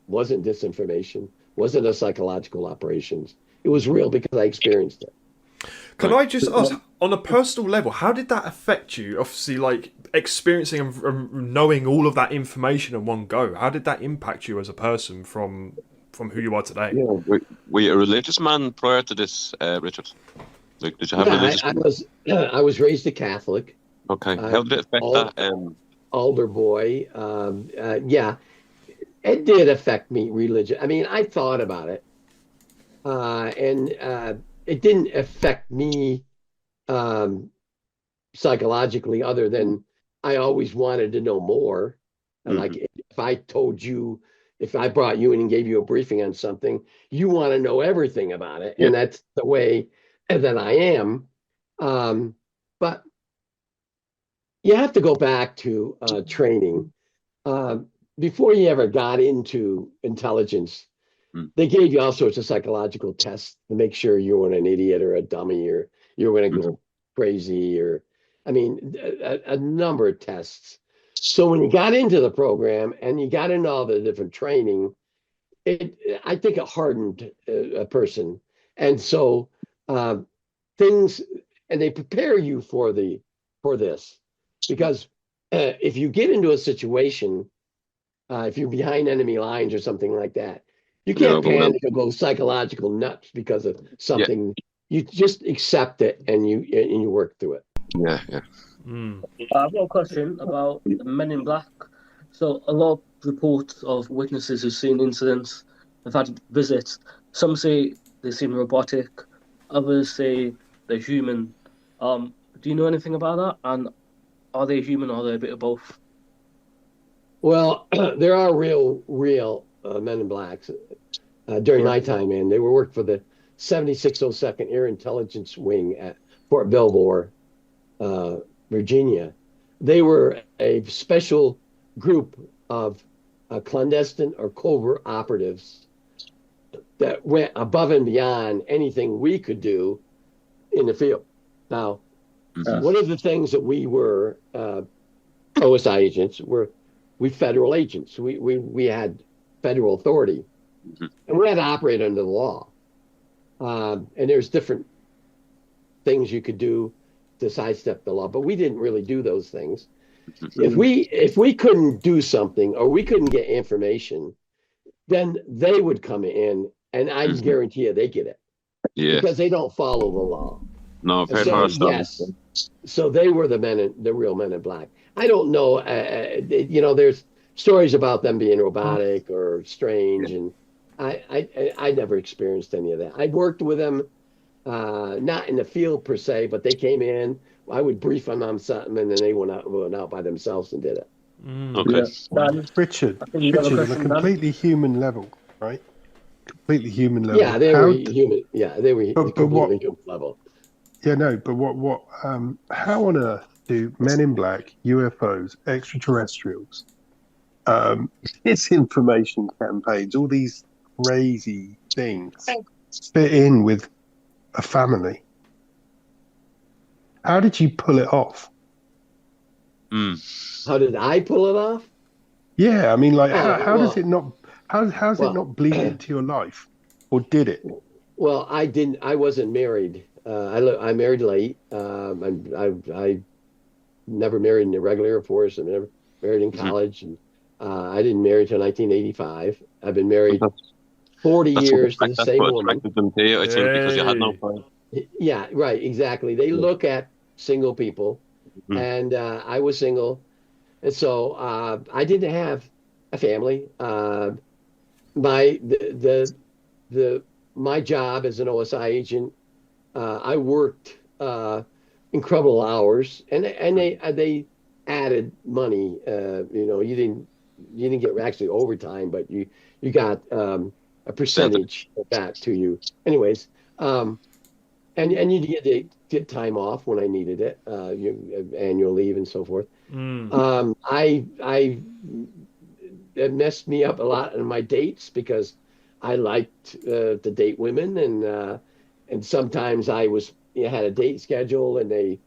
wasn't disinformation, wasn't a psychological operations. It was real because I experienced it. Can I just ask, on a personal level, how did that affect you? Obviously, like experiencing and knowing all of that information in one go. How did that impact you as a person from who you are today? Yeah. Were you a religious man prior to this, Richard? Like, did you have religious? I was raised a Catholic. Okay. How did it affect that? Alder boy. Yeah, it did affect me. Religion. I mean, I thought about it, and it didn't affect me psychologically, other than I always wanted to know more. And like, if I brought you in and gave you a briefing on something, you want to know everything about it. And that's the way that I am. But you have to go back to training. Before you ever got into intelligence, they gave you all sorts of psychological tests to make sure you weren't an idiot or a dummy or you were going to go crazy, or, I mean, a number of tests. So when you got into the program and you got into all the different training, I think it hardened a person. And so things, and they prepare you for this, because if you get into a situation, if you're behind enemy lines or something like that, you can't panic or go psychological nuts because of something. You just accept it and you work through it. Yeah. I've got a question about the Men in Black. So a lot of reports of witnesses who've seen incidents, have had visits. Some say they seem robotic, others say they're human. Do you know anything about that? And are they human or are they a bit of both? Well, there are real Men in Blacks during my time in. They worked for the 7602nd Air Intelligence Wing at Fort Belvoir, Virginia. They were a special group of clandestine or covert operatives that went above and beyond anything we could do in the field. Now, one of the things that we were OSI agents were federal agents. We had federal authority, and we had to operate under the law. And there's different things you could do to sidestep the law, but we didn't really do those things. If we couldn't do something or we couldn't get information, then they would come in, and I guarantee you they get it. Because they don't follow the law. No, so they were the real Men in Black. I don't know. There's stories about them being robotic or strange, and I never experienced any of that. I worked with them, not in the field per se, but they came in. I would brief them on something, and then they went out by themselves and did it. Richard, on a completely human level, right? Completely human level. Yeah, they were human. Yeah, they were completely human level. Yeah, no, but what? How on earth do Men in Black, UFOs, extraterrestrials, disinformation campaigns, all these crazy things fit in with a family? How did you pull it off? How did I pull it off? Yeah, I mean, like, how does it not? How's it not bleed into your life, or did it? Well, I didn't. I wasn't married. I married late. I never married in the regular Air Force. I never married in college, and I didn't marry until 1985. I've been married 40 years to the same woman. I think because you had no plan. Yeah, right, exactly. They look at single people, and I was single, and so I didn't have a family. My job as an OSI agent, I worked incredible hours, and they added money. You didn't get actually overtime, but you got a percentage back to you. Anyways, and you get time off when I needed it, annual leave and so forth. It messed me up a lot in my dates because I liked to date women, and sometimes I had a date schedule, and I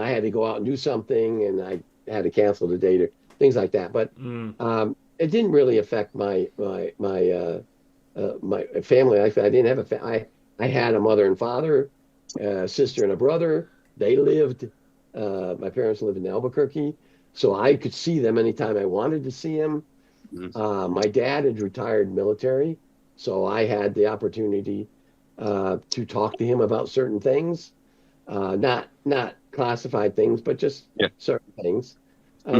had to go out and do something, and I had to cancel the date or things like that. But it didn't really affect my family life. I didn't have I had a mother and father, a sister and a brother. They lived. My parents lived in Albuquerque, so I could see them anytime I wanted to see them. My dad had retired military, so I had the opportunity to talk to him about certain things, not classified things, but just certain things.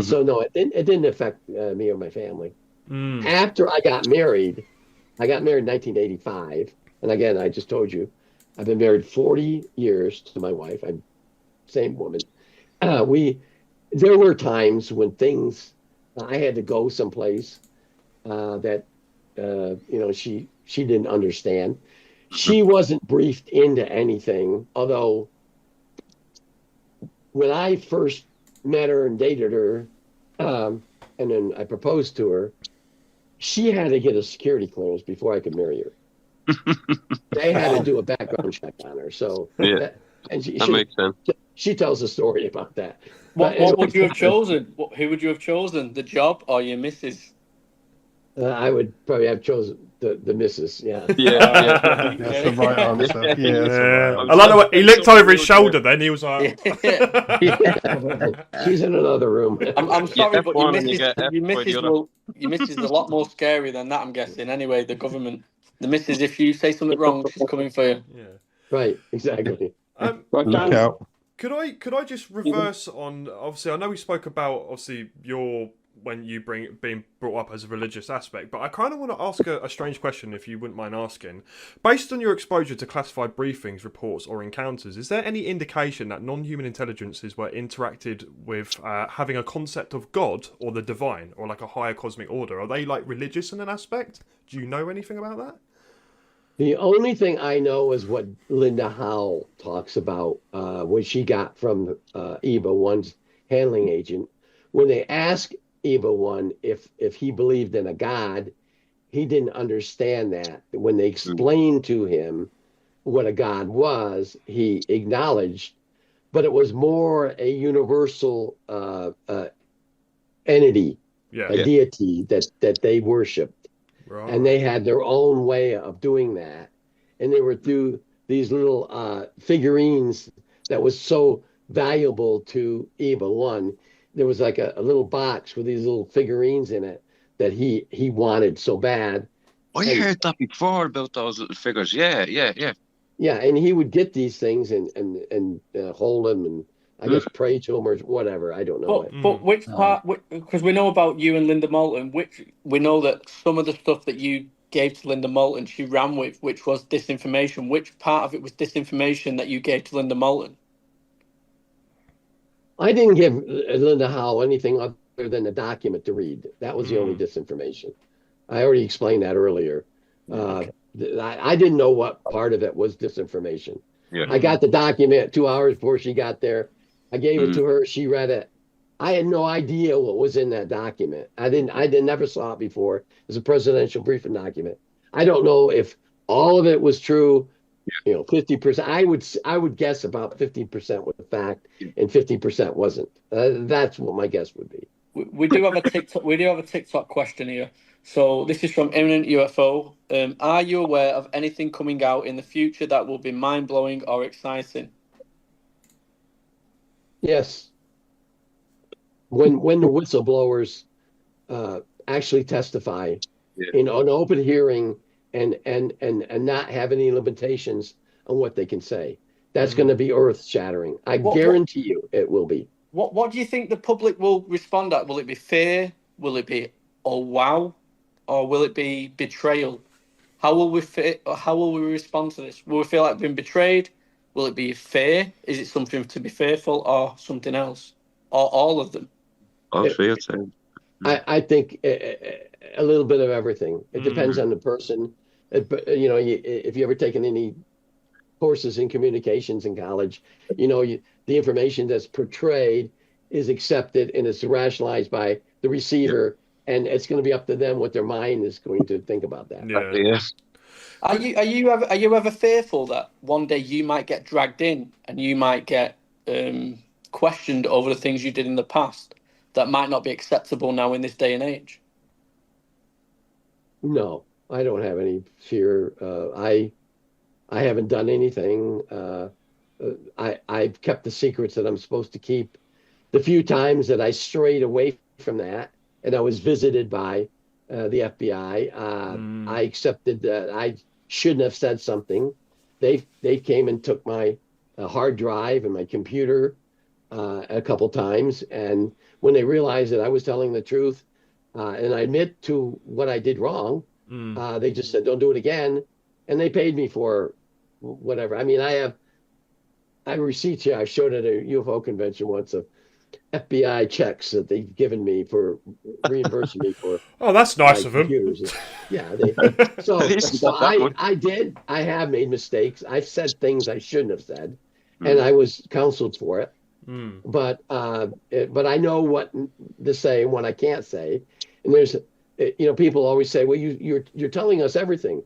So no, it didn't affect me or my family. After I got married in 1985, and again, I just told you, I've been married 40 years to my wife. I'm same woman. There were times when I had to go someplace that she didn't understand. She wasn't briefed into anything, although when I first met her and dated her, and then I proposed to her, she had to get a security clearance before I could marry her. They had to do a background check on her. So that makes sense. She tells a story about that. What would you have chosen? Who would you have chosen, the job or your missus? I would probably have chosen the missus. Yeah. That's the right answer. Yeah. I like the way he looked over his shoulder. Then he was like, "She's in another room." I'm sorry, but your missus is a lot more scary than that. I'm guessing. Anyway, the government, the missus, if you say something wrong, she's coming for you. Yeah. Right. Exactly. Look out. Could I just reverse on? Obviously, I know we spoke about when you being brought up as a religious aspect, but I kind of want to ask a strange question, if you wouldn't mind asking. Based on your exposure to classified briefings, reports, or encounters, is there any indication that non-human intelligences were interacted with having a concept of God or the divine or like a higher cosmic order? Are they like religious in an aspect? Do you know anything about that? The only thing I know is what Linda Howell talks about, what she got from EVA 1's handling agent. When they asked EVA 1 if he believed in a God, he didn't understand that. When they explained to him what a God was, he acknowledged, but it was more a universal entity, a deity that they worshipped. Right. And they had their own way of doing that. And they were through these little figurines that was so valuable to EVA 1. There was like a little box with these little figurines in it that he wanted so bad. I heard that before about those little figures. Yeah. Yeah, and he would get these things and hold them and I guess pray to them or whatever. I don't know. But which part? Because we know about you and Linda Moulton. We know that some of the stuff that you gave to Linda Moulton, she ran with, which was disinformation. Which part of it was disinformation that you gave to Linda Moulton? I didn't give Linda Howell anything other than a document to read. That was the only disinformation. I already explained that earlier. I didn't know what part of it was disinformation. Yeah. I got the document 2 hours before she got there. I gave it to her. She read it. I had no idea what was in that document. I never saw it before. It was a presidential briefing document. I don't know if all of it was true. 50%. I would guess about 50% was fact and 50% wasn't. That's what my guess would be. We do have a TikTok. We do have a TikTok question here. So this is from Imminent UFO. Are you aware of anything coming out in the future that will be mind blowing or exciting? Yes. when the whistleblowers actually testify in an open hearing and not have any limitations on what they can say. That's going to be earth-shattering. I guarantee you it will be. What do you think the public will respond at? Will it be fear? Will it be, oh wow? Or will it be betrayal? How will we respond to this? Will we feel like being betrayed? Will it be fear? Is it something to be fearful, or something else? Or all of them? All three, I'd say. I think a little bit of everything. It depends on the person. You know, if you ever taken any courses in communications in college, you know, the information that's portrayed is accepted and it's rationalized by the receiver, and it's going to be up to them what their mind is going to think about that. Yeah. Are you ever fearful that one day you might get dragged in and you might get questioned over the things you did in the past that might not be acceptable now in this day and age? No, I don't have any fear. I haven't done anything. I've kept the secrets that I'm supposed to keep. The few times that I strayed away from that and I was visited by the FBI, I accepted that I shouldn't have said something. They came and took my hard drive and my computer a couple times, and when they realized that I was telling the truth and I admit to what I did wrong, they just said, don't do it again. And they paid me for whatever. I mean, I have receipts here. I showed at a UFO convention once of FBI checks that they've given me for reimbursing me for. Oh, that's nice of them. Yeah. So I have made mistakes. I've said things I shouldn't have said, and I was counseled for it. But I know what to say and what I can't say. And there's, you know, people always say, well, you're telling us everything.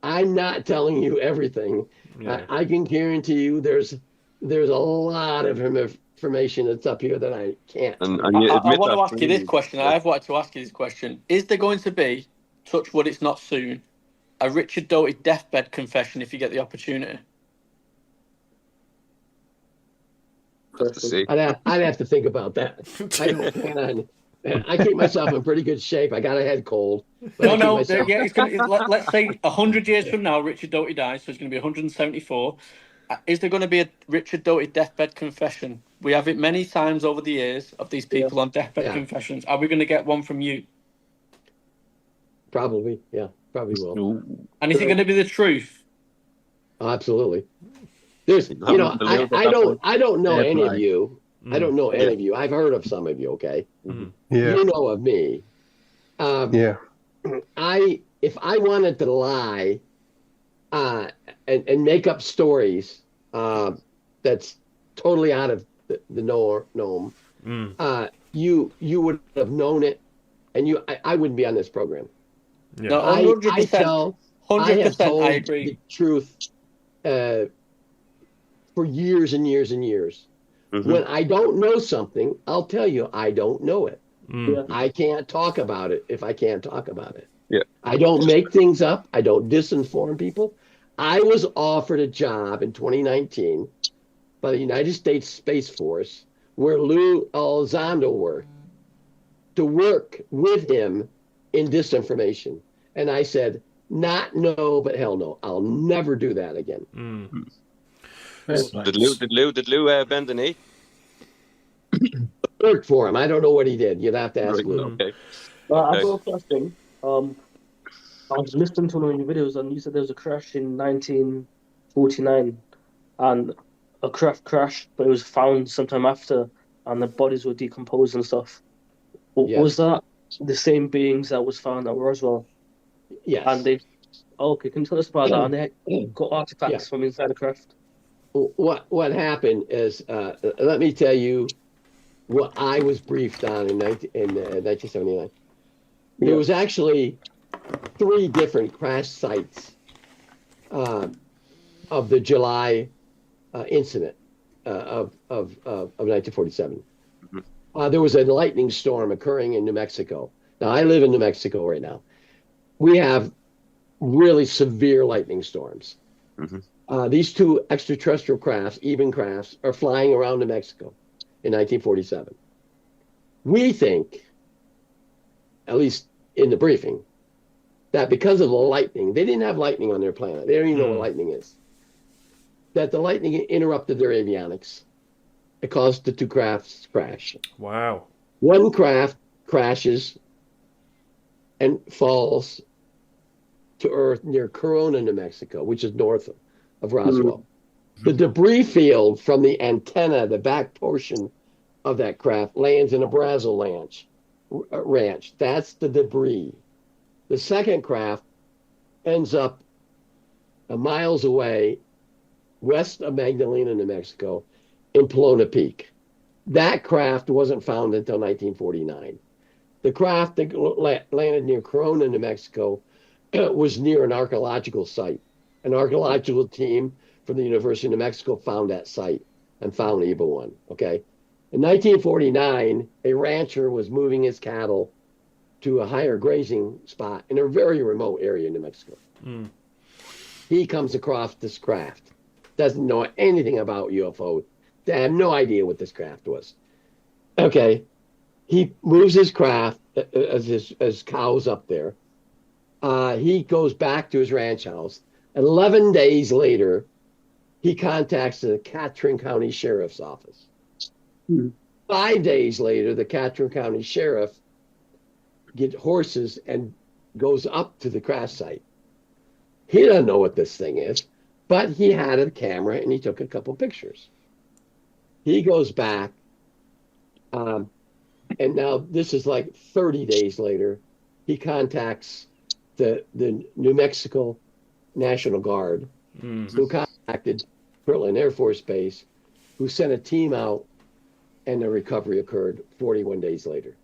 I'm not telling you everything. Yeah. I can guarantee you there's a lot of information that's up here that I can't. I want to ask you this question. I've wanted to ask you this question. Is there going to be, touch wood it's not soon, a Richard Doty deathbed confession if you get the opportunity? I'd have to think about that. I don't plan on. I keep myself in pretty good shape. I got a head cold. No. It's let's say 100 years from now, Richard Doty dies, so it's going to be 174. Is there going to be a Richard Doty deathbed confession? We have it many times over the years of these people on deathbed confessions. Are we going to get one from you? Probably, yeah. Probably will. And is it going to be the truth? Oh, absolutely. There's, you know, I don't know any of you. I don't know any of you. I've heard of some of you, okay? Yeah. You know of me. If I wanted to lie and make up stories that's totally out of the norm, you would have known it, and I wouldn't be on this program. Yeah. No, 100%. I have told I agree. the truth for years and years and years. When I don't know something, I'll tell you I don't know it. I can't talk about it if I can't talk about it. Yeah. I don't make things up. I don't disinform people. I was offered a job in 2019 by the United States Space Force where Lou Elizondo worked, to work with him in disinformation. And I said, not no, but hell no. I'll never do that again. Did Lou bend the knee? Worked for him. I don't know what he did. You'd have to ask Lou. Okay. I've got a question. I was listening to one of your videos, and you said there was a crash in 1949, and a craft crashed, but it was found sometime after, and the bodies were decomposed and stuff. Yes. Was that the same beings that was found at Roswell? Yes. And they, okay, can you tell us about that? And they got artifacts from inside the craft. What happened is, let me tell you what I was briefed on in 1979. There was actually 3 different crash sites of the July incident of 1947. There was a lightning storm occurring in New Mexico. Now, I live in New Mexico right now. We have really severe lightning storms. These 2 extraterrestrial crafts, even crafts, are flying around New Mexico in 1947. We think, at least in the briefing, that because of the lightning, they didn't have lightning on their planet. They don't even know what lightning is. That the lightning interrupted their avionics. It caused the two crafts crash. Wow. One craft crashes and falls to Earth near Corona, New Mexico, which is north of Roswell. The debris field from the antenna, the back portion of that craft, lands in a Brazil ranch. That's the debris. The second craft ends up miles away, west of Magdalena, New Mexico, in Pelona Peak. That craft wasn't found until 1949. The craft that landed near Corona, New Mexico, was near an archaeological site. An archaeological team from the University of New Mexico found that site and found EVA 1. Okay. In 1949, a rancher was moving his cattle to a higher grazing spot in a very remote area in New Mexico. He comes across this craft, doesn't know anything about UFO. They have no idea what this craft was. Okay. He moves his craft as cows up there. He goes back to his ranch house. 11 days later, he contacts the Catron County Sheriff's Office. 5 days later, the Catron County Sheriff gets horses and goes up to the crash site. He doesn't know what this thing is, but he had a camera and he took a couple pictures. He goes back, and now this is like 30 days later. He contacts the New Mexico National Guard, who contacted Kirtland Air Force Base, who sent a team out, and the recovery occurred 41 days later.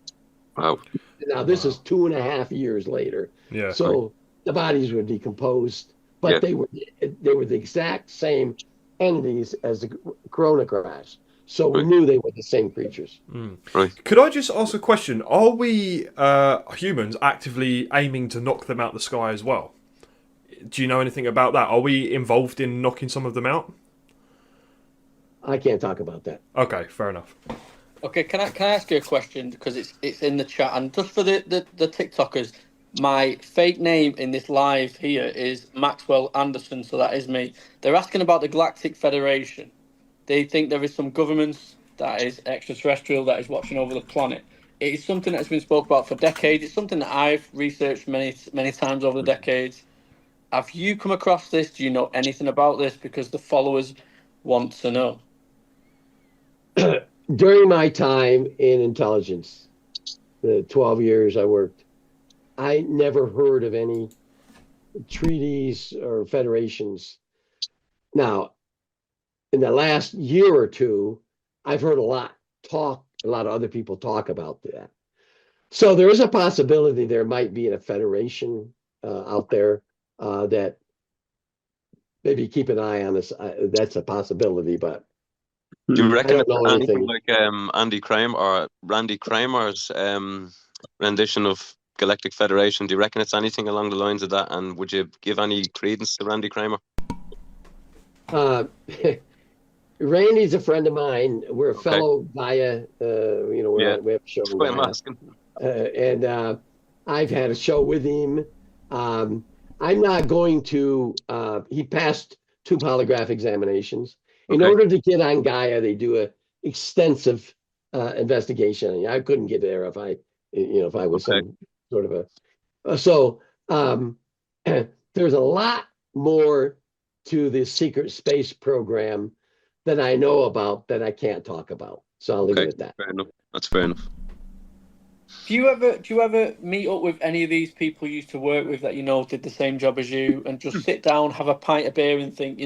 Wow. Now, this is 2.5 years later. Yeah. So the bodies were decomposed, but they were the exact same entities as the Corona crash. So we knew they were the same creatures. Right. Could I just ask a question? Are we humans actively aiming to knock them out the sky as well? Do you know anything about that? Are we involved in knocking some of them out? I can't talk about that. Okay, fair enough. Okay, can I ask you a question, because it's in the chat, and just for the TikTokers, my fake name in this live here is Maxwell Anderson, so that is me. They're asking about the Galactic Federation. They think there is some government that is extraterrestrial that is watching over the planet. It is something that's been spoke about for decades. It's something that I've researched many times over the decades. Have you come across this? Do you know anything about this? Because the followers want to know. During my time in intelligence, the 12 years I worked, I never heard of any treaties or federations. Now, in the last year or two, I've heard a lot of other people talk about that. So there is a possibility there might be a federation out there that maybe keep an eye on this. That's a possibility, but do you reckon it's anything anything. like Andy Kramer or Randy Kramer's rendition of Galactic Federation? Do you reckon it's anything along the lines of that? And would you give any credence to Randy Kramer? Randy's a friend of mine. We're a fellow via, we have a show. That's why I'm asking. And I've had a show with him. I'm not going to, he passed 2 polygraph examinations. In order to get on Gaia, they do a extensive investigation. I couldn't get there if I was some sort of there's a lot more to the secret space program that I know about that I can't talk about. So I'll leave it at that. Fair enough. That's fair enough. Do you ever meet up with any of these people you used to work with that did the same job as you, and just sit down, have a pint of beer, and think,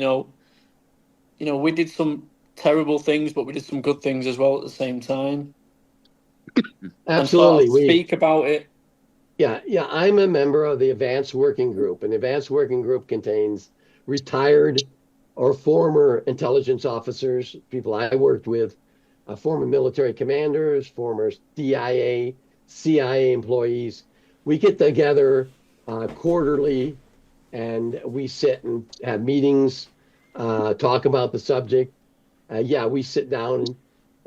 we did some terrible things, but we did some good things as well at the same time? Absolutely. And sort of speak about it. Yeah. I'm a member of the Advanced Working Group, and the Advanced Working Group contains retired or former intelligence officers, people I worked with, former military commanders, former DIA, CIA employees. We get together quarterly, and we sit and have meetings, talk about the subject. We sit down and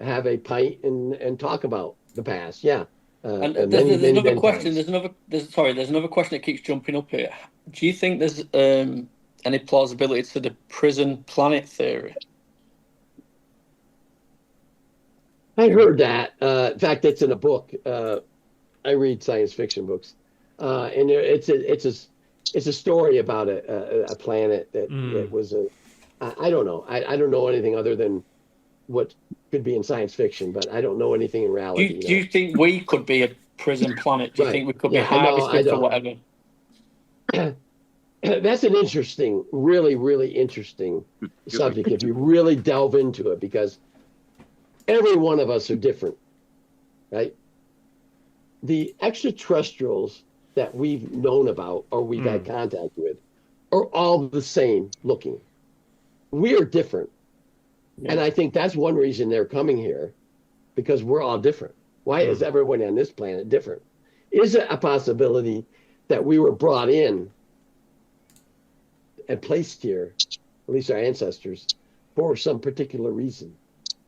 have a pint and talk about the past. Yeah. And there's another question. There's another question that keeps jumping up here. Do you think there's any plausibility to the prison planet theory? I heard that. In fact, it's in a book. I read science fiction books, and it's a story about a planet that it was a. I don't know. I don't know anything other than what could be in science fiction, but I don't know anything in reality. Do you think we could be a prison planet? Do you think we could be harvested for whatever? That's an interesting, really, really interesting subject if you really delve into it, because every one of us are different, right? The extraterrestrials that we've known about or we've had contact with are all the same looking. We are different. Yeah. And I think that's one reason they're coming here, because we're all different. Why is everyone on this planet different? Is it a possibility that we were brought in and placed here, at least our ancestors, for some particular reason?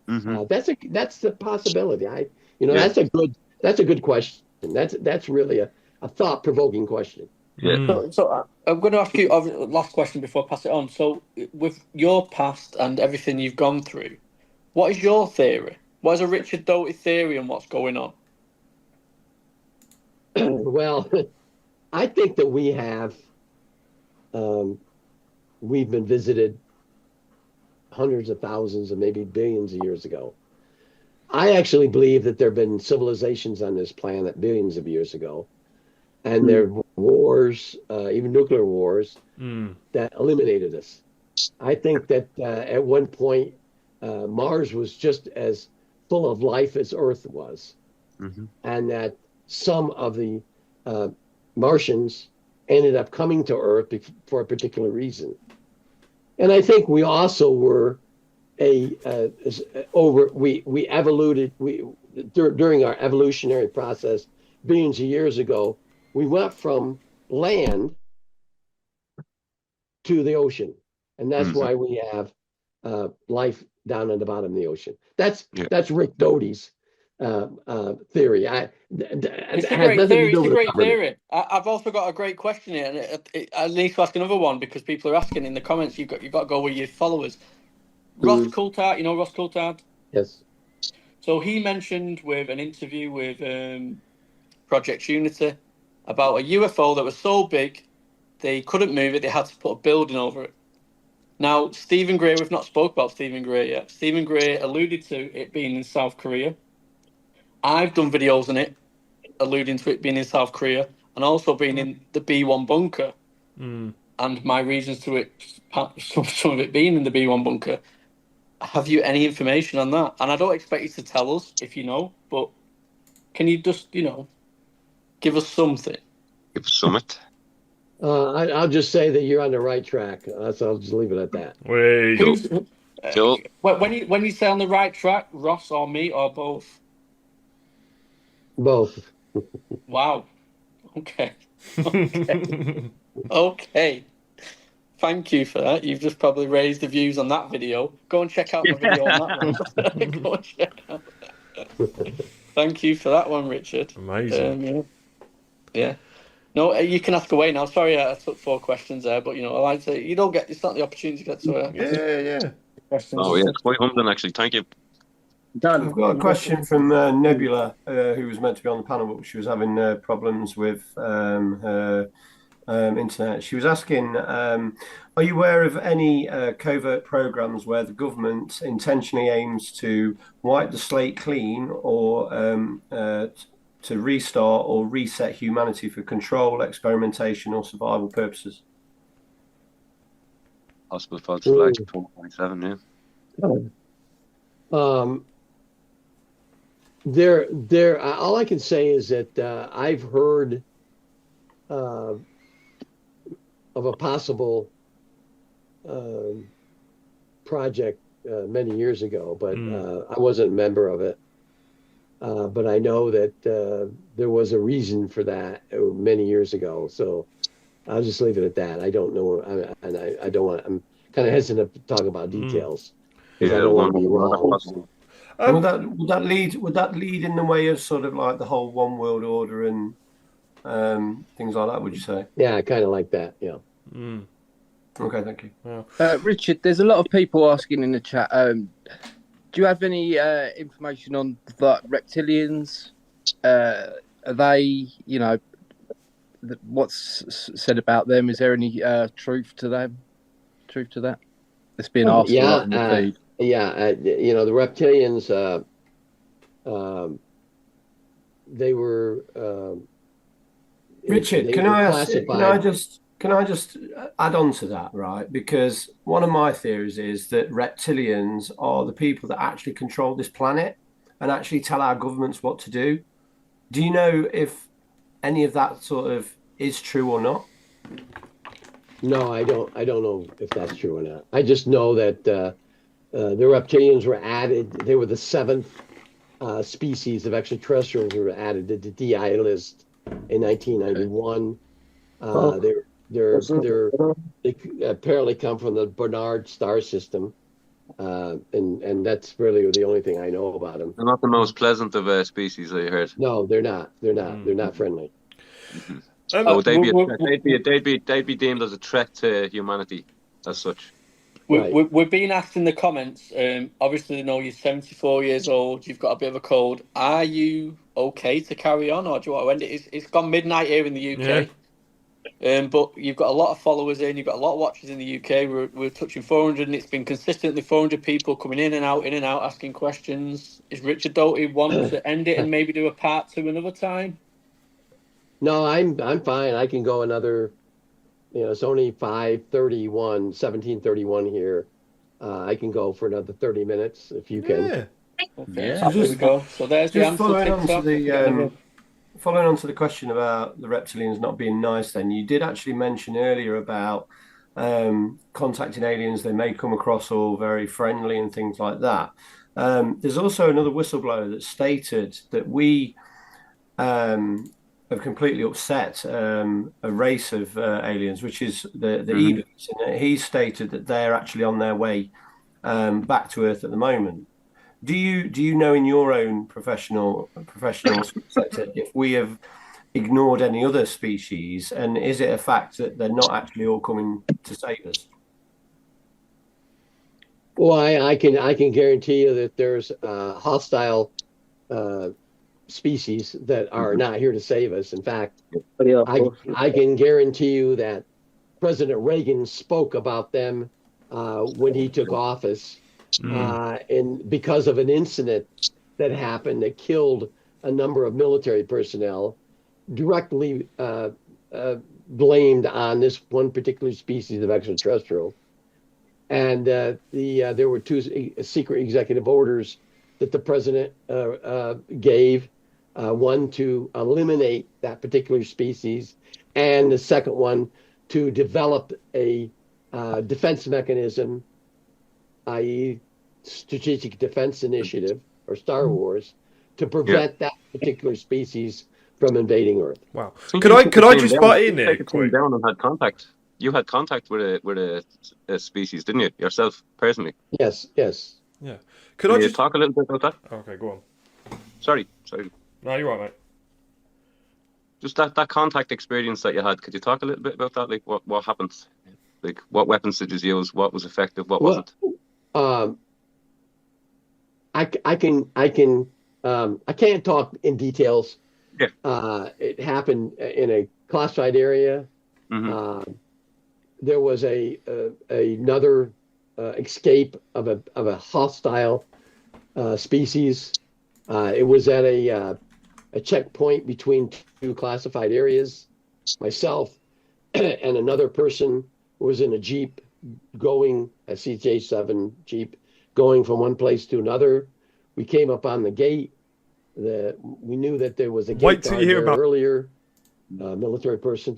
That's the possibility. That's a good question. That's really a thought-provoking question. Yeah. So I'm going to ask you a last question before I pass it on. So with your past and everything you've gone through, what is your theory? What is a Richard Doty theory on what's going on? Well, I think that we have, we've been visited hundreds of thousands and maybe billions of years ago. I actually believe that there have been civilizations on this planet billions of years ago, and there were wars, even nuclear wars, that eliminated us. I think that at one point, Mars was just as full of life as Earth was, and that some of the Martians ended up coming to Earth for a particular reason. And I think we also were we evoluted during our evolutionary process billions of years ago. We went from land to the ocean, and that's why we have life down at the bottom of the ocean. That's Rick Doty's theory. It's a great theory. I've also got a great question here, and I need to ask another one because people are asking in the comments. You've got to go with your followers. Ross Coulthard, you know Ross Coulthard? Yes. So he mentioned with an interview with Project Unity about a UFO that was so big they couldn't move it. They had to put a building over it. Now, Stephen Gray, we've not spoke about Stephen Gray yet. Stephen Gray alluded to it being in South Korea. I've done videos on it, alluding to it being in South Korea and also being in the B1 bunker. And my reasons to it, some of it being in the B1 bunker. Have you any information on that? And I don't expect you to tell us if you know, but can you just, give us something? Give us something. I'll just say that you're on the right track. So I'll just leave it at that. When you say on the right track, Ross or me or both? Both. Wow. Okay. Okay. Thank you for that. You've just probably raised the views on that video. Go and check out my video on that one. Go and check out that. Thank you for that one, Richard. Amazing. Yeah. No, you can ask away now. Sorry, I took 4 questions there, but I like to say you don't get. It's not the opportunity to get to. Questions. Oh yeah, it's quite humbling actually. Thank you. Dan, I've got a question from Nebula, who was meant to be on the panel, but she was having problems with her internet. She was asking, are you aware of any covert programs where the government intentionally aims to wipe the slate clean or to restart or reset humanity for control, experimentation, or survival purposes? Possible false flag 4.7, yeah. There. All I can say is that I've heard of a possible project many years ago, but I wasn't a member of it. But I know that there was a reason for that many years ago. So I'll just leave it at that. I don't know, and I don't want. I'm kind of hesitant to talk about details because I don't want to be wrong. And would that lead in the way of sort of like the whole one world order and things like that? Would you say? Yeah, kind of like that. Yeah. Mm. Okay, thank you. Richard, there's a lot of people asking in the chat. Do you have any information on the reptilians? Are they, what's said about them? Is there any truth to them? Truth to that? It's being asked a lot in the feed. The reptilians, they were. Richard, can I just add on to that, right? Because one of my theories is that reptilians are the people that actually control this planet and actually tell our governments what to do. Do you know if any of that sort of is true or not? No, I don't know if that's true or not. I just know that the reptilians were added. They were the seventh species of extraterrestrials who were added to the DI list in 1991. They apparently come from the Barnard star system, and that's really the only thing I know about them. They're not the most pleasant of species, I heard. No, they're not. They're not friendly. Mm-hmm. They'd be deemed as a threat to humanity as such. We're being asked in the comments, obviously they know you're 74 years old, you've got a bit of a cold. Are you okay to carry on, or do you want to end it? It's gone midnight here in the UK, but you've got a lot of followers in, you've got a lot of watchers in the UK. We're touching 400, and it's been consistently 400 people coming in and out, asking questions. Is Richard Doty want to end it and maybe do a part 2 another time? No, I'm fine. I can go another. It's only 17:31 here. I can go for another 30 minutes if you can. Okay, so there we go. So there's the answer. Following on to the question about the reptilians not being nice, then you did actually mention earlier about contacting aliens. They may come across all very friendly and things like that. There's also another whistleblower that stated that we have completely upset a race of aliens, which is the Ebers. And he stated that they're actually on their way back to Earth at the moment. Do you know in your own professional sector if we have ignored any other species, and is it a fact that they're not actually all coming to save us? Well, I can guarantee you that there's hostile species that are not here to save us. In fact, I can guarantee you that President Reagan spoke about them when he took office, and because of an incident that happened that killed a number of military personnel, directly blamed on this one particular species of extraterrestrial. And there were 2 secret executive orders that the president gave, one to eliminate that particular species, and the second one to develop a defense mechanism, i.e. Strategic Defense Initiative, or Star Wars, to prevent that particular species from invading Earth. Wow. Could I just butt in there? Down and had contact. You had contact with a species, didn't you, yourself personally? Yes. Yeah. Can I just talk a little bit about that? Okay, go on. Sorry. No, you're right, mate. Just that contact experience that you had. Could you talk a little bit about that? Like what happened? Like what weapons did you use? What was effective? What wasn't? I can't talk in details. Yeah. It happened in a classified area. Mm-hmm. There was another escape of a hostile species. It was at a checkpoint between 2 classified areas. Myself and another person was in a Jeep going, a CJ7 Jeep, going from one place to another. We came up on the gate. We knew that there was a gate guard there earlier. Military person,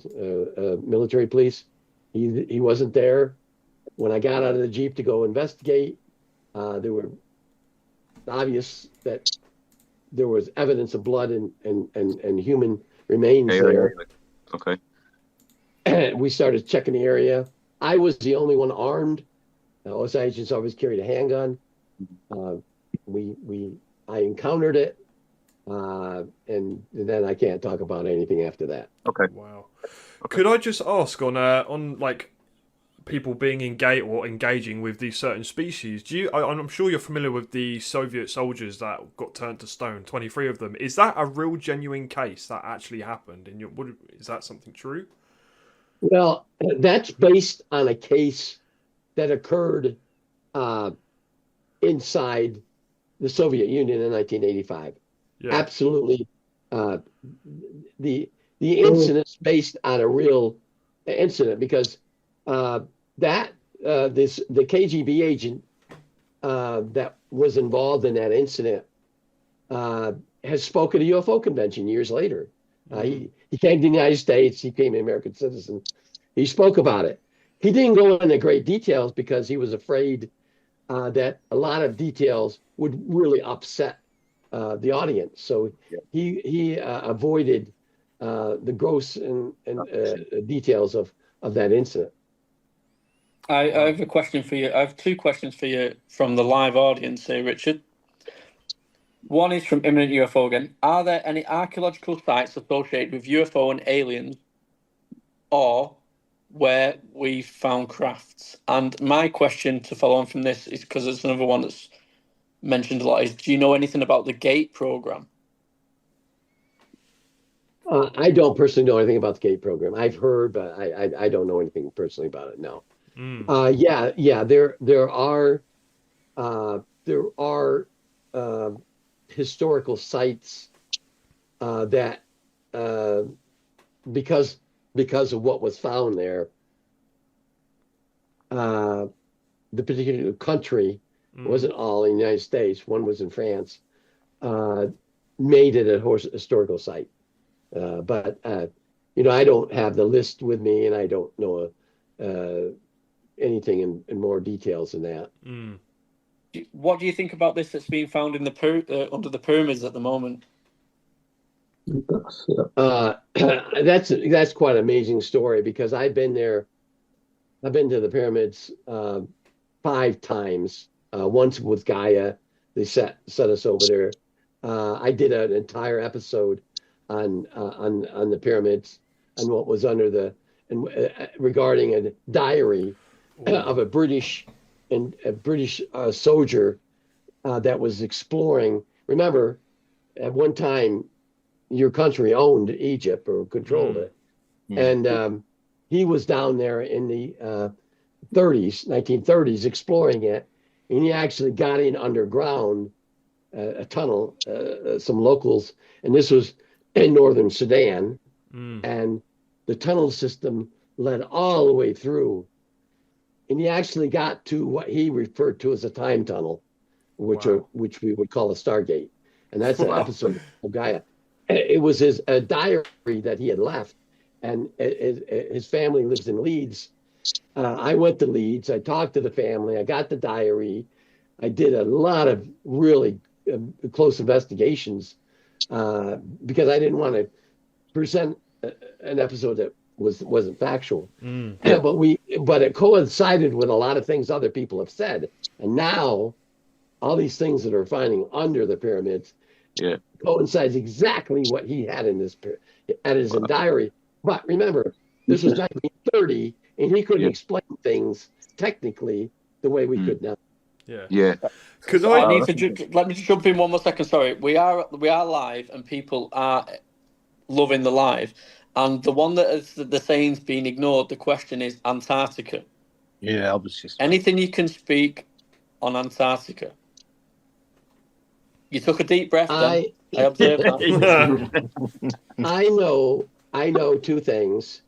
military police. He wasn't there. When I got out of the Jeep to go investigate, there were obvious that there was evidence of blood and human remains there. Okay. We started checking the area. I was the only one armed. OS agents always carried a handgun. I encountered it, and then I can't talk about anything after that. Okay. Wow. Could I just ask on like people being engaging with these certain species? I'm sure you're familiar with the Soviet soldiers that got turned to stone, 23 of them. Is that a real genuine case that actually happened? Is that something true? Well, that's based on a case that occurred inside the Soviet Union in 1985. Yeah. Absolutely. The incident's based on a real incident because the KGB agent that was involved in that incident has spoken at a UFO convention years later. He came to the United States. He became an American citizen. He spoke about it. He didn't go into great details because he was afraid that a lot of details would really upset the audience. So he avoided the gross and details of that incident. I have a question for you. I have two questions for you from the live audience here, Richard. One is from Imminent UFO again. Are there any archaeological sites associated with UFO and aliens or where we found crafts? And my question to follow on from this is, because there's another one that's mentioned a lot, is do you know anything about the GATE program? I don't personally know anything about the GATE program. I've heard, but I don't know anything personally about it, no. There are historical sites that because of what was found there, the particular country wasn't all in the United States. One was in France. Made it a historical site, but I don't have the list with me, and I don't know anything in more details than that. What do you think about this that's being found in the under the pyramids at the moment? That's quite an amazing story because I've been there. I've been to the pyramids 5 times. Once with Gaia, they set us over there. I did an entire episode on the pyramids and what was under regarding a diary of a British soldier that was exploring. Remember, at one time, your country owned Egypt or controlled it, and he was down there in the 1930s, exploring it, and he actually got in underground a tunnel. Some locals, and this was in northern Sudan, and the tunnel system led all the way through. And he actually got to what he referred to as a time tunnel, which we would call a Stargate. And that's an episode of Gaia. It was his diary that he had left. And his family lives in Leeds. I went to Leeds. I talked to the family. I got the diary. I did a lot of really close investigations because I didn't want to present an episode that wasn't factual. But it coincided with a lot of things other people have said, and now all these things that are finding under the pyramids coincides exactly what he had in his diary. But remember, this was 1930, and he couldn't explain things technically the way we could now. Because let me just jump in one more second. Sorry, we are live, and people are loving the live. And the one that is the saying's being ignored, the question is Antarctica. Yeah, obviously. Anything you can speak on Antarctica? You took a deep breath then. I observed that. I know 2 things.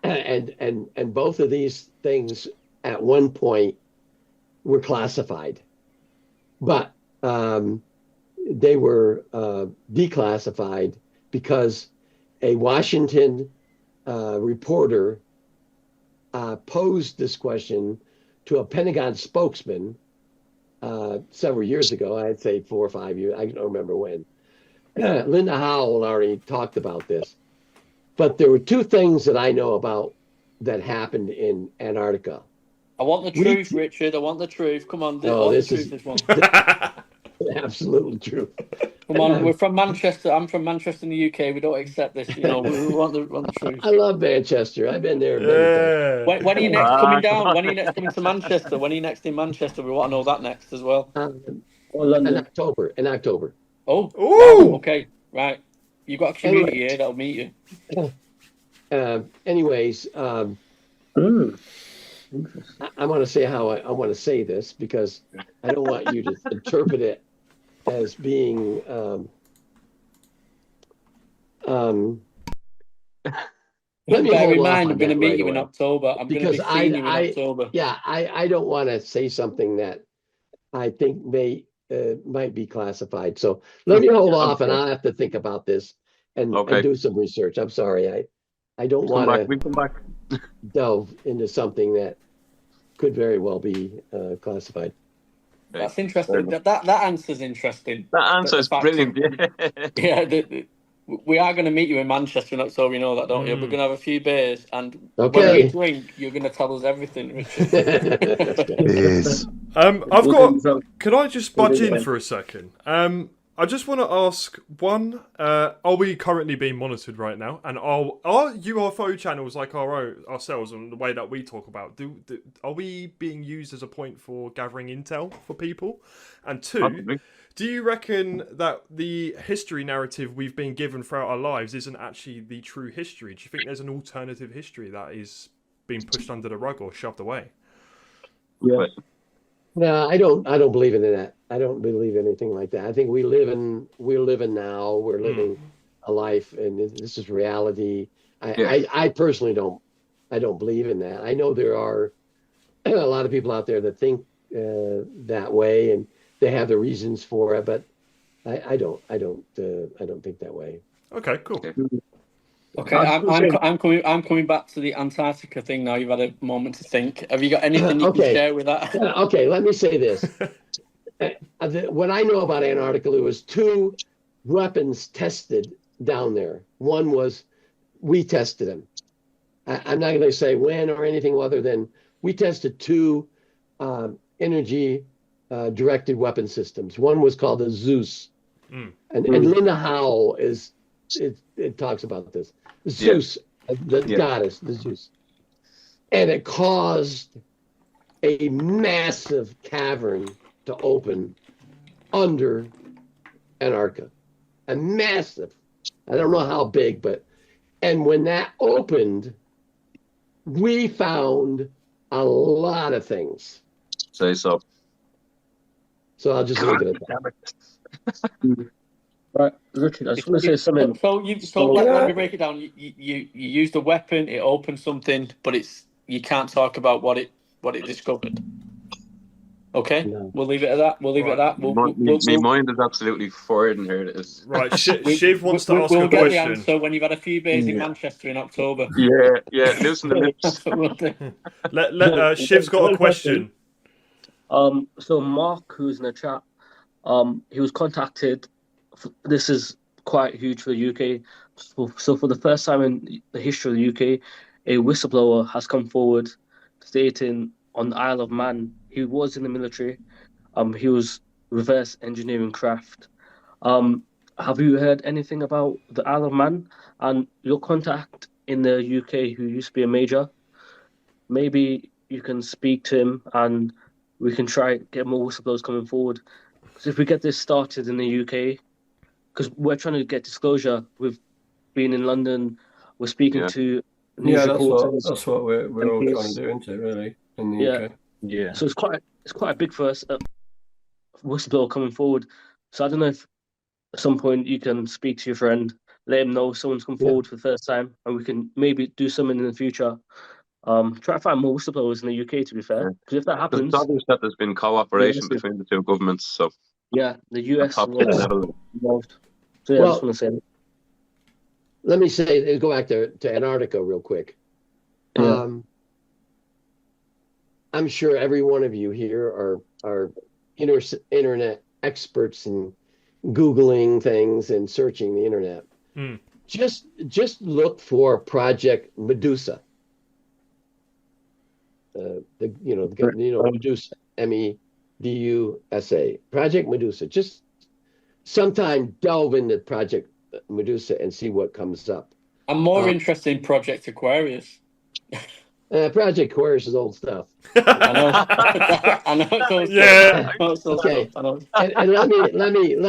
And both of these things at one point were classified. But they were declassified because a Washington reporter posed this question to a Pentagon spokesman several years ago. I'd say 4 or 5 years. I don't remember when. Linda Howell already talked about this. But there were 2 things that I know about that happened in Antarctica. I want the truth, Richard. I want the truth. Come on, this truth is one. absolutely true. Come on, we're from Manchester. I'm from Manchester in the UK. We don't accept this. We want the truth. I love Manchester. I've been there many times. When are you next coming down? When are you next coming to Manchester? When are you next in Manchester? We want to know that next as well. In October. Oh, wow, okay, right. You've got a community here that'll meet you. Anyways, I want to say how I want to say this because I don't want you to interpret it as being let me bear in hold off mind, on I'm going to that meet right you in away. October. I'm going to be seeing you in October. Yeah, I don't want to say something that I think might be classified. So let me hold off, and I'll have to think about this and do some research. I'm sorry, I don't want to delve into something that could very well be classified. That's interesting. That answer's interesting. That answer is brilliant. Yeah, we are going to meet you in Manchester in October. You know that, don't you? We're going to have a few beers, and when we drink, you're going to tell us everything, Richard. Yes. Can I just budge in for a second? I just want to ask one: are we currently being monitored right now? And are UFO channels like ourselves and the way that we talk about are we being used as a point for gathering intel for people? And two, do you reckon that the history narrative we've been given throughout our lives isn't actually the true history? Do you think there's an alternative history that is being pushed under the rug or shoved away? Yeah. No, I don't believe in that. I don't believe anything like that. I think we're living now. We're living a life, and this is reality. I personally don't believe in that. I know there are a lot of people out there that think that way, and they have the reasons for it, but I don't think that way. Okay, cool. Okay, I'm coming back to the Antarctica thing now. You've had a moment to think. Have you got anything you can share with that? Okay, let me say this. What I know about Antarctica, there was 2 weapons tested down there. One was, we tested them. I'm not going to say when or anything other than we tested 2 energy directed weapon systems. One was called the Zeus. And Linda Howell it talks about this. Zeus, the goddess, the Zeus. And it caused a massive cavern to open under Antarctica. A massive, I don't know how big, and when that opened, we found a lot of things. Say so. So I'll just leave it at that. Right, Richard, I just want to say something. Let me break it down. You used a weapon, it opened something, but you can't talk about what it discovered. Okay, we'll leave it at that. My mind is absolutely fired in here. Right, Shiv wants to ask a we'll get question. the answer when you've had a few beers in Manchester in October. Yeah, loosen the lips. Shiv's got a question. So Mark, who's in the chat, he was contacted. This is quite huge for the UK. So for the first time in the history of the UK, a whistleblower has come forward stating on the Isle of Man, he was in the military. He was reverse engineering craft. Have you heard anything about the Isle of Man and your contact in the UK who used to be a major? Maybe you can speak to him and we can try get more whistleblowers coming forward. Because if we get this started in the UK, because we're trying to get disclosure. We've been in London. We're speaking to news reporters. That's what we're all trying to do, isn't it? Really, in the UK. Yeah. So it's quite big for us. Whistleblower coming forward. So I don't know if at some point you can speak to your friend, let him know someone's come forward for the first time, and we can maybe do something in the future. Try to find more whistleblowers in the UK. To be fair, because if that happens, it's obvious that there's been cooperation between the 2 governments. So the US was involved. So I just want to say. Let me say, go back to Antarctica real quick. Yeah. I'm sure every one of you here are internet experts in Googling things and searching the internet. Just look for Project Medusa. Medusa, MEDUSA. Project Medusa. Just sometime delve into Project Medusa and see what comes up. I'm more interested in Project Aquarius. Project Aquarius is old stuff. I know. I know it's old Yeah. stuff. Okay. And let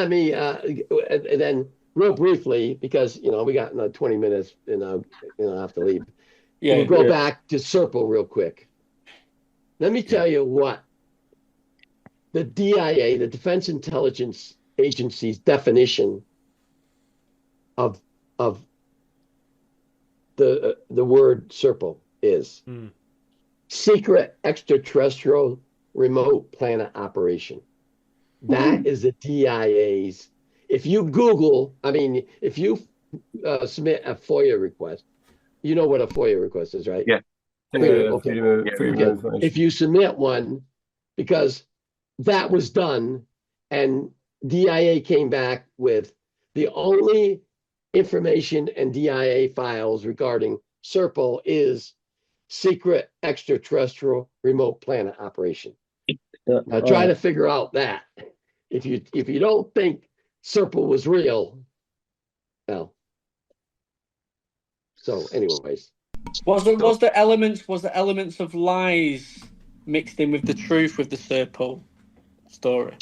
me and then real briefly, because we got another 20 minutes and I have to leave. Yeah. We'll go back to Serpil real quick. Let me tell you what the DIA, the Defense Intelligence Agency's definition of the word Serpil is. Secret extraterrestrial remote planet operation. That is the DIA's. If you Google, if you submit a FOIA request, you know what a FOIA request is, right? Yeah. If you submit one, because that was done, and DIA came back with the only information and DIA files regarding Serpil is secret extraterrestrial remote planet operation. Now try to figure out that. If you don't think Serpil was real, well. So, anyways, Was the elements of lies mixed in with the truth with the Serpil story?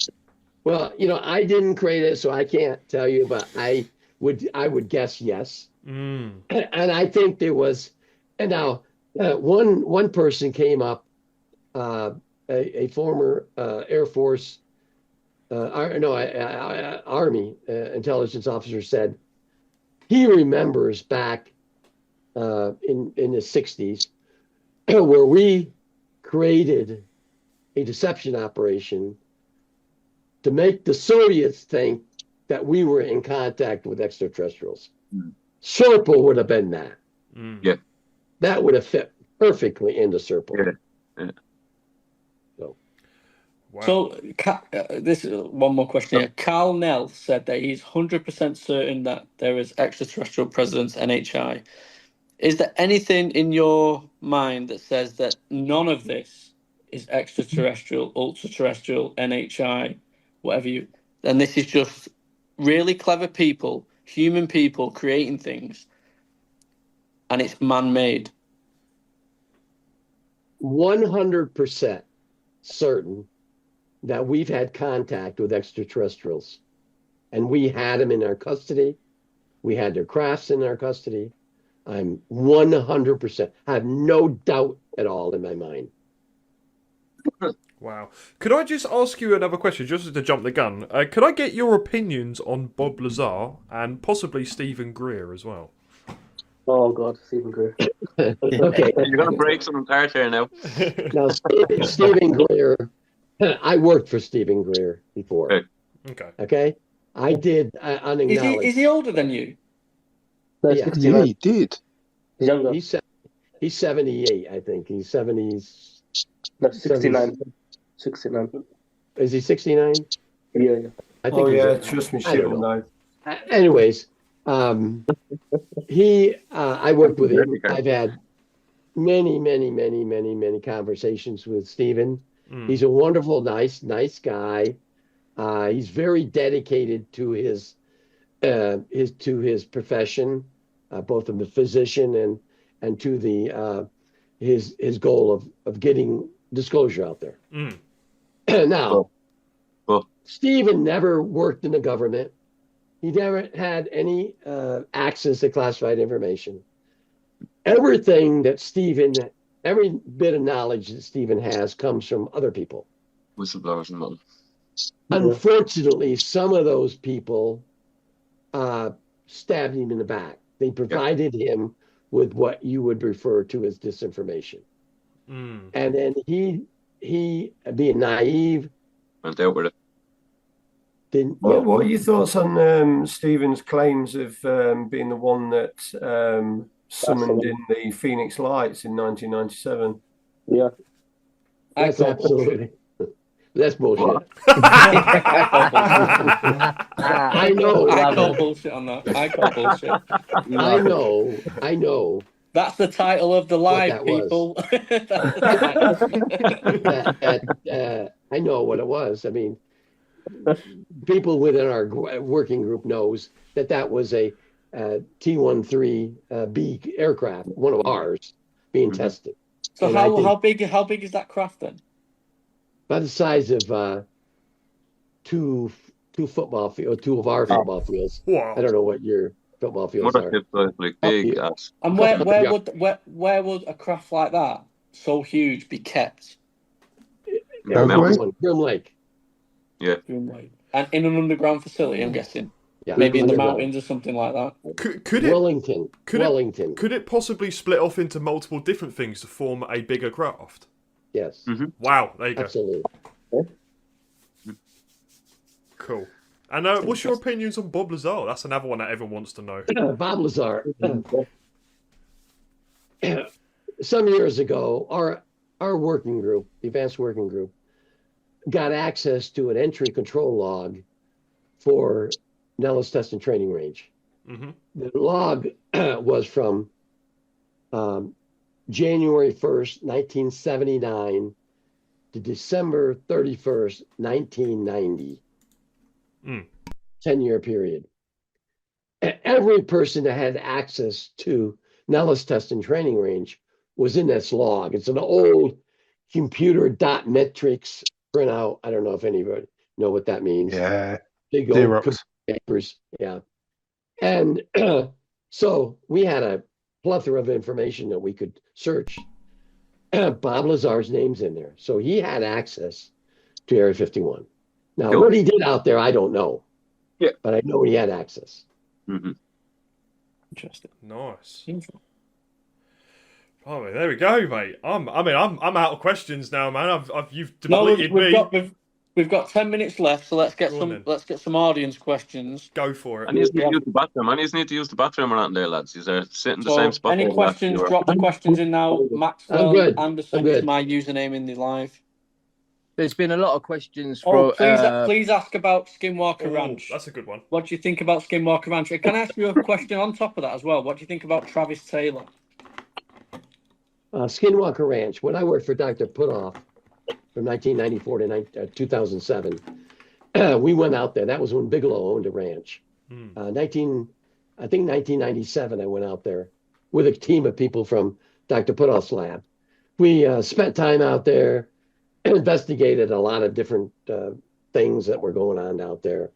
Well, I didn't create it, so I can't tell you, but I would guess yes. And I think there was, and now one person came up, a former Air Force, Army intelligence officer said he remembers back in the 60s where we created a deception operation to make the Soviets think that we were in contact with extraterrestrials. Serpil would have been that. Yeah. That would have fit perfectly into Serpil. Yeah. So, this is one more question here. Carl Nell said that he's 100% certain that there is extraterrestrial presence, NHI. Is there anything in your mind that says that none of this is extraterrestrial, ultra-terrestrial, NHI, whatever you... And this is just really clever people, human people creating things, and it's man-made? 100% certain that we've had contact with extraterrestrials, and we had them in our custody. We had their crafts in our custody. I'm 100%. I have no doubt at all in my mind. Wow. Could I just ask you another question, just to jump the gun? Could I get your opinions on Bob Lazar and possibly Stephen Greer as well? Oh, God, Stephen Greer. Okay. You're going to break some apart here now. Now, Stephen Greer, I worked for Stephen Greer before. Okay. I did unacknowledged. Is he older than you? Yeah, he did. He's younger. He's 78, I think. He's 70s. No, 69. 69. Is he 69? Yeah. I think trust me, shit will know. Anyways, I worked with him. I've had many conversations with Stephen. He's a wonderful, nice guy. He's very dedicated to his profession, both of a physician and to the his goal of getting disclosure out there. Now, Stephen never worked in the government. He never had any access to classified information. Everything that every bit of knowledge that Stephen has comes from other people. Whistleblowers and all. Unfortunately, some of those people stabbed him in the back. They provided him with what you would refer to as disinformation. And then he being naive, went out with it. What are your thoughts on Stephen's claims of being the one that summoned in the Phoenix Lights in 1997? Yeah. That's absolutely. That's bullshit. I know. I call bullshit on that. I call bullshit. I know. That's the title of the live, people. I know what it was. I mean, people within our working group knows that was a T-13B aircraft, one of ours, being tested. So And how big is that craft then? About the size of two football field, two of our football fields. Wow. I don't know what your football fields are. Like big. And where would a craft like that, so huge, be kept? Grim Lake. Yeah. Grim Lake. And in an underground facility, I'm guessing. Yeah. Maybe in the mountains or something like that. Could it? Wellington. Could it possibly split off into multiple different things to form a bigger craft? Yes. Wow. There you go. Absolutely. Cool. And what's your opinions on Bob Lazar? That's another one that everyone wants to know. Bob Lazar. Some years ago, our working group, the advanced working group, got access to an entry control log for Nellis Test and Training Range. The log was from January 1st, 1979 to December 31st, 1990. 10-year period. Every person that had access to Nellis Test and Training Range was in this log. It's an old computer dot metrics printout. I don't know if anybody know what that means. Yeah. Big old papers. Yeah. And so we had a plethora of information that we could search. Bob Lazar's name's in there. So he had access to Area 51. Now, what he did out there, I don't know. Yeah. But I know he had access. Interesting. Nice. Oh, there we go, mate. I'm out of questions now, man. You've depleted me. We've got 10 minutes left, so let's get some audience questions. Go for it. I need to use the bathroom. I need to use the bathroom around there, lads. You're sitting the same spot. Any questions? Drop the questions in now. Maxwell Anderson is my username in the live. There's been a lot of questions please ask about Skinwalker Ranch. That's a good one. What do you think about Skinwalker Ranch? Can I ask you a question on top of that as well? What do you think about Travis Taylor? Skinwalker Ranch. When I worked for Dr. Putoff from 1994 to 2007, we went out there. That was when Bigelow owned a ranch. I think 1997, I went out there with a team of people from Dr. Putoff's lab. We spent time out there, investigated a lot of different things that were going on out there.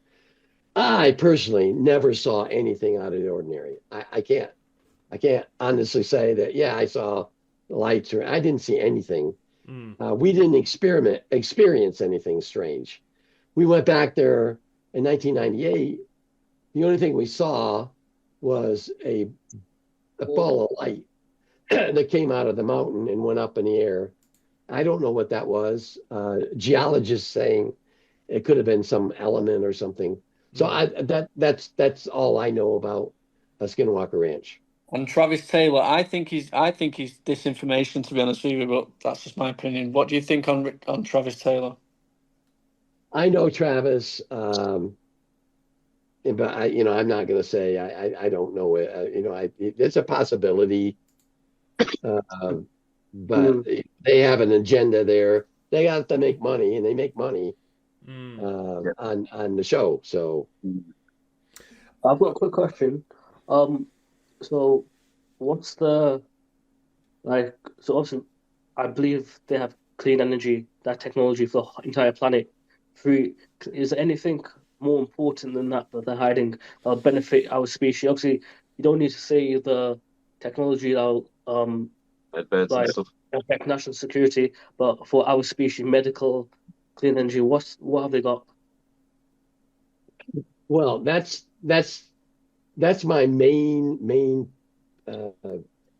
I personally never saw anything out of the ordinary. I can't honestly say that, yeah, I saw lights or I didn't see anything. We didn't experience anything strange. We went back there in 1998. The only thing we saw was a ball of light that came out of the mountain and went up in the air. I don't know what that was. Geologists saying it could have been some element or something. So that's all I know about Skinwalker Ranch. And Travis Taylor, I think he's disinformation, to be honest with you, but that's just my opinion. What do you think on Travis Taylor? I know Travis, but I'm not going to say I don't know it. It's a possibility, but they have an agenda there. They got to make money, and they make money on the show. So, I've got a quick question. So what's so obviously I believe they have clean energy, that technology for the entire planet. Is there anything more important than that they're hiding that'll benefit our species? Obviously, you don't need to say the technology that'll affect national security, but for our species, medical, clean energy, what have they got? Well, that's my main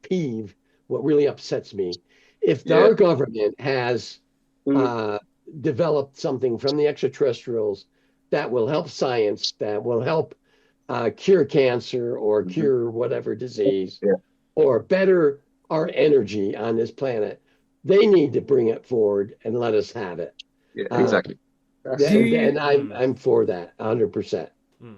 peeve. What really upsets me, if our government has developed something from the extraterrestrials that will help science, that will help cure cancer or cure whatever disease, or better our energy on this planet, they need to bring it forward and let us have it. Yeah, exactly. And I'm for that 100%.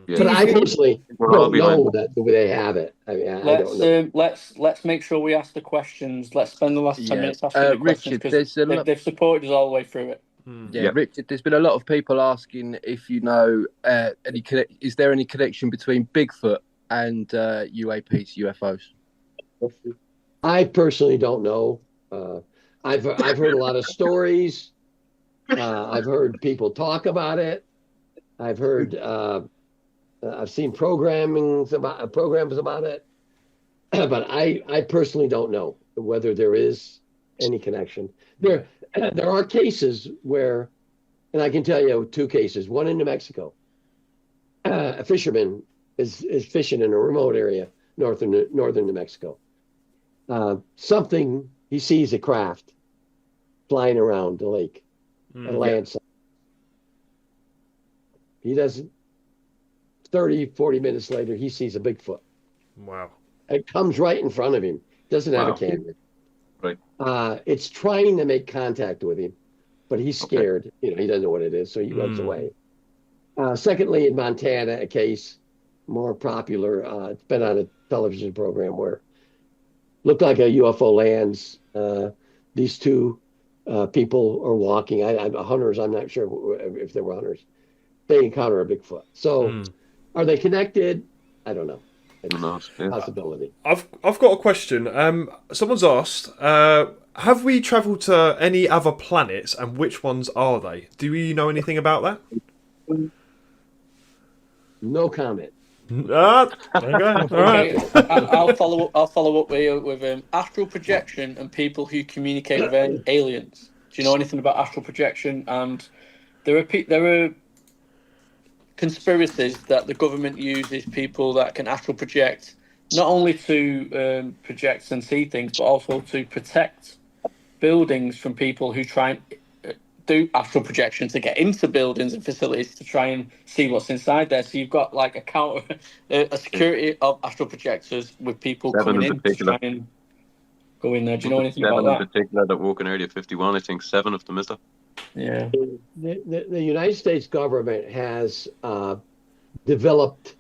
But I personally don't know that they have it. I mean, I don't know. Let's make sure we ask the questions. Let's spend the last 10 minutes asking the questions, Richard, because they've supported us all the way through it. Yeah, Richard, there's been a lot of people asking if you know is there any connection between Bigfoot and UAPs, UFOs? I personally don't know. I've heard a lot of stories. I've heard people talk about it. I've heard I've seen programs about it, but I personally don't know whether there is any connection. There are cases where, and I can tell you 2 cases. One in New Mexico. A fisherman is fishing in a remote area northern New Mexico. He sees a craft flying around the lake and lands. He doesn't. 30, 40 minutes later, he sees a Bigfoot. Wow. It comes right in front of him. Doesn't have a camera. Right. It's trying to make contact with him, but he's scared. He doesn't know what it is, so he runs away. Secondly, in Montana, a case more popular. It's been on a television program where looked like a UFO lands. These 2 people are walking. Hunters. I'm not sure if they were hunters. They encounter a Bigfoot. So, are they connected? I don't know. It's a possibility. I've got a question. Someone's asked, have we travelled to any other planets, and which ones are they? Do you know anything about that? No comment. Okay. All right. I'll follow up with astral projection and people who communicate with aliens. Do you know anything about astral projection? And there are conspiracies that the government uses people that can astral project, not only to project and see things, but also to protect buildings from people who try and do astral projection to get into buildings and facilities to try and see what's inside there. So you've got like a security of astral projectors with people coming in to try and go in there. Do you know anything about that? 7 in particular that walk in Area 51. I think 7 of them, is there? Yeah. The United States government has developed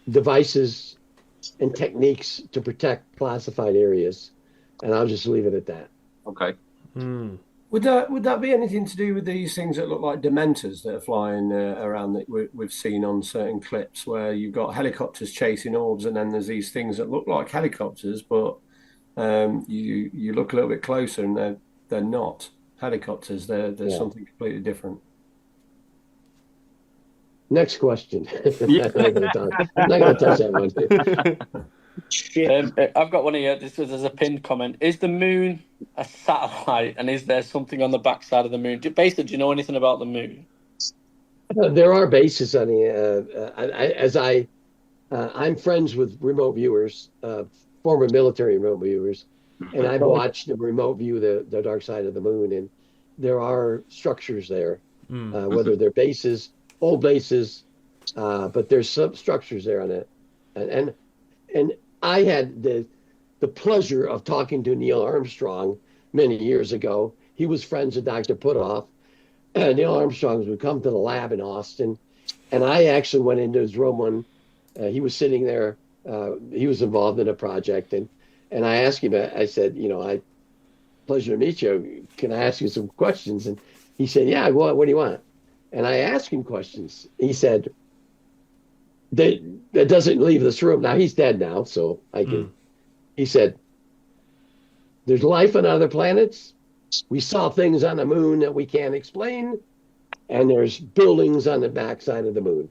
devices and techniques to protect classified areas, and I'll just leave it at that. Okay. Would that be anything to do with these things that look like dementors that are flying around that we've seen on certain clips, where you've got helicopters chasing orbs, and then there's these things that look like helicopters, but you look a little bit closer and they're not helicopters. They're something completely different. Next question. I'm not going to touch that one. I've got one here. There's a pinned comment. Is the moon a satellite, and is there something on the backside of the moon? Basically, do you know anything about the moon? There are bases on the. I'm friends with remote viewers, former military remote viewers, and I've watched the remote view the dark side of the moon, and there are structures there, whether they're bases, old bases, but there's some structures there on it, and I had the pleasure of talking to Neil Armstrong many years ago. He was friends with Dr. Puthoff. Neil Armstrong would come to the lab in Austin, and I actually went into his room when he was sitting there. He was involved in a project, and I asked him. I said, pleasure to meet you. Can I ask you some questions? And he said, yeah. What do you want? And I asked him questions. He said, that doesn't leave this room. Now he's dead now, so I can. He said, there's life on other planets. We saw things on the moon that we can't explain, and there's buildings on the backside of the moon.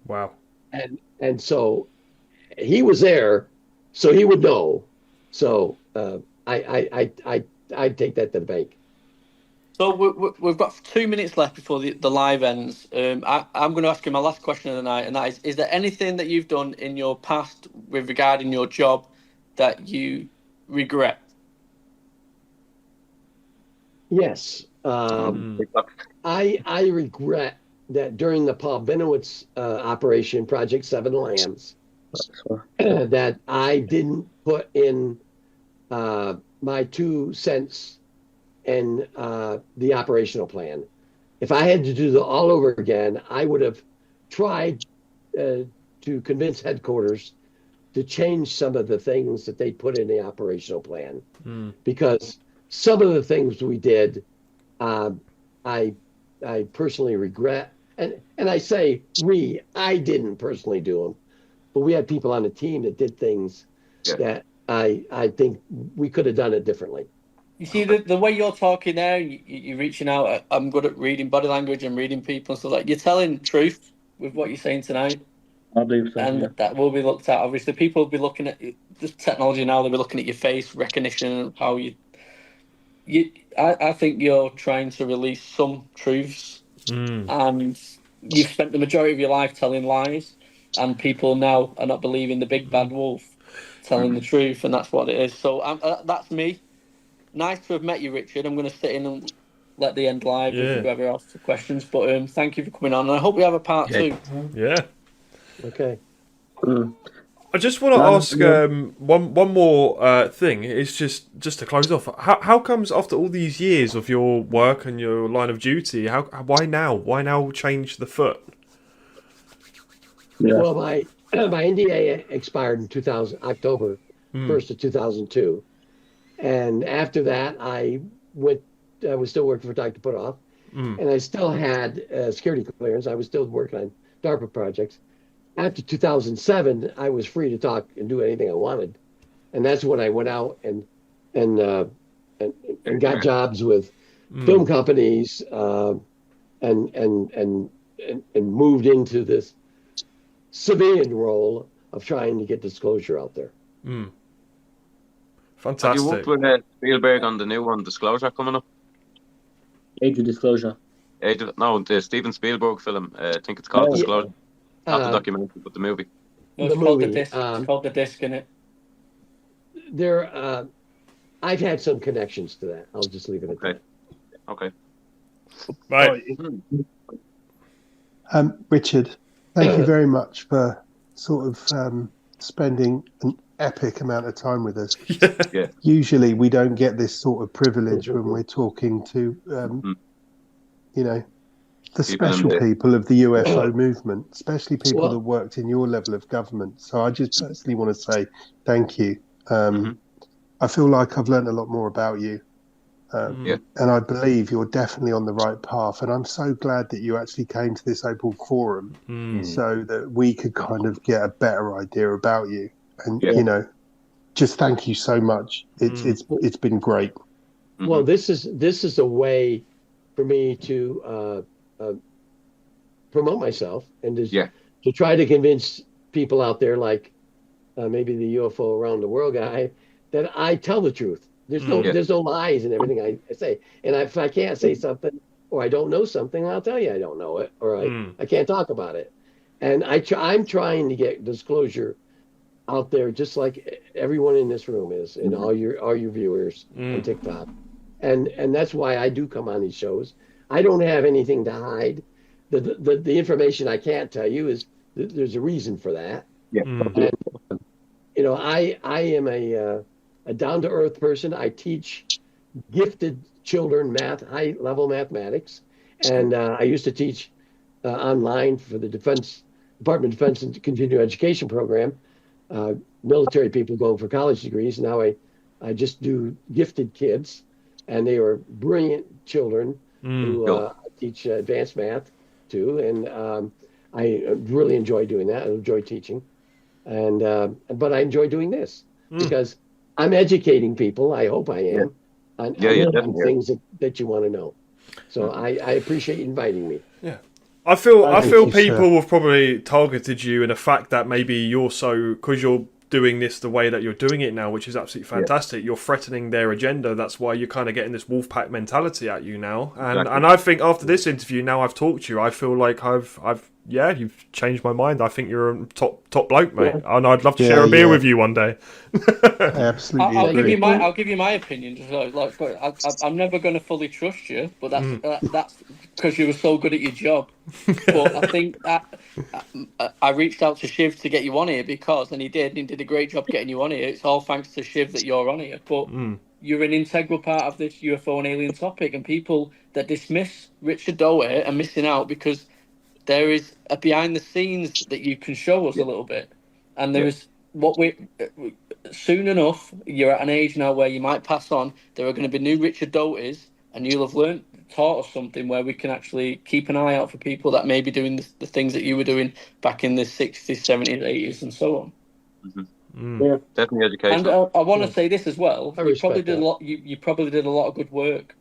Wow. And so he was there, so he would know. So I take that to the bank. So we've got 2 minutes left before the live ends. I'm going to ask you my last question of the night, and that is there anything that you've done in your past with regarding your job that you regret? Yes. I regret that during the Paul Benowitz operation, Project 7 Lambs, that I didn't put in my 2 cents in the operational plan. If I had to do that all over again, I would have tried to convince headquarters to change some of the things that they put in the operational plan, because some of the things we did, I personally regret, and I say I didn't personally do them, but we had people on the team that did things that I think we could have done it differently. You see, the way you're talking there, you're reaching out. I'm good at reading body language and reading people and stuff like. You're telling truth with what you're saying tonight. I believe so. And that will be looked at. Obviously, people will be looking at the technology now. They'll be looking at your face recognition, how I think you're trying to release some truths, and you've spent the majority of your life telling lies, and people now are not believing the big bad wolf telling the truth, and that's what it is. So that's me. Nice to have met you, Richard. I'm going to sit in and let the end live with whoever else for questions. But thank you for coming on, and I hope we have a part 2. Yeah. Okay. I just want to ask one more thing. It's just to close off. How comes after all these years of your work and your line of duty, why now? Why now change the foot? Yeah. Well, my NDA expired in October 1st of 2002, and after that I was still working for Dr. Putoff, and I still had security clearance. I was still working on DARPA projects. After 2007, I was free to talk and do anything I wanted, and that's when I went out and got jobs with film companies, and moved into this civilian role of trying to get disclosure out there. Fantastic. Have you worked with Spielberg on the new one, Disclosure, coming up? Age of Disclosure. The Steven Spielberg film. I think it's called Disclosure. Not the documentary, but the movie. No, it's called The Disc. It's called The Disc, innit? I've had some connections to that. I'll just leave it at that. Okay. Right. Richard, thank you very much for sort of spending an epic amount of time with us. Usually we don't get this sort of privilege when we're talking to, the special people of the UFO movement, especially people that worked in your level of government. So I just personally want to say thank you. I feel like I've learned a lot more about you. And I believe you're definitely on the right path. And I'm so glad that you actually came to this open forum so that we could kind of get a better idea about you. And, just thank you so much. It's been great. Well, this is a way for me to promote myself and to try to convince people out there, like maybe the UFO around the world guy, that I tell the truth. There's no lies in everything I say. And if I can't say something or I don't know something, I'll tell you I don't know it, or I can't talk about it. And I'm trying to get disclosure out there, just like everyone in this room is, and all your viewers on TikTok. And that's why I do come on these shows. I don't have anything to hide. The information I can't tell you is there's a reason for that. And, I am a down-to-earth person. I teach gifted children high-level mathematics, and I used to teach online for the Department of Defense and Continuing Education program, military people going for college degrees. Now I just do gifted kids, and they are brilliant children who I teach advanced math to, and I really enjoy doing that. I enjoy teaching, but I enjoy doing this because I'm educating people. I hope I am on things that you want to know. So I appreciate you inviting me. Yeah. I feel people have probably targeted you in the fact that maybe you're because you're doing this the way that you're doing it now, which is absolutely fantastic. You're threatening their agenda. That's why you're kind of getting this wolf pack mentality at you now. And I think after this interview, now I've talked to you, I feel like you've changed my mind. I think you're a top bloke, mate, and I'd love to share a beer with you one day. Absolutely, I'll give you my opinion. I'm never going to fully trust you, but that's because you were so good at your job. But I think that I reached out to Shiv to get you on here and he did a great job getting you on here. It's all thanks to Shiv that you're on here. But you're an integral part of this UFO and alien topic, and people that dismiss Richard Doty are missing out because there is a behind the scenes that you can show us a little bit, and there is soon enough, you're at an age now where you might pass on. There are going to be new Richard Dotys, and you'll have taught us something where we can actually keep an eye out for people that may be doing the things that you were doing back in the 60s, 70s, 80s, and so on. Yeah, definitely education. And I want to say this as well. I You probably respect did a that. lot. You probably did a lot of good work,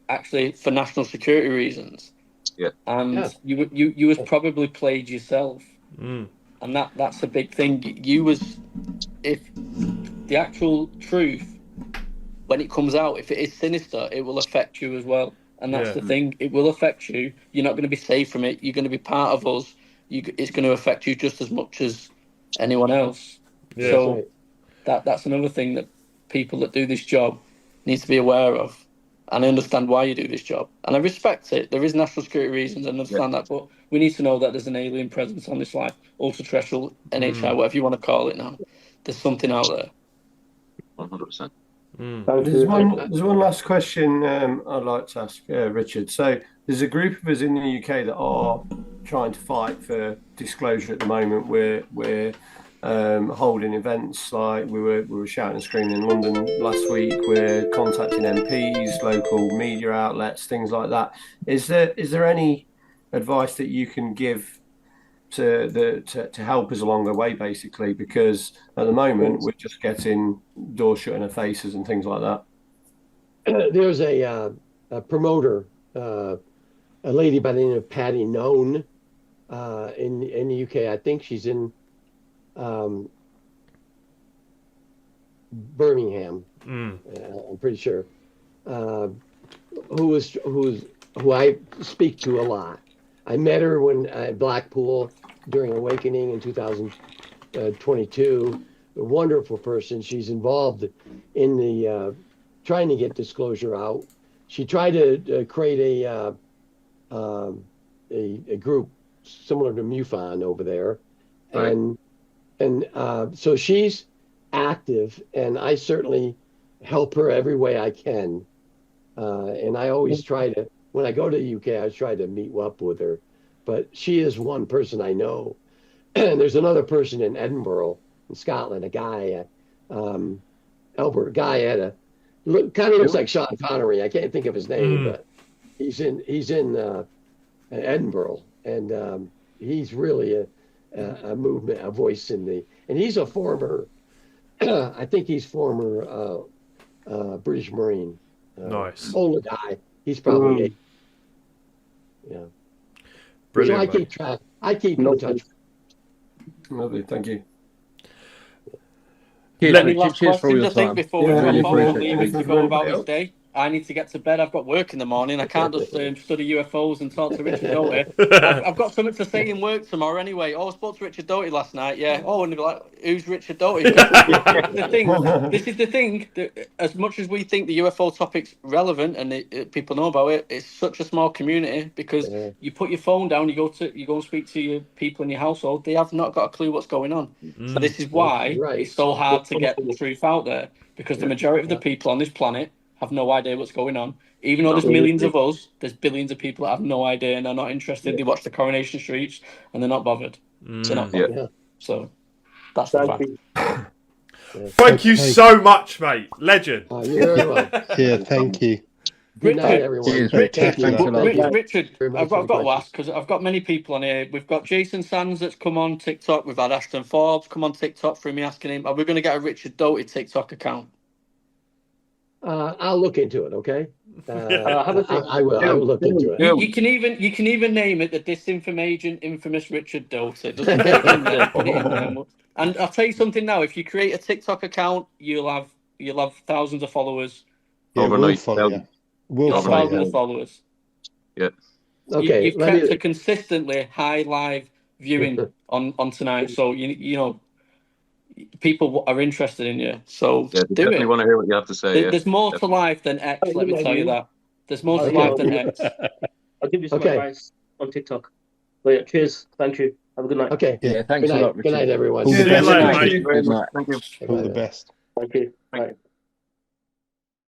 actually, for national security reasons. Yeah. And you was probably played yourself, and that's a big thing. If the actual truth, when it comes out, if it is sinister, it will affect you as well. And that's the thing. It will affect you. You're not going to be safe from it. You're going to be part of us. It's going to affect you just as much as anyone else. Yeah. So that's another thing that people that do this job need to be aware of. And I understand why you do this job. And I respect it. There is national security reasons, I understand that. But we need to know that there's an alien presence on this life. Ultra-terrestrial, NHI, whatever you want to call it now. There's something out there. 100%. There's one last question I'd like to ask Richard. So there's a group of us in the UK that are trying to fight for disclosure at the moment. We're holding events like we were shouting and screaming in London last week. We're contacting MPs, local media outlets, things like that. Is there any advice that you can give to help us along the way, basically? Because at the moment we're just getting doors shut in our faces and things like that. There's a promoter, a lady by the name of Patty Known in the UK. I think she's in Birmingham. I'm pretty sure. Who I speak to a lot. I met her when at Blackpool during Awakening in 2022. A wonderful person. She's involved in the trying to get disclosure out. She tried to create a group similar to MUFON over there, and so she's active, and I certainly help her every way I can. And I always try to, when I go to the UK, I try to meet up with her. But she is one person I know. And there's another person in Edinburgh, in Scotland, a guy, Albert, guy kind of looks like Sean Connery. I can't think of his name, but he's in Edinburgh, and he's really a movement, a voice in the, and he's a former, I think he's former British Marine. Nice. Older guy. He's probably Brilliant. So I keep track. I keep in touch. Lovely, thank you. Any last questions, I think, before we wrap up and leave it to go about his day? I need to get to bed. I've got work in the morning. I can't just study UFOs and talk to Richard Doty. I've got something to say in work tomorrow anyway. Oh, I spoke to Richard Doty last night. Yeah. Oh, and they'll be like, who's Richard Doty? This is the thing. That as much as we think the UFO topic's relevant and people know about it, it's such a small community because you put your phone down, you go and speak to your people in your household. They have not got a clue what's going on. So this is why it's so hard to get the truth out there, because the majority of the people on this planet have no idea what's going on. Even though there's millions of us, there's billions of people that have no idea and are not interested. They watch the Coronation Street and they're not bothered. They're not bothered. So that's the fact. Thank you so much, mate. Legend. You're very welcome. Yeah, thank you. Good night, everyone. Richard, I've got to ask, because I've got many people on here. We've got Jason Sands that's come on TikTok. We've had Ashton Forbes come on TikTok for me asking him, are we going to get a Richard Doty TikTok account? I'll look into it. Okay. I will look into it. You can even name it the disinformation infamous Richard Doty. Put it in there. And I'll tell you something now. If you create a TikTok account, you'll have thousands of followers. Overnight. Thousands of followers. Yeah. Okay. You've kept a consistently high live viewing on tonight, so you know. People are interested in you, so do definitely it. Want to hear what you have to say. There's more to life than X. Let me tell you that. There's more to life than X. I'll give you some advice on TikTok. But yeah, cheers. Thank you. Have a good night. Okay. Yeah, thanks a lot, Richard. Good night, everyone. All the best. Thank you. All the best. Thank you. Bye.